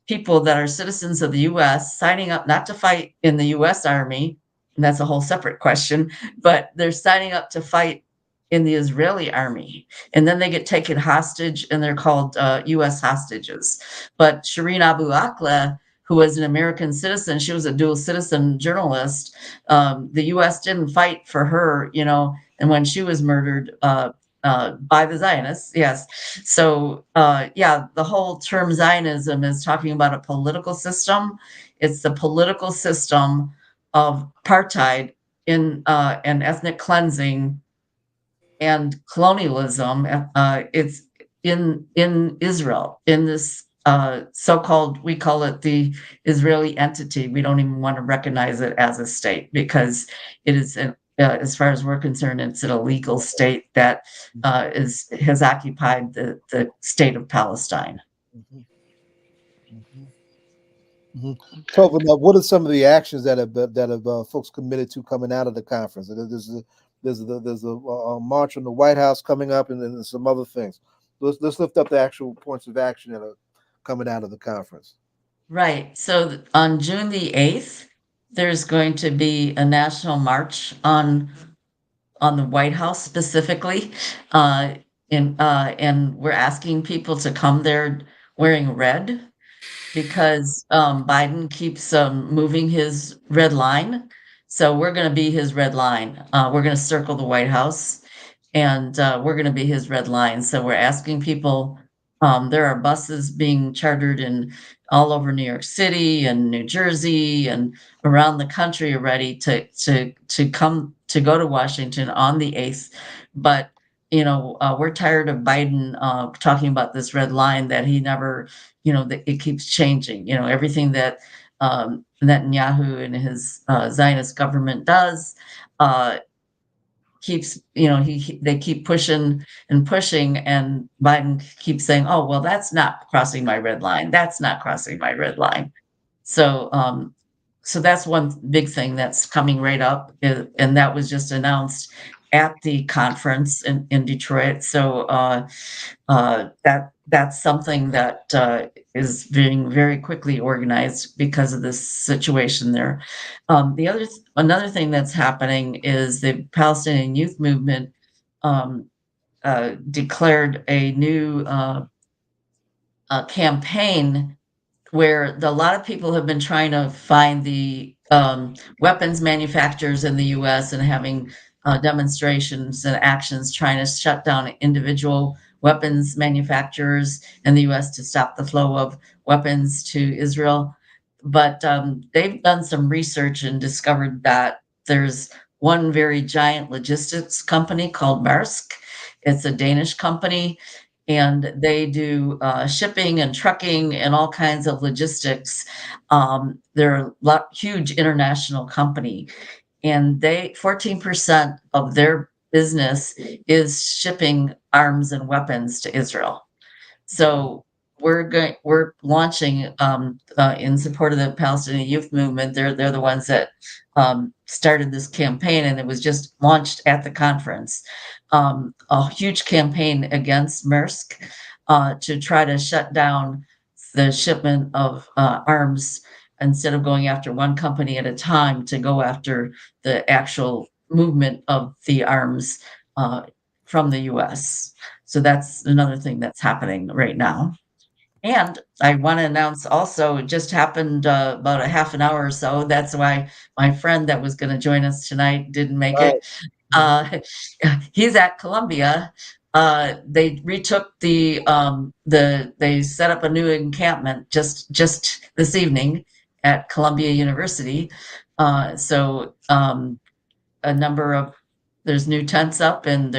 people that are citizens of the U.S. signing up not to fight in the U.S. Army, and that's a whole separate question, but they're signing up to fight in the Israeli army. And then they get taken hostage, and they're called U.S. hostages. But Shireen Abu Akleh, who was an American citizen, she was a dual citizen journalist. The U.S. didn't fight for her, and when she was murdered by the Zionists, yes. So, the whole term Zionism is talking about a political system. It's the political system of apartheid and ethnic cleansing and colonialism. It's in Israel, in this so-called, we call it the Israeli entity. We don't even want to recognize it as a state because it is as far as we're concerned, it's an illegal state that has occupied the state of Palestine. Tova, now, what are some of the actions that have folks committed to coming out of the conference? There's a march on the White House coming up, and then some other things. Let's lift up the actual points of action that are coming out of the conference. Right. So on June the 8th, there's going to be a national march on the White House specifically, and we're asking people to come there wearing red because Biden keeps moving his red line. So we're going to be his red line. We're going to circle the White House, and we're going to be his red line. So we're asking people. There are buses being chartered in all over New York City and New Jersey and around the country already to come to go to Washington on the 8th. But we're tired of Biden talking about this red line that he never, that it keeps changing. Everything that Netanyahu and his Zionist government does keeps, they keep pushing and pushing, and Biden keeps saying, "Oh, well, that's not crossing my red line. That's not crossing my red line." So, so that's one big thing that's coming right up, and that was just announced at the conference in Detroit. So that's something that is being very quickly organized because of this situation there. Another thing that's happening is the Palestinian Youth Movement declared a new campaign where a lot of people have been trying to find the weapons manufacturers in the U.S. and having demonstrations and actions trying to shut down individual weapons manufacturers in the U.S. to stop the flow of weapons to Israel. But they've done some research and discovered that there's one very giant logistics company called Maersk. It's a Danish company, and they do shipping and trucking and all kinds of logistics. They're a huge international company, and 14% of their business is shipping arms and weapons to Israel. So we're launching in support of the Palestinian youth movement. They're the ones that started this campaign, and it was just launched at the conference. A huge campaign against Maersk to try to shut down the shipment of arms instead of going after one company at a time, to go after the actual movement of the arms from the U.S. So that's another thing that's happening right now. And I want to announce also, it just happened about a half an hour or so. That's why my friend that was going to join us tonight didn't make it. He's at Columbia. They retook they set up a new encampment just this evening at Columbia University. So a number of there's new tents up, and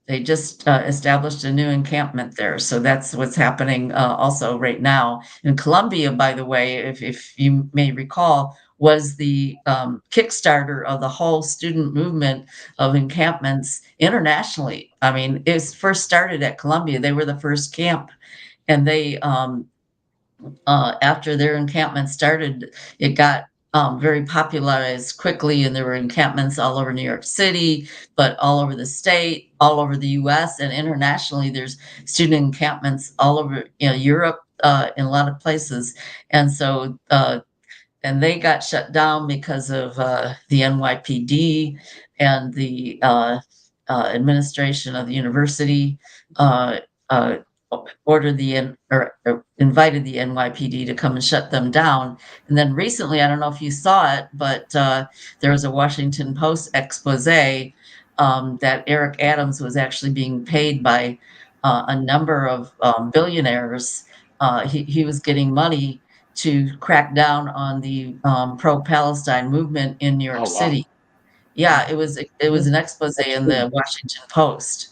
they just established a new encampment there. So that's what's happening also right now in Columbia. By the way, if you may recall, was the Kickstarter of the whole student movement of encampments internationally. I mean, it first started at Columbia. They were the first camp, and they after their encampment started, it got very popularized quickly, and there were encampments all over New York City, but all over the state, all over the U.S., and internationally. There's student encampments all over Europe, in a lot of places, and so and they got shut down because of the NYPD and the administration of the university. Ordered or invited the NYPD to come and shut them down. And then recently, I don't know if you saw it, but there was a Washington Post expose that Eric Adams was actually being paid by a number of billionaires. He was getting money to crack down on the pro-Palestine movement in New York Oh, wow. City. Yeah, it was an expose in the Washington Post.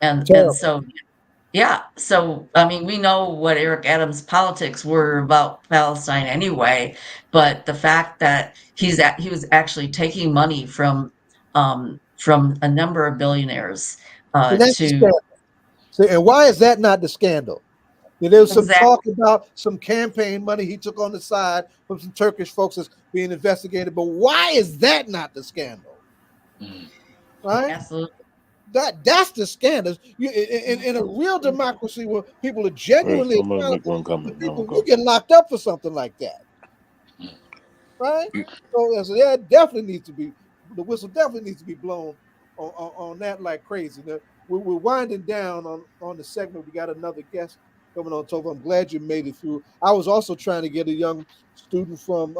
And so yeah, so I mean, we know what Eric Adams' politics were about Palestine anyway, but the fact that he was actually taking money from a number of billionaires And that's the to scandal. So, and why is that not the scandal? There was some exactly. talk about some campaign money he took on the side from some Turkish folks that's being investigated, but why is that not the scandal? Right? Absolutely. That's the scandal. In a real democracy where people are genuinely accountable, you get locked up for something like that. Right? So yeah, it definitely needs to be, the whistle definitely needs to be blown on that like crazy. Now, we're winding down on the segment. We got another guest coming on, Tova. I'm glad you made it through. I was also trying to get a young student from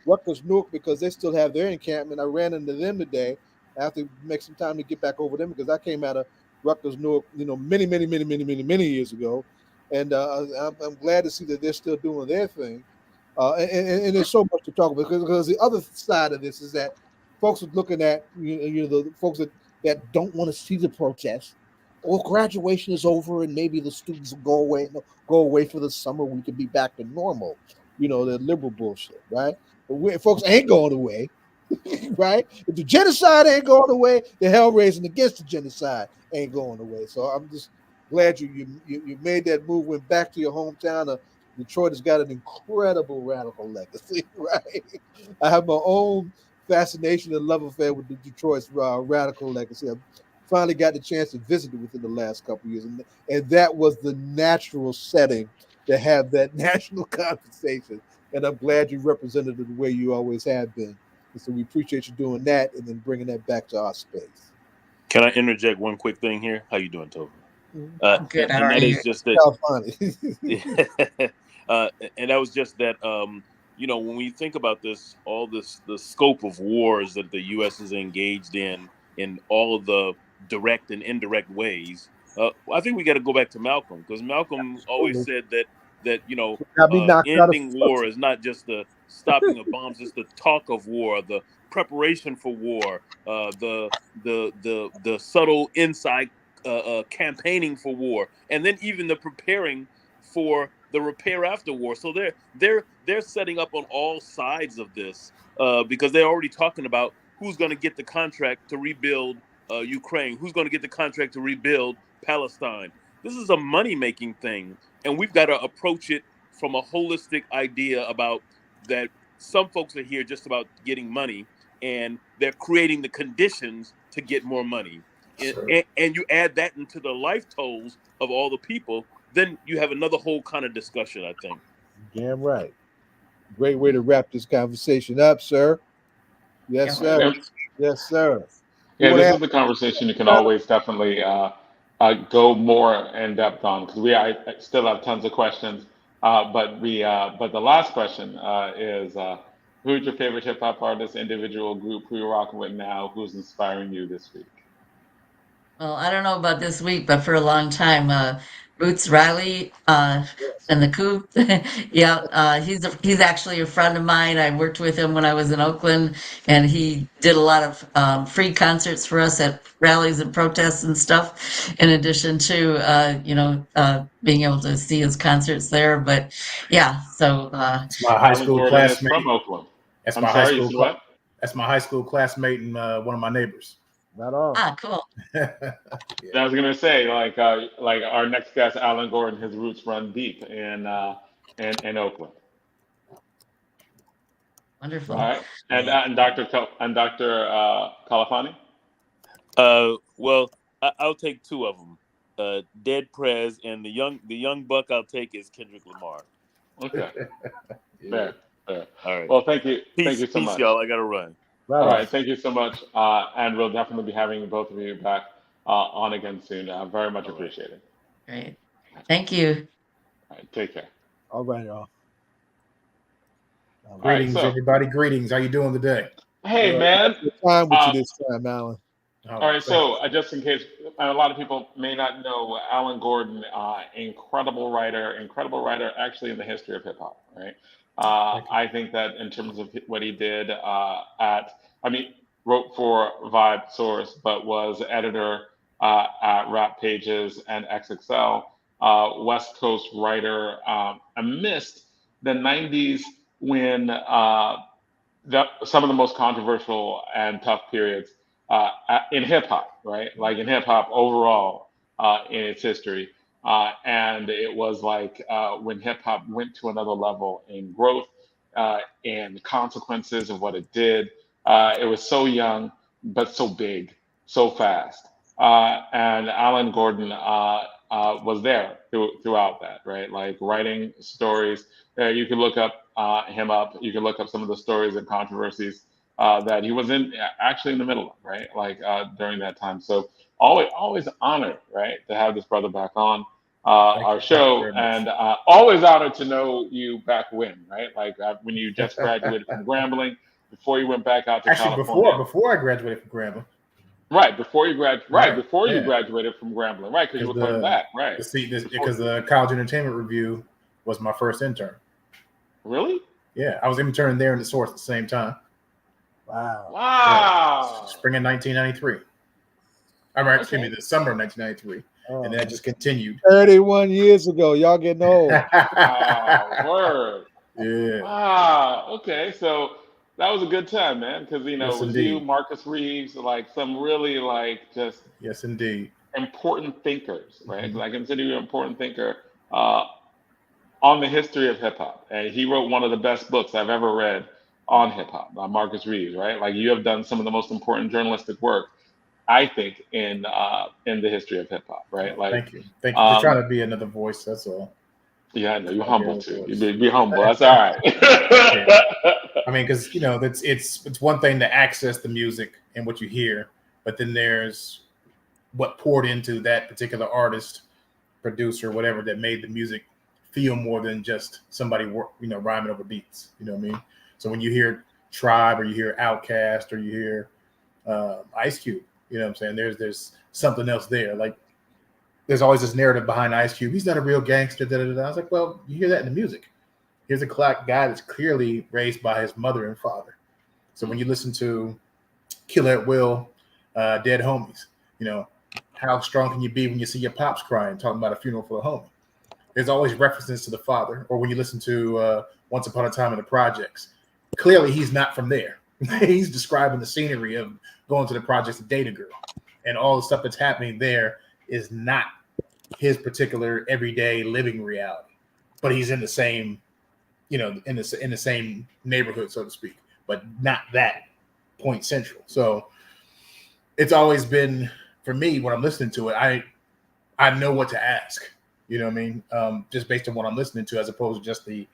Rutgers Newark, because they still have their encampment. I ran into them today. I have to make some time to get back over them, because I came out of Rutgers Newark, many years ago, and I'm glad to see that they're still doing their thing. And there's so much to talk about, because the other side of this is that folks are looking at the folks that don't want to see the protests. Or graduation is over and maybe the students will go away for the summer. We can be back to normal. The liberal bullshit, right? But folks ain't going away. Right? If the genocide ain't going away, the hell raising against the genocide ain't going away. So I'm just glad you made that move, went back to your hometown. Detroit has got an incredible radical legacy, right? I have my own fascination and love affair with the Detroit's radical legacy. I finally got the chance to visit it within the last couple of years, and that was the natural setting to have that national conversation. And I'm glad you represented it the way you always have been. And so we appreciate you doing that and then bringing that back to our space. Can I interject one quick thing here? How you doing, Tova? Good. And that is just that. And that was just that. When we think about this, the scope of wars that the U.S. is engaged in all of the direct and indirect ways, I think we got to go back to Malcolm, because Malcolm always said that ending war is not just the stopping of bombs; it's the talk of war, the preparation for war, the subtle inside campaigning for war, and then even the preparing for the repair after war. So they're setting up on all sides of this, because they're already talking about who's going to get the contract to rebuild Ukraine, who's going to get the contract to rebuild Palestine. This is a money making thing, and we've got to approach it from a holistic idea about that. Some folks are here just about getting money, and they're creating the conditions to get more money. And you add that into the life tolls of all the people, then you have another whole kind of discussion, I think. Damn right. Great way to wrap this conversation up, sir. Yes, Yeah. sir. Yes, sir. You Yeah, want to this add? is the conversation you can always definitely go more in depth on, because I still have tons of questions. But the last question is, who's your favorite hip hop artist, individual, group? Who you're rocking with now? Who's inspiring you this week? Well, I don't know about this week, but for a long time, Boots Riley and the Coup. Yeah, he's actually a friend of mine. I worked with him when I was in Oakland, and he did a lot of free concerts for us at rallies and protests and stuff. In addition to being able to see his concerts there. But yeah, so It's my high Alan school Gordon is classmate. from Oakland. That's I'm my high sorry, you school. said what? That's my high school classmate and one of my neighbors. Not all. cool. I was gonna say, like our next guest, Alan Gordon, his roots run deep in Oakland. Wonderful. All right, and Dr. Khalfani. Well, I'll take two of them. Dead Prez and the young buck I'll take is Kendrick Lamar. Okay, fair. All right. Well, thank you so Peace, much. y'all. I gotta run. All right, thank you so much, and we'll definitely be having both of you back on again soon. Very much appreciated. Great. Thank you. All right, take care. All right, y'all. Greetings, so- everybody. Greetings. How you doing today? Hey, man. Good time with you this time, Alan. All right, so just in case a lot of people may not know, Alan Gordon, incredible writer, actually in the history of hip hop, right? I think that in terms of what he did wrote for Vibe Source, but was editor at Rap Pages and XXL, West Coast writer, amidst the 90s when some of the most controversial and tough periods in hip hop, right? Like in hip hop overall in its history. And it was like when hip hop went to another level in growth and consequences of what it did. It was so young, but so big, so fast. And Alan Gordon was there throughout that, right? Like writing stories. You can look up him up. You can look up some of the stories and controversies that he was actually in the middle of, right? Like during that time. So always honored, right, to have this brother back on our show, and always honored to know you back when, right? Like when you just graduated from Grambling, before you went back out to California. Before I graduated from Grambling. Right, before you graduated from Grambling, right? Because you were coming back, right? Because the College Entertainment Review was my first intern. Really? Yeah, I was interning there in the Source at the same time. Wow. Spring of 1993. Excuse me, the summer of 1993. And then it just continued. 31 years ago. Y'all getting old. Wow, word. Yeah. Wow. Okay, so that was a good time, man. Because it was you, Marcus Reeves, like some really just yes, indeed, important thinkers, right? Mm-hmm. I consider you an important thinker on the history of hip hop. And he wrote one of the best books I've ever read on hip hop, Marcus Reeves, right? Like you have done some of the most important journalistic work, I think, in the history of hip hop, right? Like, thank you for trying to be another voice. That's all. Yeah, I know you're humble too. You be humble. That's all right. Yeah. I mean, because it's one thing to access the music and what you hear, but then there's what poured into that particular artist, producer, whatever, that made the music feel more than just somebody rhyming over beats. You know what I mean? So when you hear Tribe or you hear Outkast or you hear Ice Cube, you know what I'm saying? There's something else there. Like there's always this narrative behind Ice Cube. He's not a real gangster. Da, da, da. I was like, well, you hear that in the music. Here's a guy that's clearly raised by his mother and father. So when you listen to Killer at Will, Dead Homies, how strong can you be when you see your pops crying, talking about a funeral for a homie? There's always references to the father. Or when you listen to Once Upon a Time in the Projects, clearly he's not from there. He's describing the scenery of going to the projects to date a girl. And all the stuff that's happening there is not his particular everyday living reality, but he's in the same, you know, in the same neighborhood, so to speak, but not that point central. So it's always been, for me, when I'm listening to it, I know what to ask. You know what I mean? Just based on what I'm listening to, as opposed to just the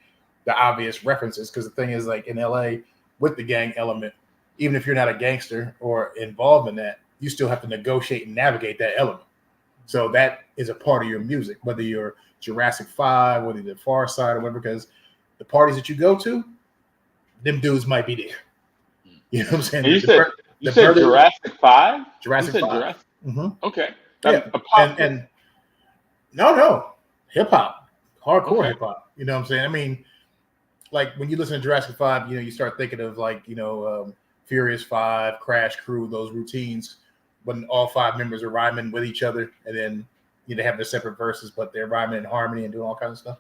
obvious references. Because the thing is, like in LA, with the gang element, even if you're not a gangster or involved in that, you still have to negotiate and navigate that element. So that is a part of your music, whether you're Jurassic 5, whether you're the Far Side or whatever, because the parties that you go to, them dudes might be there. You know what I'm saying? And you said Jurassic 5? Jurassic 5. Jurassic? Mm-hmm. Okay. Yeah. And no, hip hop, hardcore hip hop. You know what I'm saying? I mean, like when you listen to Jurassic 5, you know, you start thinking of like, you know, Furious 5, Crash Crew, those routines when all 5 members are rhyming with each other, and then you know, they have their separate verses, but they're rhyming in harmony and doing all kinds of stuff.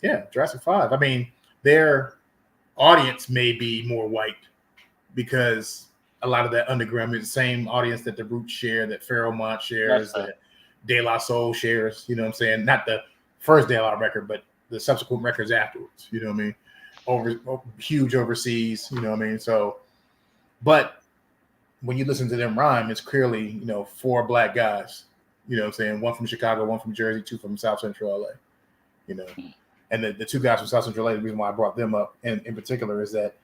Yeah, Jurassic 5. I mean, their audience may be more white because a lot of that underground is the same audience that the Roots share, that Pharoah Monch shares, that De La Soul shares. You know what I'm saying? Not the first De La record, but the subsequent records afterwards. You know what I mean? Huge overseas. You know what I mean? So, but when you listen to them rhyme, it's clearly, you know, 4 black guys. You know what I'm saying? 1 from Chicago, 1 from Jersey, 2 from South Central LA. You know, and the 2 guys from South Central LA, the reason why I brought them up in particular is that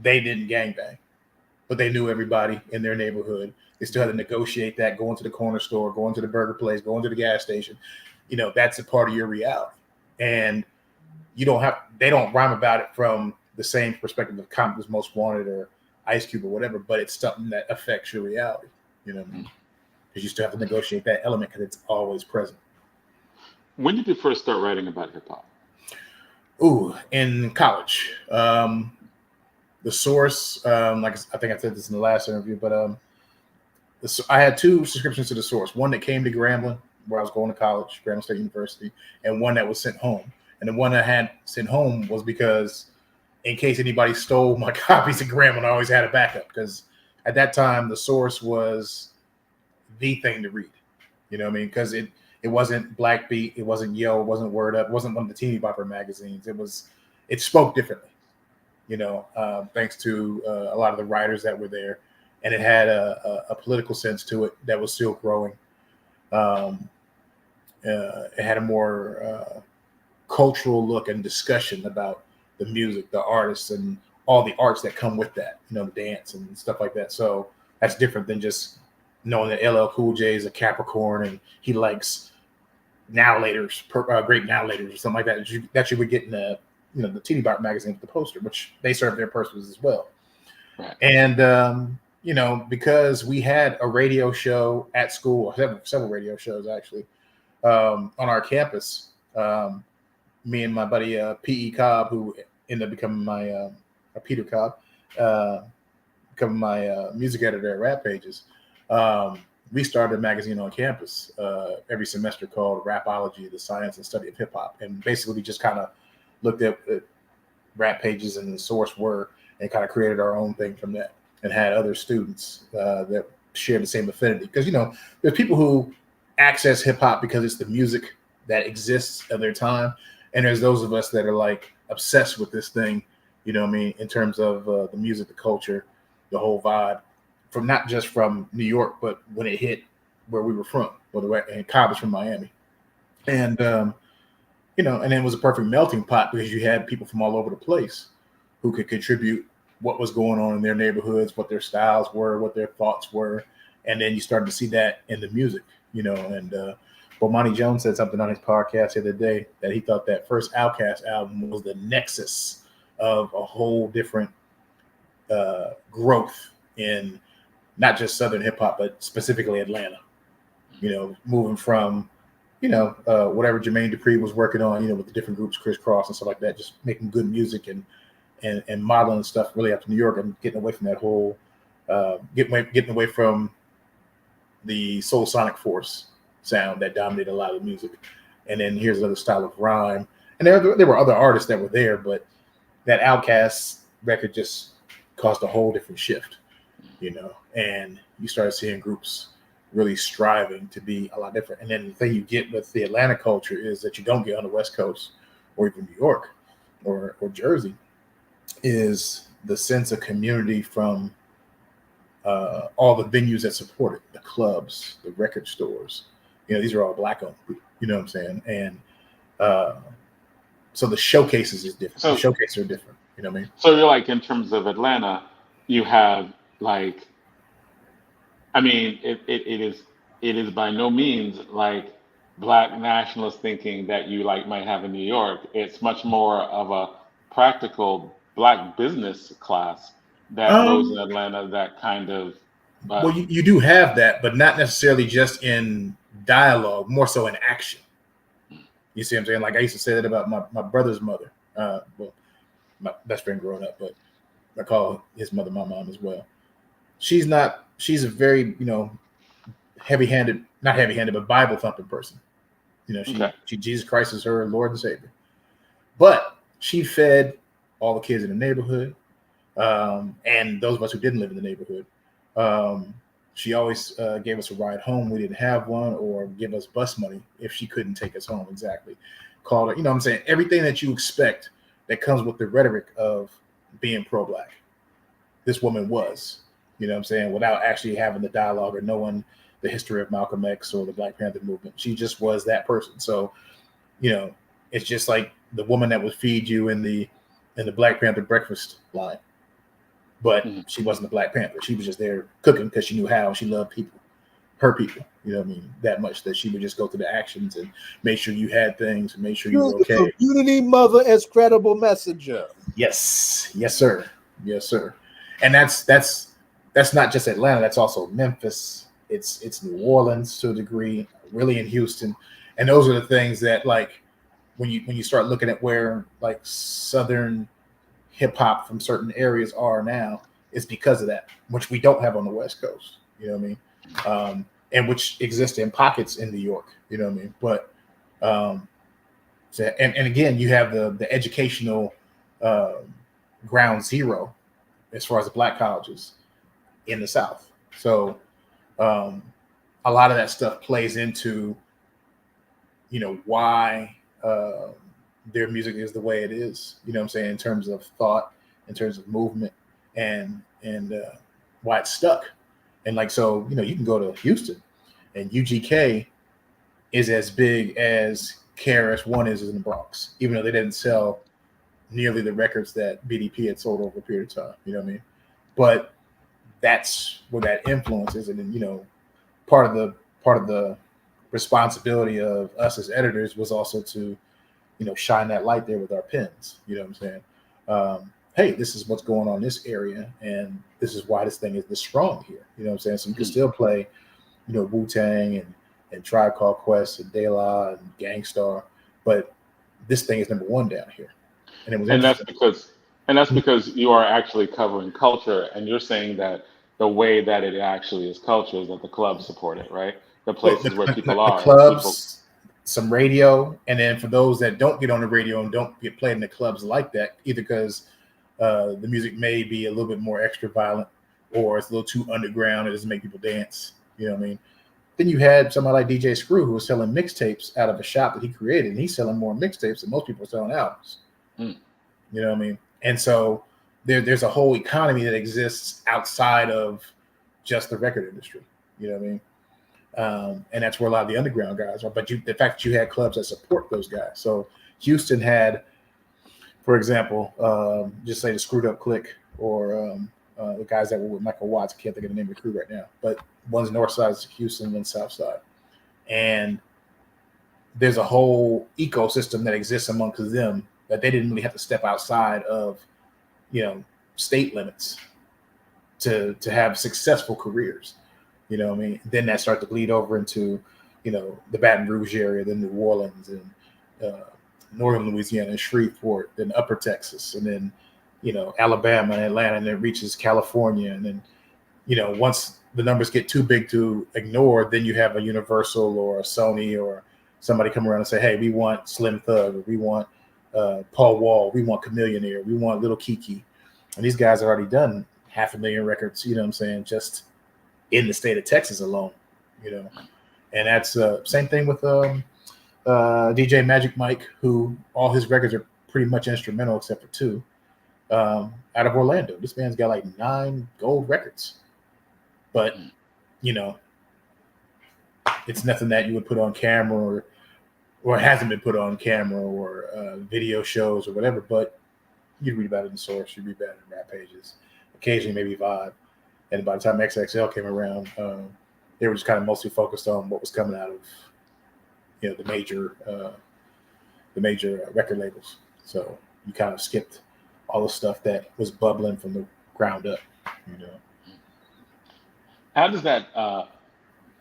they didn't gangbang, but they knew everybody in their neighborhood. They still had to negotiate that, going to the corner store, going to the burger place, going to the gas station. You know, that's a part of your reality. And they don't rhyme about it from the same perspective of Compton's Most Wanted or Ice Cube or whatever, but it's something that affects your reality. You know what I mean? Because you still have to negotiate that element because it's always present. When did you first start writing about hip hop? Ooh, in college. The source, like I think I said this in the last interview, but I had 2 subscriptions to the source. One that came to Grambling, where I was going to college, Grambling State University, and one that was sent home. And the one I had sent home was because in case anybody stole my copies of Grambling, I always had a backup, because at that time the source was the thing to read. You know what I mean? Because it wasn't Black Beat, it wasn't Yo, it wasn't Word Up, it wasn't one of the teeny bopper magazines. It spoke differently. You know, thanks to a lot of the writers that were there, and it had a political sense to it that was still growing. It had a more cultural look and discussion about the music, the artists, and all the arts that come with that. You know, the dance and stuff like that. So that's different than just knowing that LL Cool J is a Capricorn and he likes now-laters, great now-laters or something like that. That you would get in the teeny bopper magazine with the poster, which they serve their purposes as well. Right. And you know, because we had a radio show at school, several radio shows actually, on our campus. Me and my buddy P.E. Cobb, who ended up becoming my Peter Cobb, becoming my music editor at Rap Pages. We started a magazine on campus every semester called Rapology, the Science and Study of Hip Hop, and basically we just kind of looked at Rap Pages and the source were, and kind of created our own thing from that, and had other students that shared the same affinity. Because, you know, there's people who access hip hop because it's the music that exists of their time, and there's those of us that are like obsessed with this thing, you know what I mean, in terms of the music, the culture, the whole vibe, from not just from New York, but when it hit where we were from, and Cobb is from Miami. And you know, and it was a perfect melting pot because you had people from all over the place who could contribute what was going on in their neighborhoods, what their styles were, what their thoughts were. And then you started to see that in the music, you know. And Bomani Jones said something on his podcast the other day that he thought that first Outkast album was the nexus of a whole different growth in not just Southern hip hop, but specifically Atlanta, you know, moving from, you know, whatever Jermaine Dupri was working on, you know, with the different groups, Criss Cross and stuff like that, just making good music and modeling stuff really up to New York, and getting away from that whole, getting away from the Soul Sonic Force sound that dominated a lot of the music. And then here's another style of rhyme. And there were other artists that were there, but that Outkast record just caused a whole different shift, you know, and you started seeing groups really striving to be a lot different. And then the thing you get with the Atlanta culture is that you don't get on the West Coast or even New York or Jersey is the sense of community from all the venues that support it, the clubs, the record stores. You know, these are all Black owned. You know what I'm saying? And so the showcases is different. So The showcases are different. You know what I mean? so you're like, in terms of Atlanta, you have like, I mean, it is by no means like Black nationalist thinking that you like might have in New York. It's much more of a practical Black business class that rose in Um, Atlanta. That kind of, well, you do have that, but not necessarily just in dialogue, more so in action. You see what I'm saying? Like I used to say that about my brother's mother. Well, my best friend growing up, but I call his mother my mom as well. She's a very, heavy-handed, not heavy-handed, but Bible thumping person. You know, okay. she Jesus Christ is her Lord and Savior. But she fed all the kids in the neighborhood, and those of us who didn't live in the neighborhood. She always gave us a ride home. We didn't have one, or give us bus money if she couldn't take us home. Exactly. Called her, you know what I'm saying? Everything that you expect that comes with the rhetoric of being pro-Black. This woman was, you know what I'm saying, without actually having the dialogue or knowing the history of Malcolm X or the Black Panther movement. She just was that person. So, it's just like the woman that would feed you in the Black Panther breakfast line. But she wasn't a Black Panther. She was just there cooking because she knew how. She loved people, her people, you know what I mean, that much that she would just go through the actions and make sure you had things and make sure you were okay. Community mother as credible messenger. Yes, sir. Yes, sir. And that's not just Atlanta. That's also Memphis. It's New Orleans to a degree, really in Houston. And those are the things that, like, when you start looking at where like Southern hip hop from certain areas are now, it's because of that, which we don't have on the West Coast. You know what I mean? And which exist in pockets in New York. You know what I mean? But and again, you have the educational ground zero as far as the Black colleges in the South. So a lot of that stuff plays into, why their music is the way it is, you know what I'm saying, in terms of thought, in terms of movement, and why it's stuck. And like, so, you can go to Houston and UGK is as big as KRS-One is in the Bronx, even though they didn't sell nearly the records that BDP had sold over a period of time, you know what I mean? But that's where that influence is. And then, part of the responsibility of us as editors was also to, shine that light there with our pens. You know what I'm saying? Hey, this is what's going on in this area, and this is why this thing is this strong here. You know what I'm saying? So you can still play, Wu-Tang and Tribe Called Quest and De La and Gangstar, but this thing is number one down here. And it was that's because you are actually covering culture, and you're saying that the way that it actually is culture is that the clubs support it, right? The places where people are. The clubs, some radio, and then for those that don't get on the radio and don't get played in the clubs like that, either because the music may be a little bit more extra violent, or it's a little too underground, it doesn't make people dance. You know what I mean? Then you had somebody like DJ Screw who was selling mixtapes out of a shop that he created, and he's selling more mixtapes than most people are selling albums. You know what I mean? And so there's a whole economy that exists outside of just the record industry. You know what I mean? And that's where a lot of the underground guys are. But the fact that you had clubs that support those guys. So Houston had, for example, just say the Screwed Up Click, or the guys that were with Michael Watts. I can't think of the name of the crew right now, but one's north side of Houston, one's south side. And there's a whole ecosystem that exists amongst them that they didn't really have to step outside of, state limits to have successful careers. You know what I mean? Then that started to bleed over into, the Baton Rouge area, then New Orleans, and northern Louisiana, and Shreveport, then Upper Texas, and then, Alabama and Atlanta, and it reaches California. And then, once the numbers get too big to ignore, then you have a Universal or a Sony or somebody come around and say, hey, we want Slim Thug, or we want Paul Wall, we want Chameleonaire, we want Little Kiki. And these guys have already done 500,000 records, you know what I'm saying, just in the state of Texas alone. you know. And that's same thing with DJ Magic Mike, who all his records are pretty much instrumental except for 2. Out of Orlando, this man's got like 9 gold records, but you know, it's nothing that you would put on camera or hasn't been put on camera or video shows or whatever. But you read about it in Source, you read about it in rap pages, occasionally maybe Vibe. And by the time XXL came around, they were just kind of mostly focused on what was coming out of, you know, the major record labels. So you kind of skipped all the stuff that was bubbling from the ground up, you know. How does that?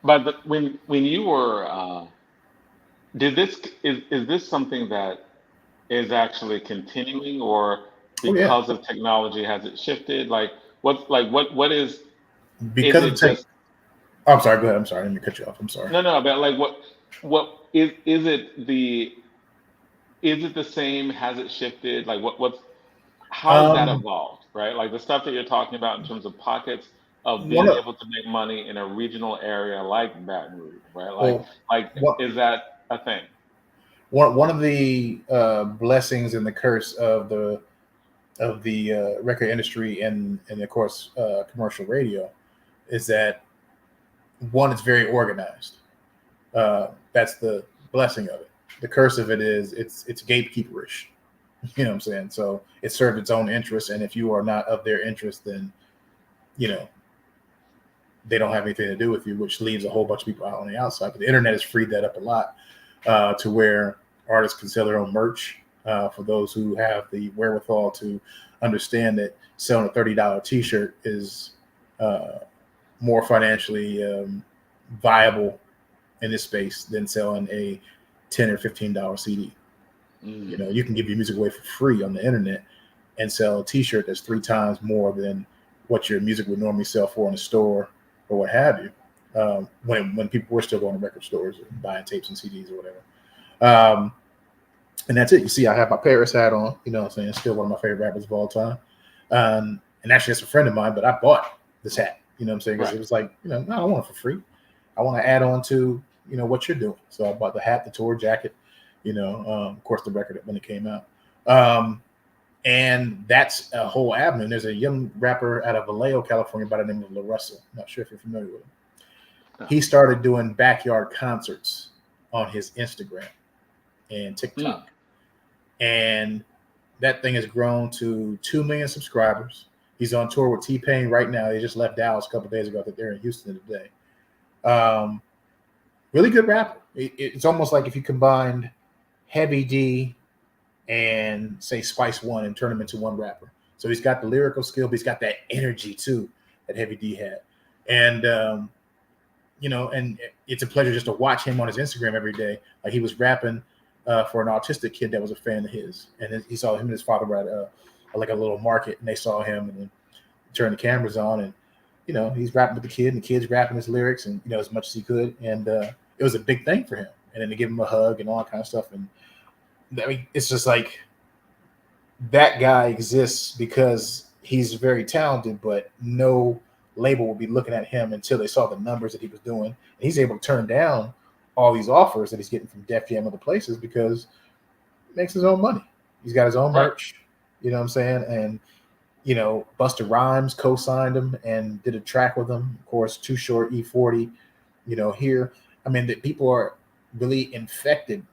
But when you were, is this something that is actually continuing, or because of technology has it shifted? Like what is? Because is of it tech. just? Oh, I'm sorry. Go ahead. I'm sorry. I didn't cut you off. I'm sorry. No. But like, what is it the? Is it the same? Has it shifted? Like how has that evolved? Right? Like the stuff that you're talking about in terms of pockets of being able to make money in a regional area like Baton Rouge, right? Is that a thing? One of the blessings and the curse of the record industry and of course commercial radio is that one, it's very organized. That's the blessing of it. The curse of it is it's gatekeeperish. You know what I'm saying? So it served its own interests, and if you are not of their interest, then you know they don't have anything to do with you, which leaves a whole bunch of people out on the outside. But the internet has freed that up a lot to where artists can sell their own merch. For those who have the wherewithal to understand that selling a $30 T-shirt is more financially viable in this space than selling a $10 or $15 CD. You know, you can give your music away for free on the internet and sell a T-shirt that's 3 times more than what your music would normally sell for in a store or what have you. When people were still going to record stores and buying tapes and CDs or whatever. And that's it. You see, I have my Paris hat on. You know what I'm saying? Still one of my favorite rappers of all time. And actually, it's a friend of mine, but I bought this hat. You know what I'm saying? Because it was like, you know, no, I don't want it for free. I want to add on to, you know, what you're doing. So I bought the hat, the tour jacket, you know, of course, the record when it came out. And that's a whole avenue. There's a young rapper out of Vallejo, California by the name of La Russell. Not sure if you're familiar with him. He started doing backyard concerts on his Instagram and TikTok. And that thing has grown to 2 million subscribers. He's on tour with T-Pain right now. They just left Dallas a couple of days ago. I think they're in Houston today. Really good rapper. It's almost like if you combined Heavy D and say Spice One and turn them into one rapper. So he's got the lyrical skill, but he's got that energy too that Heavy D had. And you know, and it's a pleasure just to watch him on his Instagram every day. Like he was rapping for an autistic kid that was a fan of his, and he saw him and his father were at like a little market, and they saw him and then turned the cameras on, and you know, he's rapping with the kid, and the kid's rapping his lyrics, and you know, as much as he could, and it was a big thing for him. And then to give him a hug and all that kind of stuff, and I mean, it's just like that guy exists because he's very talented, but no label will be looking at him until they saw the numbers that he was doing. And he's able to turn down all these offers that he's getting from Def Jam and other places because he makes his own money. He's got his own merch, you know what I'm saying? And, you know, Busta Rhymes co-signed him and did a track with him. Of course, Too Short, E40, you know, here. I mean, that people are really infected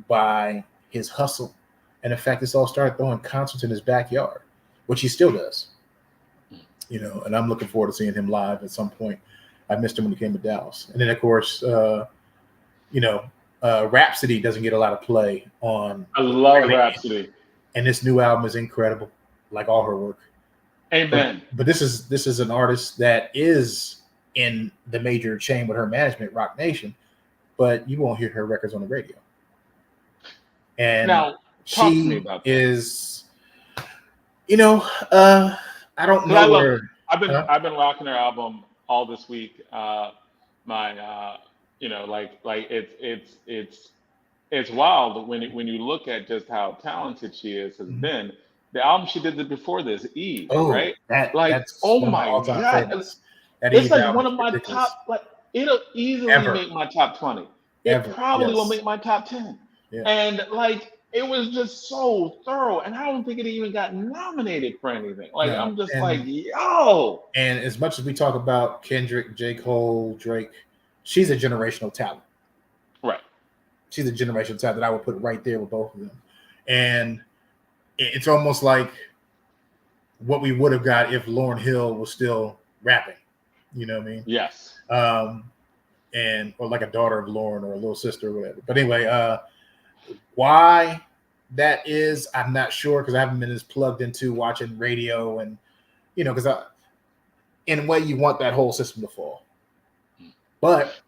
by his hustle. And in fact, this all started throwing concerts in his backyard, which he still does. You know, and I'm looking forward to seeing him live at some point. I missed him when he came to Dallas. And then, of course, you know, Rhapsody doesn't get a lot of play on. I love Rhapsody. And this new album is incredible, like all her work. Amen. But this is an artist that is in the major chain with her management, Rock Nation, but you won't hear her records on the radio. And now, talk to me she about that. is, you know, I don't know where. I've been rocking her album all this week. You know, like it's wild when you look at just how talented she has been. The album she did before this, Eve, right? That's oh one of my all-time god, favorites. it's like one of my top. Like it'll easily Ever. make my top 20. It Ever, probably will yes. make my top 10. Yeah. And like it was just so thorough, and I don't think it even got nominated for anything. Like No, I'm just and- like, yo. And as much as we talk about Kendrick, J. Cole, Drake, she's a generational talent. Right. She's a generational talent that I would put right there with both of them. And it's almost like what we would have got if Lauryn Hill was still rapping. You know what I mean? Yes. And or like a daughter of Lauryn or a little sister or whatever. But anyway, why that is, I'm not sure, because I haven't been as plugged into watching radio and because in a way you want that whole system to fall. But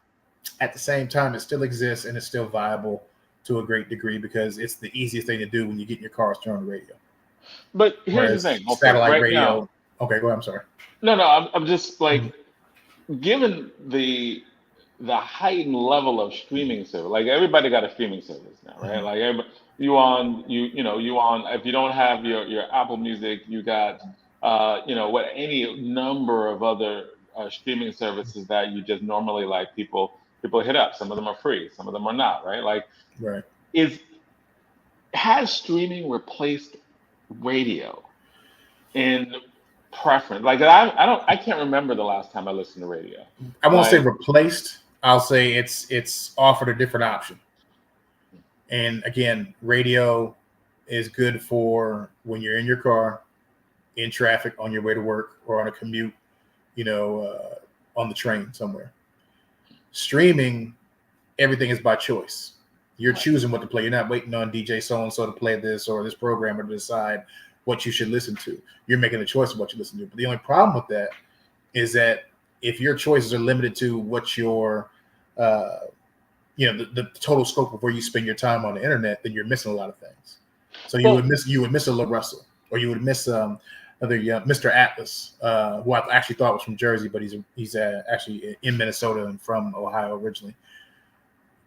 at the same time, it still exists and it's still viable to a great degree because it's the easiest thing to do when you get in your car is turn on the radio. But here's Whereas the thing. Okay, satellite right radio. now, Okay, go ahead. I'm sorry. no, I'm just like, given the heightened level of streaming service, like everybody got a streaming service now, right? Like everybody, you on if you don't have your Apple Music, you got any number of other streaming services that you just normally like people hit up. Some of them are free, some of them are not, right? Like, Right. Has streaming replaced radio in preference? Like I can't remember the last time I listened to radio. I won't say replaced. I'll say it's offered a different option. And again, radio is good for when you're in your car, in traffic, on your way to work, or on a commute, on the train somewhere. Streaming, everything is by choice. You're choosing what to play. You're not waiting on DJ so-and-so to play this or this programmer to decide what you should listen to. You're making a choice of what you listen to. But the only problem with that is that if your choices are limited to what your, the total scope of where you spend your time on the internet, then you're missing a lot of things. So you would miss a Lil Russell, or you would miss Mr. Atlas, who I actually thought was from Jersey, but he's actually in Minnesota and from Ohio originally.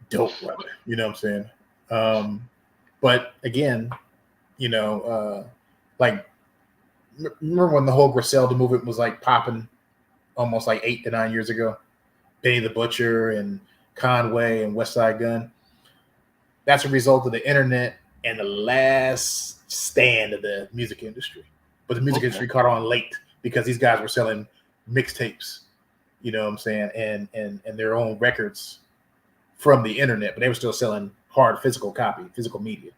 Dope brother, you know what I'm saying? But again, like remember when the whole Griselda movement was like popping almost like 8 to 9 years ago? Benny the Butcher and Conway and West Side Gun. That's a result of the internet and the last stand of the music industry. But the music industry caught on late because these guys were selling mixtapes, you know what I'm saying, and their own records from the internet, but they were still selling hard physical media.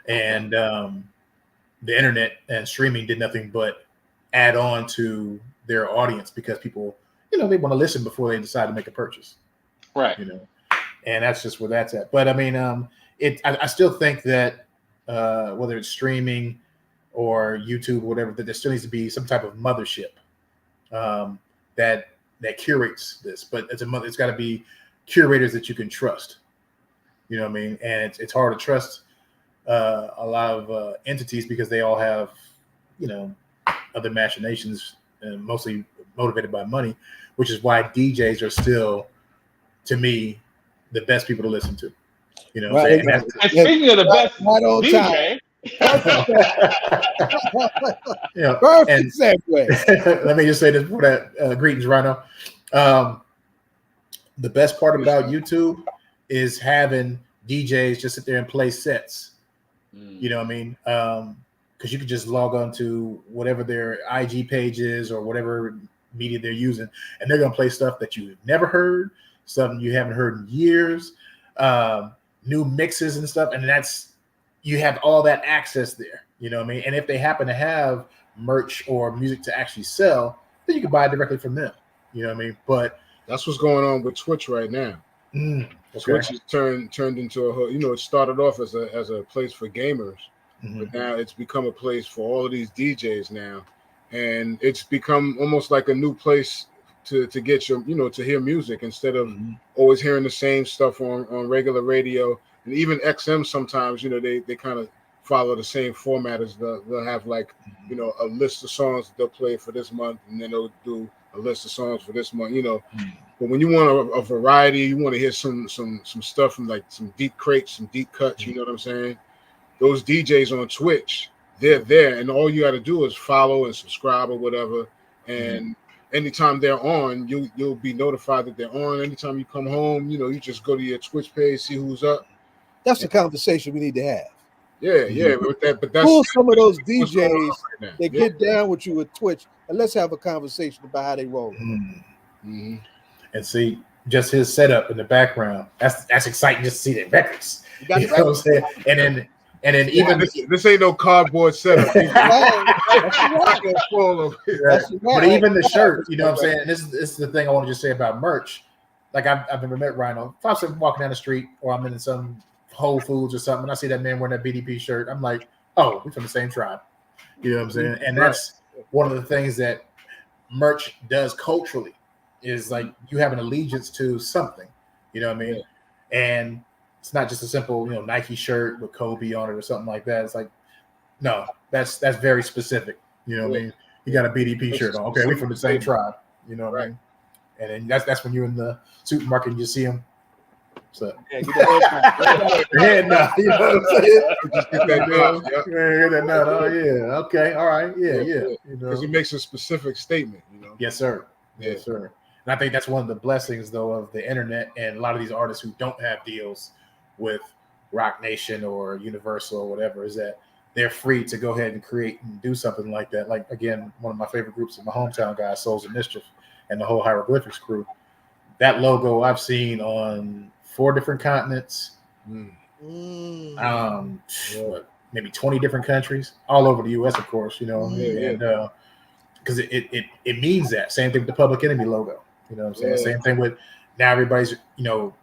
And the internet and streaming did nothing but add on to their audience because people, they want to listen before they decide to make a purchase. Right. And that's just where that's at. But I mean, I still think that whether it's streaming or YouTube or whatever, that there still needs to be some type of mothership that curates this. But it's got to be curators that you can trust. You know what I mean? And it's hard to trust a lot of entities because they all have, other machinations, and mostly motivated by money, which is why DJs are still, to me, the best people to listen to. Right. And speaking of the best DJ, perfect segue. Let me just say this for that greetings, Rhino. The best part about YouTube is having DJs just sit there and play sets. You know what I mean? Because you can just log on to whatever their IG page is or whatever media they're using, and they're going to play stuff that you've never heard, something you haven't heard in years, new mixes and stuff. And you have all that access there. You know what I mean? And if they happen to have merch or music to actually sell, then you can buy it directly from them. You know what I mean? But that's what's going on with Twitch right now. Twitch is turned into it started off as a place for gamers, but now it's become a place for all of these DJs now, and it's become almost like a new place to get your to hear music instead of always hearing the same stuff on regular radio. And even XM sometimes they kind of follow the same format as they'll have like a list of songs that they'll play for this month, and then they'll do a list of songs for this month, But when you want a variety, you want to hear some stuff from like some deep crates, some deep cuts, you know what I'm saying? Those DJs on Twitch, they're there, and all you got to do is follow and subscribe or whatever, and anytime they're on, you'll be notified that they're on. Anytime you come home, you just go to your Twitch page, see who's up. That's the conversation we need to have. Yeah, but that's pull some of those what's going on DJs right now. that get down with you with Twitch, and let's have a conversation about how they roll. And see, just his setup in the background. That's exciting just to see the records. You know what I'm saying? And then even this ain't no cardboard setup. But even the shirt, you know what I'm saying? This is the thing I want to just say about merch. Like I've never met Rhino. If I'm walking down the street or I'm in some Whole Foods or something, and I see that man wearing that BDP shirt, I'm like, oh, we're from the same tribe. You know what I'm saying? And that's one of the things that merch does culturally is like you have an allegiance to something. You know what I mean? And it's not just a simple, Nike shirt with Kobe on it or something like that. It's like, no, that's very specific. You know what I mean? You got a BDP shirt on. Okay, we're from the same tribe. You know what I mean? And then that's when you're in the supermarket and you see them. So head nod, you know what I'm saying? Just get that nod. Get that nod. Oh yeah, okay, all right, yeah. Because it makes a specific statement. Yes, sir. Yes, sir. And I think that's one of the blessings, though, of the internet and a lot of these artists who don't have deals with Rock Nation or Universal or whatever, is that they're free to go ahead and create and do something like that. Like, again, one of my favorite groups in my hometown, guys, Souls of Mischief, and the whole Hieroglyphics crew. That logo I've seen on 4 different continents, maybe 20 different countries, all over the U.S., of course, and because it means that. Same thing with the Public Enemy logo. You know what I'm saying? Same thing with now everybody's, not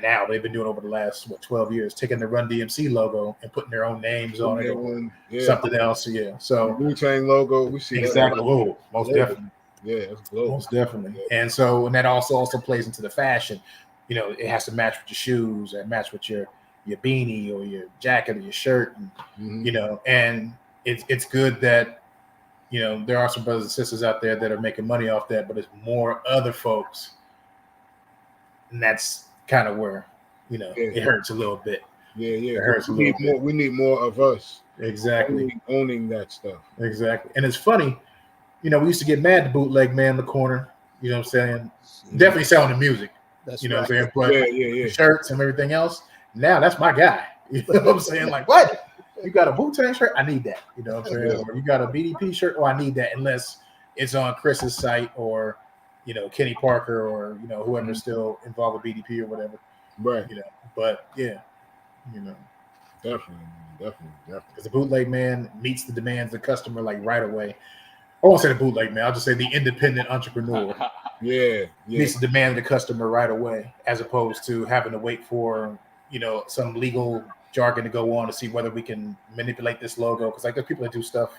now, they've been doing over the last, 12 years, taking the Run DMC logo and putting their own names on it or something else. Yeah. So Wu-Tang logo, we see exactly. that. Oh, most definitely. Yeah, it's global. Most definitely. And that also plays into the fashion. It has to match with your shoes and match with your beanie or your jacket or your shirt. And, and it's good that, there are some brothers and sisters out there that are making money off that, but it's more other folks. And that's kind of where, it hurts a little bit. Yeah. It hurts We need more of us. Exactly. Owning that stuff. Exactly. And it's funny, we used to get mad at the bootleg man in the corner, you know what I'm saying? Definitely selling the music. That's what I'm right. saying? But the shirts and everything else. Now that's my guy. You know what I'm saying? Like, what? You got a Wu-Tang shirt? I need that. You know what I'm saying? Or you got a BDP shirt? Oh, I need that. Unless it's on Chris's site or, Kenny Parker or, whoever's still involved with BDP or whatever. Right. But yeah, Definitely. Because the bootleg man meets the demands of the customer like right away. I won't say the bootleg man. I'll just say the independent entrepreneur. Meets the demand of the customer right away, as opposed to having to wait for, some legal jargon to go on to see whether we can manipulate this logo. Because there's people that do stuff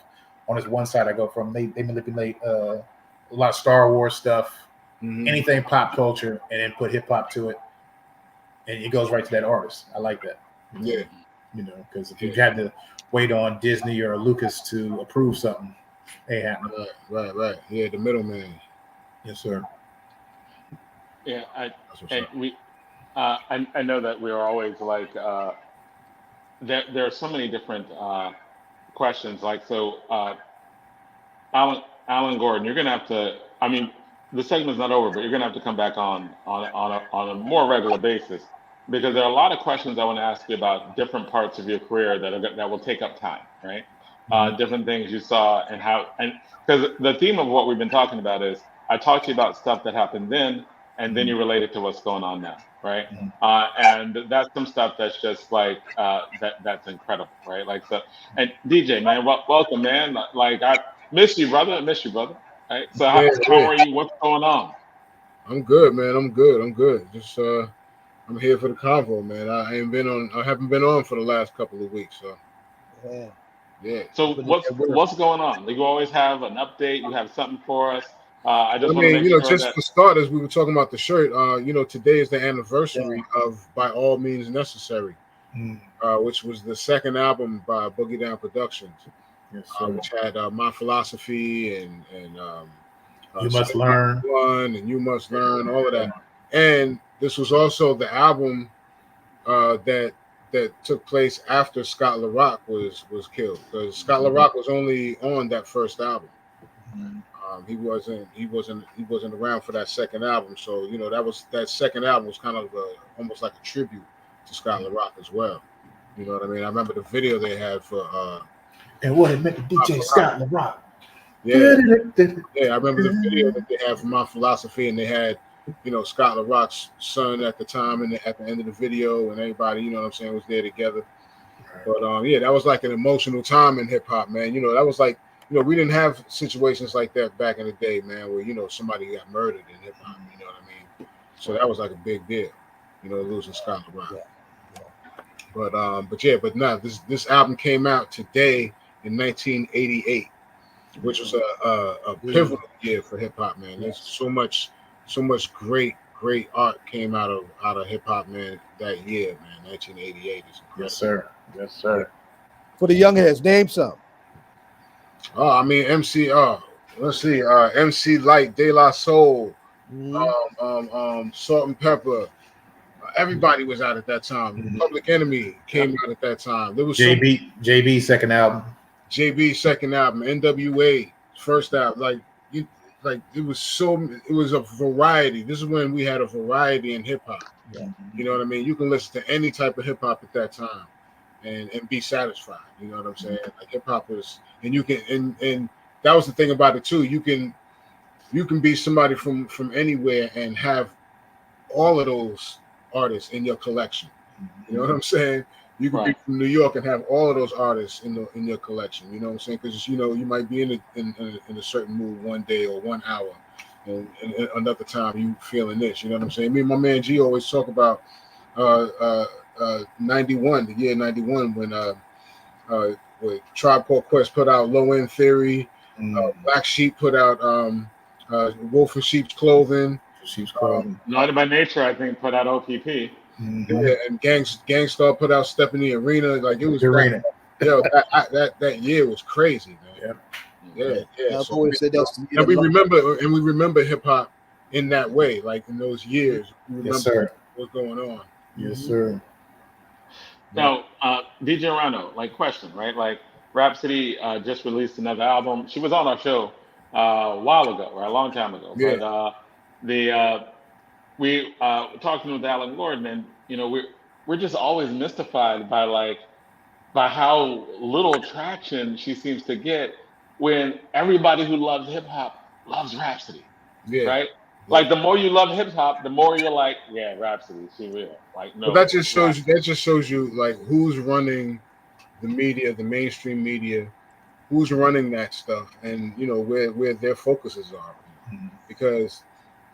on this one side I go from. They manipulate a lot of Star Wars stuff, anything pop culture, and then put hip hop to it, and it goes right to that artist. I like that. Yeah. Because if you had to wait on Disney or Lucas to approve something, ain't happening. Right. Yeah, the middleman. Yes, sir. Yeah, I know that we're always like there are so many different questions. Like Alan Gordon, you're gonna have to. I mean, the segment's not over, but you're gonna have to come back on a more regular basis because there are a lot of questions I want to ask you about different parts of your career that will take up time, right? Different things you saw and because the theme of what we've been talking about is I talked to you about stuff that happened then, and then you relate it to what's going on now, right? And that's some stuff that's just like that's incredible, right? Like so, and DJ, man, welcome, man. Like I miss you, brother. Right? So how are you? What's going on? I'm good, man. I'm good. Just I'm here for the convo, man. I haven't been on for the last couple of weeks, so yeah. So what's going on? Like you always have an update. You have something for us. I just for starters, we were talking about the shirt. Today is the anniversary of By All Means Necessary, which was the second album by Boogie Down Productions, which had My Philosophy and You Must Learn, and You Must Learn, all of that. And this was also the album that took place after Scott LaRock was killed, because Scott LaRock was only on that first album. He wasn't around for that second album. So that second album was kind of almost like a tribute to Scott LaRock as well. You know what I mean? I remember the video they had for and what it meant to DJ Scott LaRock. Yeah, I remember the video that they had for My Philosophy, and they had, Scott LaRock's son at the time, and at the end of the video, and everybody, was there together. But that was like an emotional time in hip hop, man. That was like, we didn't have situations like that back in the day, man, where somebody got murdered in hip hop. You know what I mean? So that was like a big deal, losing Scott LaRock. But this album came out today in 1988. Which was a pivotal year for hip hop, man. There's so much great art came out of hip hop, man, that year, man. 1988 is incredible. Yes, sir. For the young heads, name some. Oh, I mean MC. Let's see. MC Light, De La Soul, Salt and Pepper. Everybody was out at that time. Public Enemy came out at that time. There was JB's second album. JB's second album, NWA first album, it was a variety. This is when we had a variety in hip hop. Yeah. You know what I mean? You can listen to any type of hip hop at that time and be satisfied. You know what I'm saying? Like hip hop was, and you can and that was the thing about it too. You can be somebody from anywhere and have all of those artists in your collection. You know what I'm saying? You can be from New York and have all of those artists in your collection. You know what I'm saying? Because you might be in a certain mood one day or 1 hour, and another time you feeling this. You know what I'm saying? Me and my man G always talk about 91, the year 91, when Tribe Called Quest put out Low End Theory, Black Sheep put out Wolf in Sheep's Clothing. United by Nature, I think, put out OPP. Yeah, and Gangstar put out Step in the Arena. Like it was Arena. That year was crazy, man. Yeah. So we remember hip hop in that way, like in those years. We remember what's going on. Yes, sir. Now, DJ Rhino, question, right? Like Rhapsody just released another album. She was on our show a while ago, or a long time ago. Yeah. But we talking with Alan Gordon, and we're just always mystified by how little traction she seems to get when everybody who loves hip hop loves Rhapsody. Yeah. Right? Like the more you love hip hop, the more you're like, yeah, Rhapsody, she real. No. But that just shows you like who's running the media, the mainstream media, who's running that stuff, and where their focuses are. Because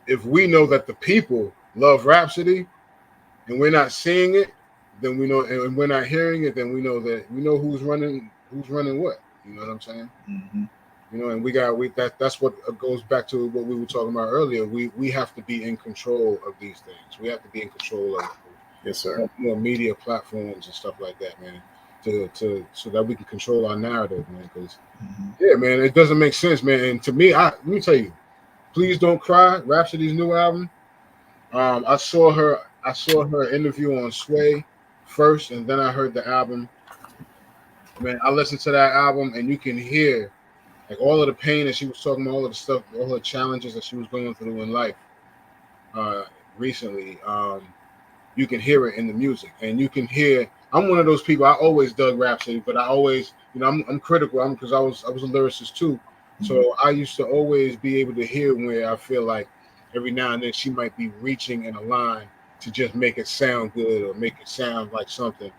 if we know that the people love Rhapsody and we're not seeing it, then we know, and we're not hearing it, then we know who's running what. You know what I'm saying? And that's what goes back to what we were talking about earlier. We have to be in control of these things. We have to be in control of media platforms and stuff like that, man. So that we can control our narrative, man. Because man, it doesn't make sense, man. And to me, let me tell you. Please Don't Cry, Rhapsody's new album. I saw her interview on Sway first, and then I heard the album. Man, I listened to that album, and you can hear like all of the pain that she was talking about, all of the stuff, all the challenges that she was going through in life recently. You can hear it in the music, and you can hear. I'm one of those people. I always dug Rhapsody, but I always, I'm critical. Because I was a lyricist too. So I used to always be able to hear where I feel like every now and then she might be reaching in a line to just make it sound good or make it sound like something.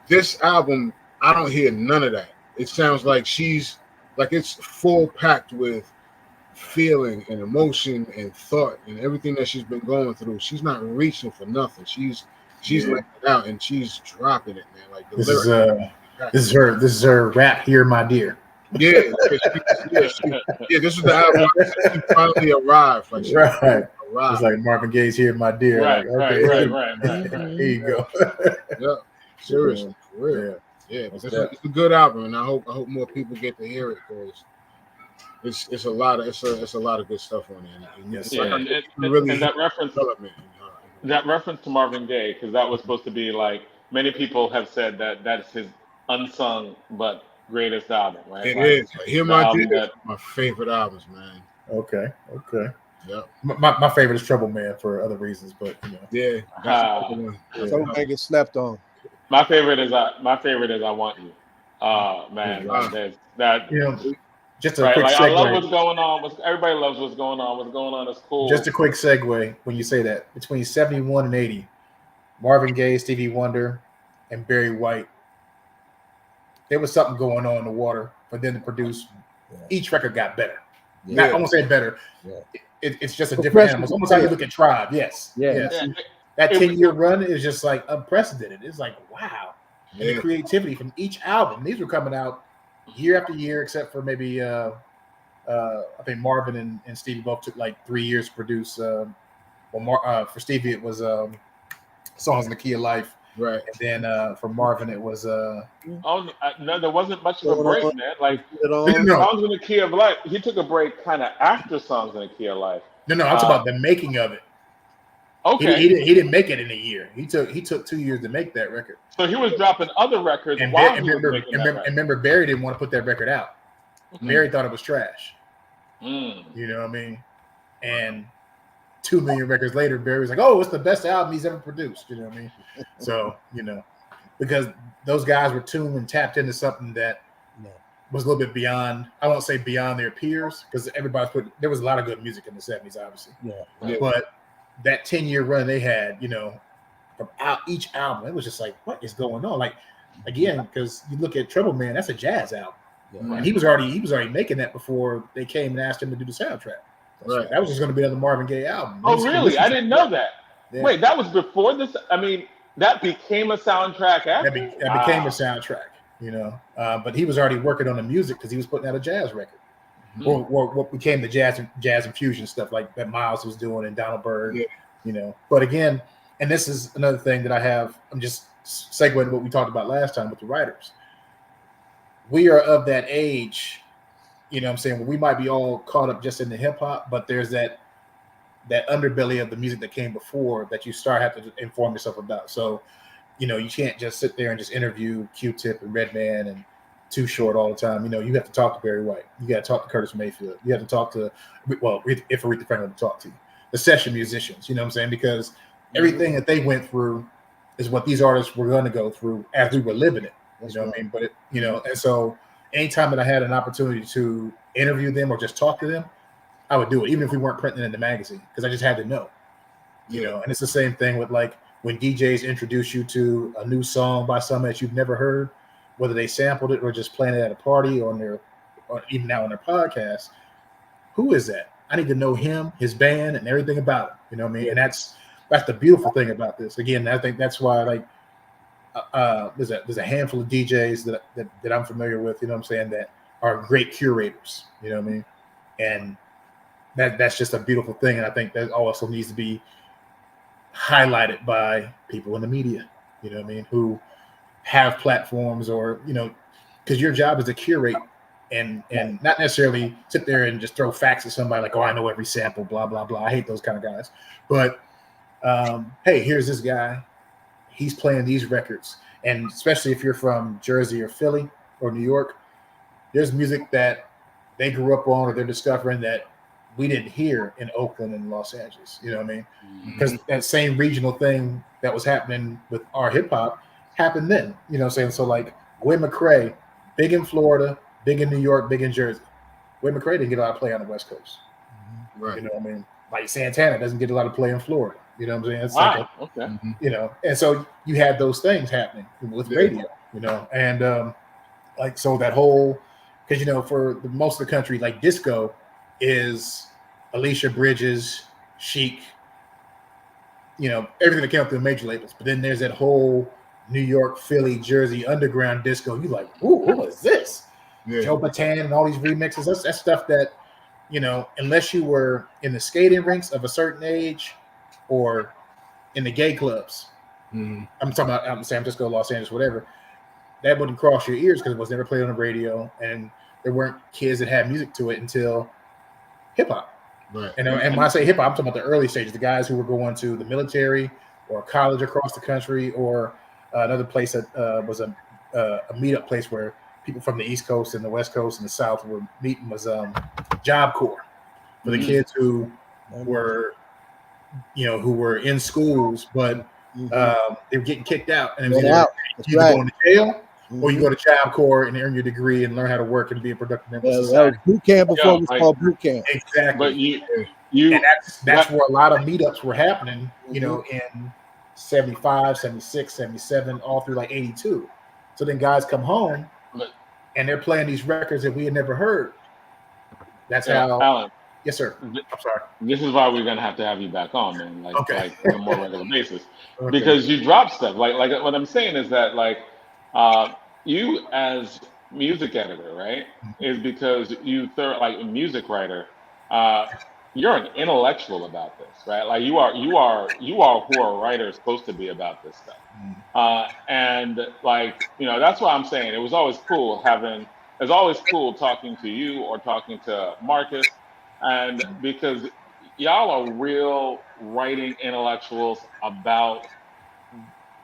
This album, I don't hear none of that. It sounds like it's full packed with feeling and emotion and thought and everything that she's been going through. She's not reaching for nothing. She's letting it out and she's dropping it, man. Like this is her rap here, my dear. This is the album. She finally arrived. Like arrived. It's like Marvin Gaye's here, my dear. Right. There you go. Yeah, seriously, for real. Yeah, it's a good album, and I hope more people get to hear it because it's a lot of good stuff on it. And that reference to Marvin Gaye, because that was supposed to be like many people have said that's his unsung but greatest album, right? It Like, is. Hear the My album Dear is that my favorite albums, man. Okay. Yep. My favorite is Trouble Man for other reasons, but you know. Yeah. That's another one. That's Some another man get slept on. my favorite is I Want You. Man, one. like there's that You know, just a right. quick Like I love segue. what's going on. Everybody loves what's going on. What's going on is cool. Just a quick segue when you say that between 71 and 80, Marvin Gaye, Stevie Wonder, and Barry White, there was something going on in the water for them to produce. Each record got better. Not, I won't say better. It's just a different animal. It's almost how you look at Tribe. Yes. Yeah. That 10-year run is just like unprecedented. It's like, wow. And the Yeah. creativity from each album. These were coming out year after year, except for maybe I think Marvin and Stevie both took like 3 years to produce. For Stevie, it was Songs in the Key of Life. Right. And then for Marvin, it was no, there wasn't much of a break, man. Like No. Songs in the Key of Life. He took a break kind of after Songs in the Key of Life. No, I'm talking about the making of it. Okay. He didn't make it in a year. He took 2 years to make that record. So he was dropping other records And while he was making that record. remember, Barry didn't want to put that record out. Barry thought it was trash. Mm. You know what I mean? And 2 million records later, Barry was like, "Oh, it's the best album he's ever produced." You know what I mean? So because those guys were tuned and tapped into something that was a little bit beyond. I won't say beyond their peers, because there was a lot of good music in the 70s, obviously. Yeah. But that 10-year run they had, from each album, it was just like, what is going on? Like, again, because you look at Trouble Man, that's a jazz album. Yeah. And he was already making that before they came and asked him to do the soundtrack. Right. That was just going to be another Marvin Gaye album. Oh, really? I didn't know that. Yeah. Wait, that was before this? I mean, that became a soundtrack after? That became a soundtrack, But he was already working on the music because he was putting out a jazz record. Or what became the jazz and fusion stuff like that Miles was doing and Donald Byrd, But again, and this is another thing that I'm just segueing what we talked about last time with the writers. We are of that age, what I'm saying, where we might be all caught up just in the hip hop, but there's that underbelly of the music that came before that you have to inform yourself about. So, you can't just sit there and just interview Q-Tip and Redman and Too Short all the time. You have to talk to Barry White. You got to talk to Curtis Mayfield. You have to talk to, if Aretha Franklin would talk to you, the session musicians, you know what I'm saying? Because everything that they went through is what these artists were going to go through as we were living it. You know what I mean? But, and so anytime that I had an opportunity to interview them or just talk to them, I would do it, even if we weren't printing it in the magazine, because I just had to know, and it's the same thing with like when DJs introduce you to a new song by someone that you've never heard, whether they sampled it or just playing it at a party or even now on their podcast. Who is that? I need to know him, his band, and everything about him. You know what I mean? And that's the beautiful thing about this. Again, I think that's why like there's a handful of DJs that I'm familiar with. You know what I'm saying? That are great curators. You know what I mean? And that's just a beautiful thing. And I think that also needs to be highlighted by people in the media. You know what I mean? Who have platforms or because your job is to curate and not necessarily sit there and just throw facts at somebody like, oh, I know every sample, blah blah blah. I hate those kind of guys. But hey, here's this guy. He's playing these records, and especially if you're from Jersey or Philly or New York, there's music that they grew up on or they're discovering that we didn't hear in Oakland and Los Angeles. You know what I mean? Because that same regional thing that was happening with our hip hop happened then. You know what I'm saying? So like Gwen McCrae, big in Florida, big in New York, big in Jersey. Gwen McCrae didn't get a lot of play on the West Coast. Right. You know what I mean? Like Santana doesn't get a lot of play in Florida. You know what I'm saying? It's Wow. like and so you had those things happening with radio, and like so that whole because for most of the country, like disco is Alicia Bridges, Chic, everything that came up through the major labels. But then there's that whole New York, Philly, Jersey underground disco. You like, ooh, what is this? Yeah. Joe Bataan and all these remixes. That's stuff that, unless you were in the skating rinks of a certain age or in the gay clubs, I'm talking about San Francisco, Los Angeles, whatever, that wouldn't cross your ears because it was never played on the radio and there weren't kids that had music to it until hip hop. Right. And when I say hip hop, I'm talking about the early stages, the guys who were going to the military or college across the country or another place that was a meetup place where people from the East Coast and the West Coast and the South were meeting was Job Corps for the kids who were, who were in schools, but they were getting kicked out, and it was either going to jail or you go to Job Corps and earn your degree and learn how to work and be a productive member of society. That was boot camp before it was called boot camp. Exactly. But and that's where a lot of meetups were happening, in 75, 76, 77, all through like 82. So then guys come home and they're playing these records that we had never heard. That's how. Alan, yes, sir. I'm sorry. This is why we're gonna have to have you back on, man. Like on a more regular basis, because you drop stuff. Like what I'm saying is that you as music editor, right, is because you like a music writer. You're an intellectual about this, right? Like you are who a writer is supposed to be about this stuff. And that's why I'm saying it was always cool talking to you or talking to Marcus, and because y'all are real writing intellectuals about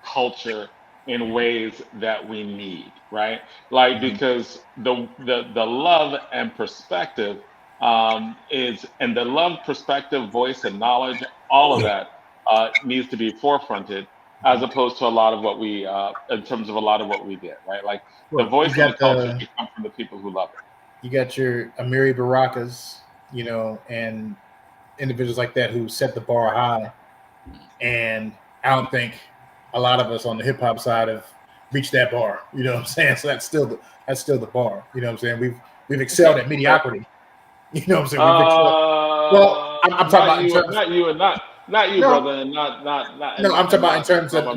culture in ways that we need, right? Like because the love and perspective and the love, perspective, voice, and knowledge, all of that needs to be forefronted, as opposed to a lot of what we, in terms of a lot of what we get, right? Like the voice of the culture should come from the people who love it. You got your Amiri Barakas, and individuals like that who set the bar high, and I don't think a lot of us on the hip hop side have reached that bar. You know what I'm saying? So that's still the bar. You know what I'm saying? We've excelled at mediocrity. You know what I'm saying? Well, I'm talking about not you, brother, and not. No, I'm talking about in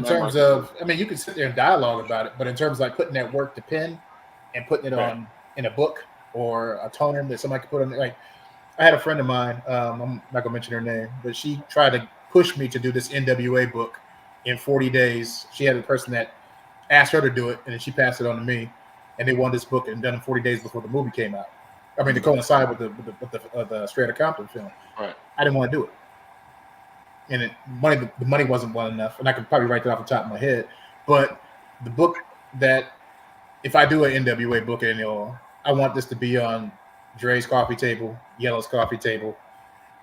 terms of. I mean, you can sit there and dialogue about it, but in terms of like putting that work to pen and putting it on in a book or a tome that somebody could put on. Like, I had a friend of mine. I'm not gonna mention her name, but she tried to push me to do this NWA book in 40 days. She had a person that asked her to do it, and then she passed it on to me, and they won this book and done in 40 days before the movie came out. I mean, to coincide with the Straight Outta Compton film. Right. I didn't want to do it, and the money wasn't well enough, and I could probably write that off the top of my head. But the book that, if I do an NWA book anymore, I want this to be on Dre's coffee table, Yellow's coffee table,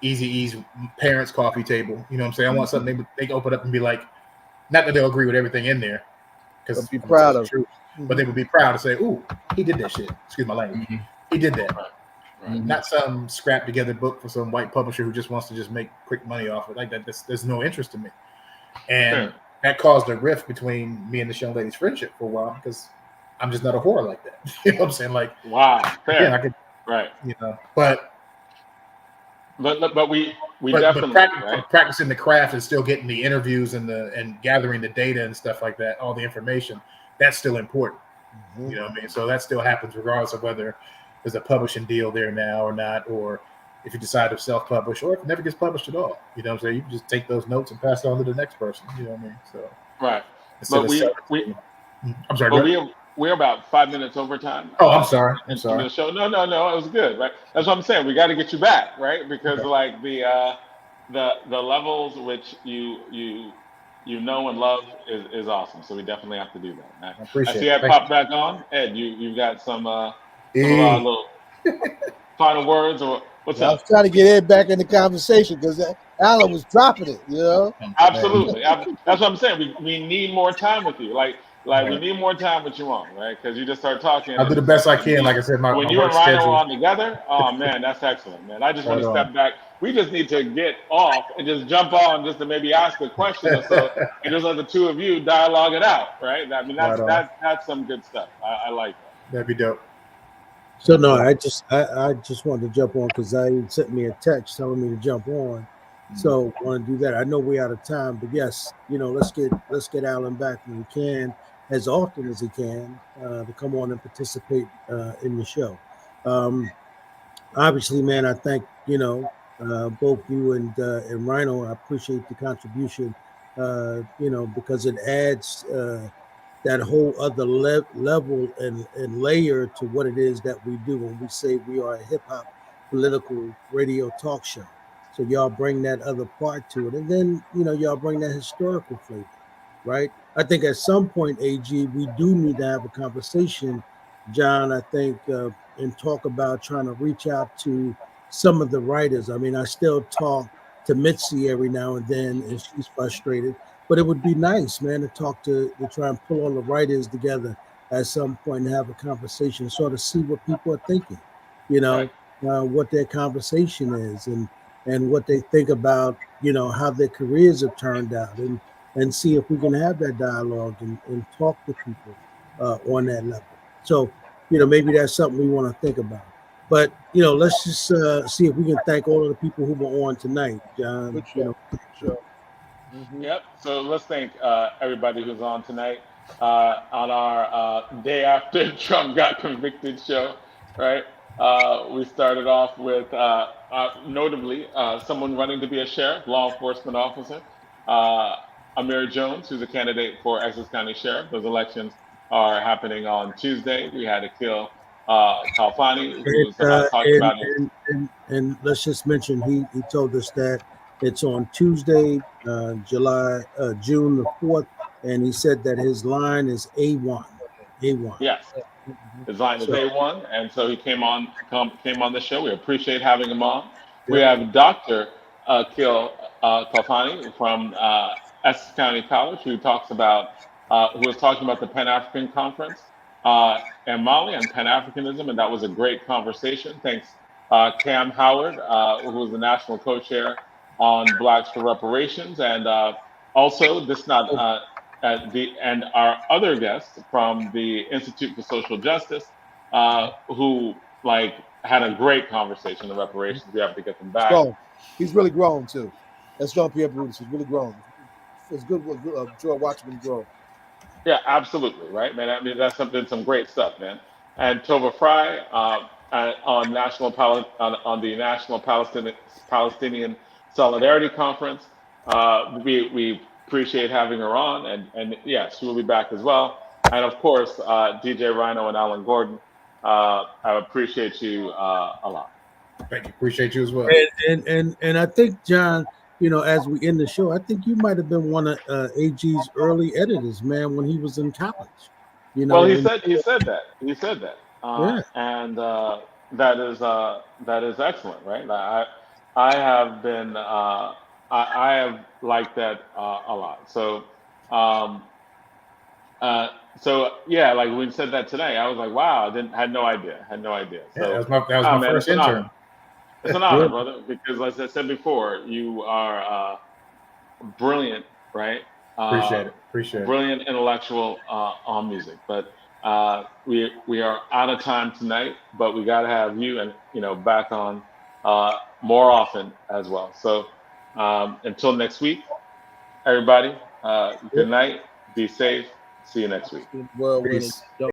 Eazy-E's parents' coffee table. You know what I'm saying? I want something they can open up and be like, not that they'll agree with everything in there, because be proud of it, but they would be proud to say, "Ooh, he did that shit." Excuse my language. He did that. Right. Not some scrap together book for some white publisher who just wants to just make quick money off it. Like that, there's no interest in me. And that caused a rift between me and this young lady's friendship for a while, because I'm just not a whore like that. You know what I'm saying? Like, wow, fair. Yeah, I could, right. But we definitely practicing the craft and still getting the interviews and gathering the data and stuff like that, all the information, that's still important. You know what I mean? So that still happens regardless of whether there's a publishing deal there now or not, or if you decide to self-publish, or if it never gets published at all. You know what I'm saying? You can just take those notes and pass it on to the next person. You know what I mean? So right. But I'm sorry. But we're about 5 minutes over time. Oh, I'm sorry. The show. No, it was good. Right. That's what I'm saying. We got to get you back, right? Because like the levels which you know and love is awesome. So we definitely have to do that. I appreciate I see it. I popped back on. Ed, you've got some little final words, or what's up? I was trying to get Ed back in the conversation because Alan was dropping it, Absolutely. That's what I'm saying. We need more time with you. Like we need more time with you on, right? Because you just start talking. I'll do the best I can. Like I said, when you and Rhino are on together, oh man, that's excellent, man. I just want to step back. We just need to get off and just jump on, just to maybe ask a question or so, and just let the two of you dialogue it out, right? I mean, that's some good stuff. I like that. That'd be dope. So no, I just wanted to jump on because I sent me a text telling me to jump on. So I want to do that. I know we're out of time, but yes, let's get Alan back when we can, as often as he can, to come on and participate in the show. Obviously, man, I thank both you and Rhino. I appreciate the contribution, because it adds that whole other level and layer to what it is that we do when we say we are a hip hop political radio talk show. So y'all bring that other part to it, and then y'all bring that historical flavor, right? I think at some point, AG, we do need to have a conversation John, I think, and talk about trying to reach out to some of the writers. I mean, I still talk to Mitzi every now and then, and she's frustrated. But it would be nice, man, to try and pull all the writers together at some point and have a conversation, sort of see what people are thinking, you know, what their conversation is, and what they think about, how their careers have turned out, and see if we can have that dialogue and talk to people on that level. So, maybe that's something we want to think about. But let's just see if we can thank all of the people who were on tonight, John. Good show. Good show. Yep. So let's thank everybody who's on tonight on our day after Trump got convicted show, right? We started off with notably someone running to be a sheriff, law enforcement officer, Amir Jones, who's a candidate for Essex County Sheriff. Those elections are happening on Tuesday. We had Akil Khalfani, who's talked about it. And let's just mention he told us that it's on Tuesday, June the 4th, and he said that his line is A1. A1. Yes, his line is A1, and so he came on the show. We appreciate having him on. We have Dr. Akil Khalfani from Essex County College, who was talking about the Pan-African Conference in Mali and Pan-Africanism, and that was a great conversation. Thanks, Kamm Howard, who was the national co-chair on Blacks for Reparations, and also and our other guest from the Institute for Social Justice, who had a great conversation on reparations. We have to get them back. He's really grown too. That's Jean-Pierre Brutus. He's really grown. It's good watching him grow. Yeah, absolutely, right, man. I mean, that's some great stuff, man. And Tova Fry on the National Palestinian Solidarity Conference. We appreciate having her on, and yeah, she will be back as well. And of course, DJ Rhino and Alan Gordon. I appreciate you a lot. Thank you. Appreciate you as well. And I think, John, as we end the show, I think you might have been one of AG's early editors, man, when he was in college. Well, he said that. Yeah. And that is excellent, right? I have been I have liked that a lot. So yeah, like when he said that today, I was like, wow, had no idea. So that was my first intern. It's an honor, brother, because as I said before, you are brilliant, right? Appreciate it. Brilliant intellectual on music. But we are out of time tonight, but we got to have you and back on more often as well. So until next week, everybody, good night, be safe. See you next week. Peace.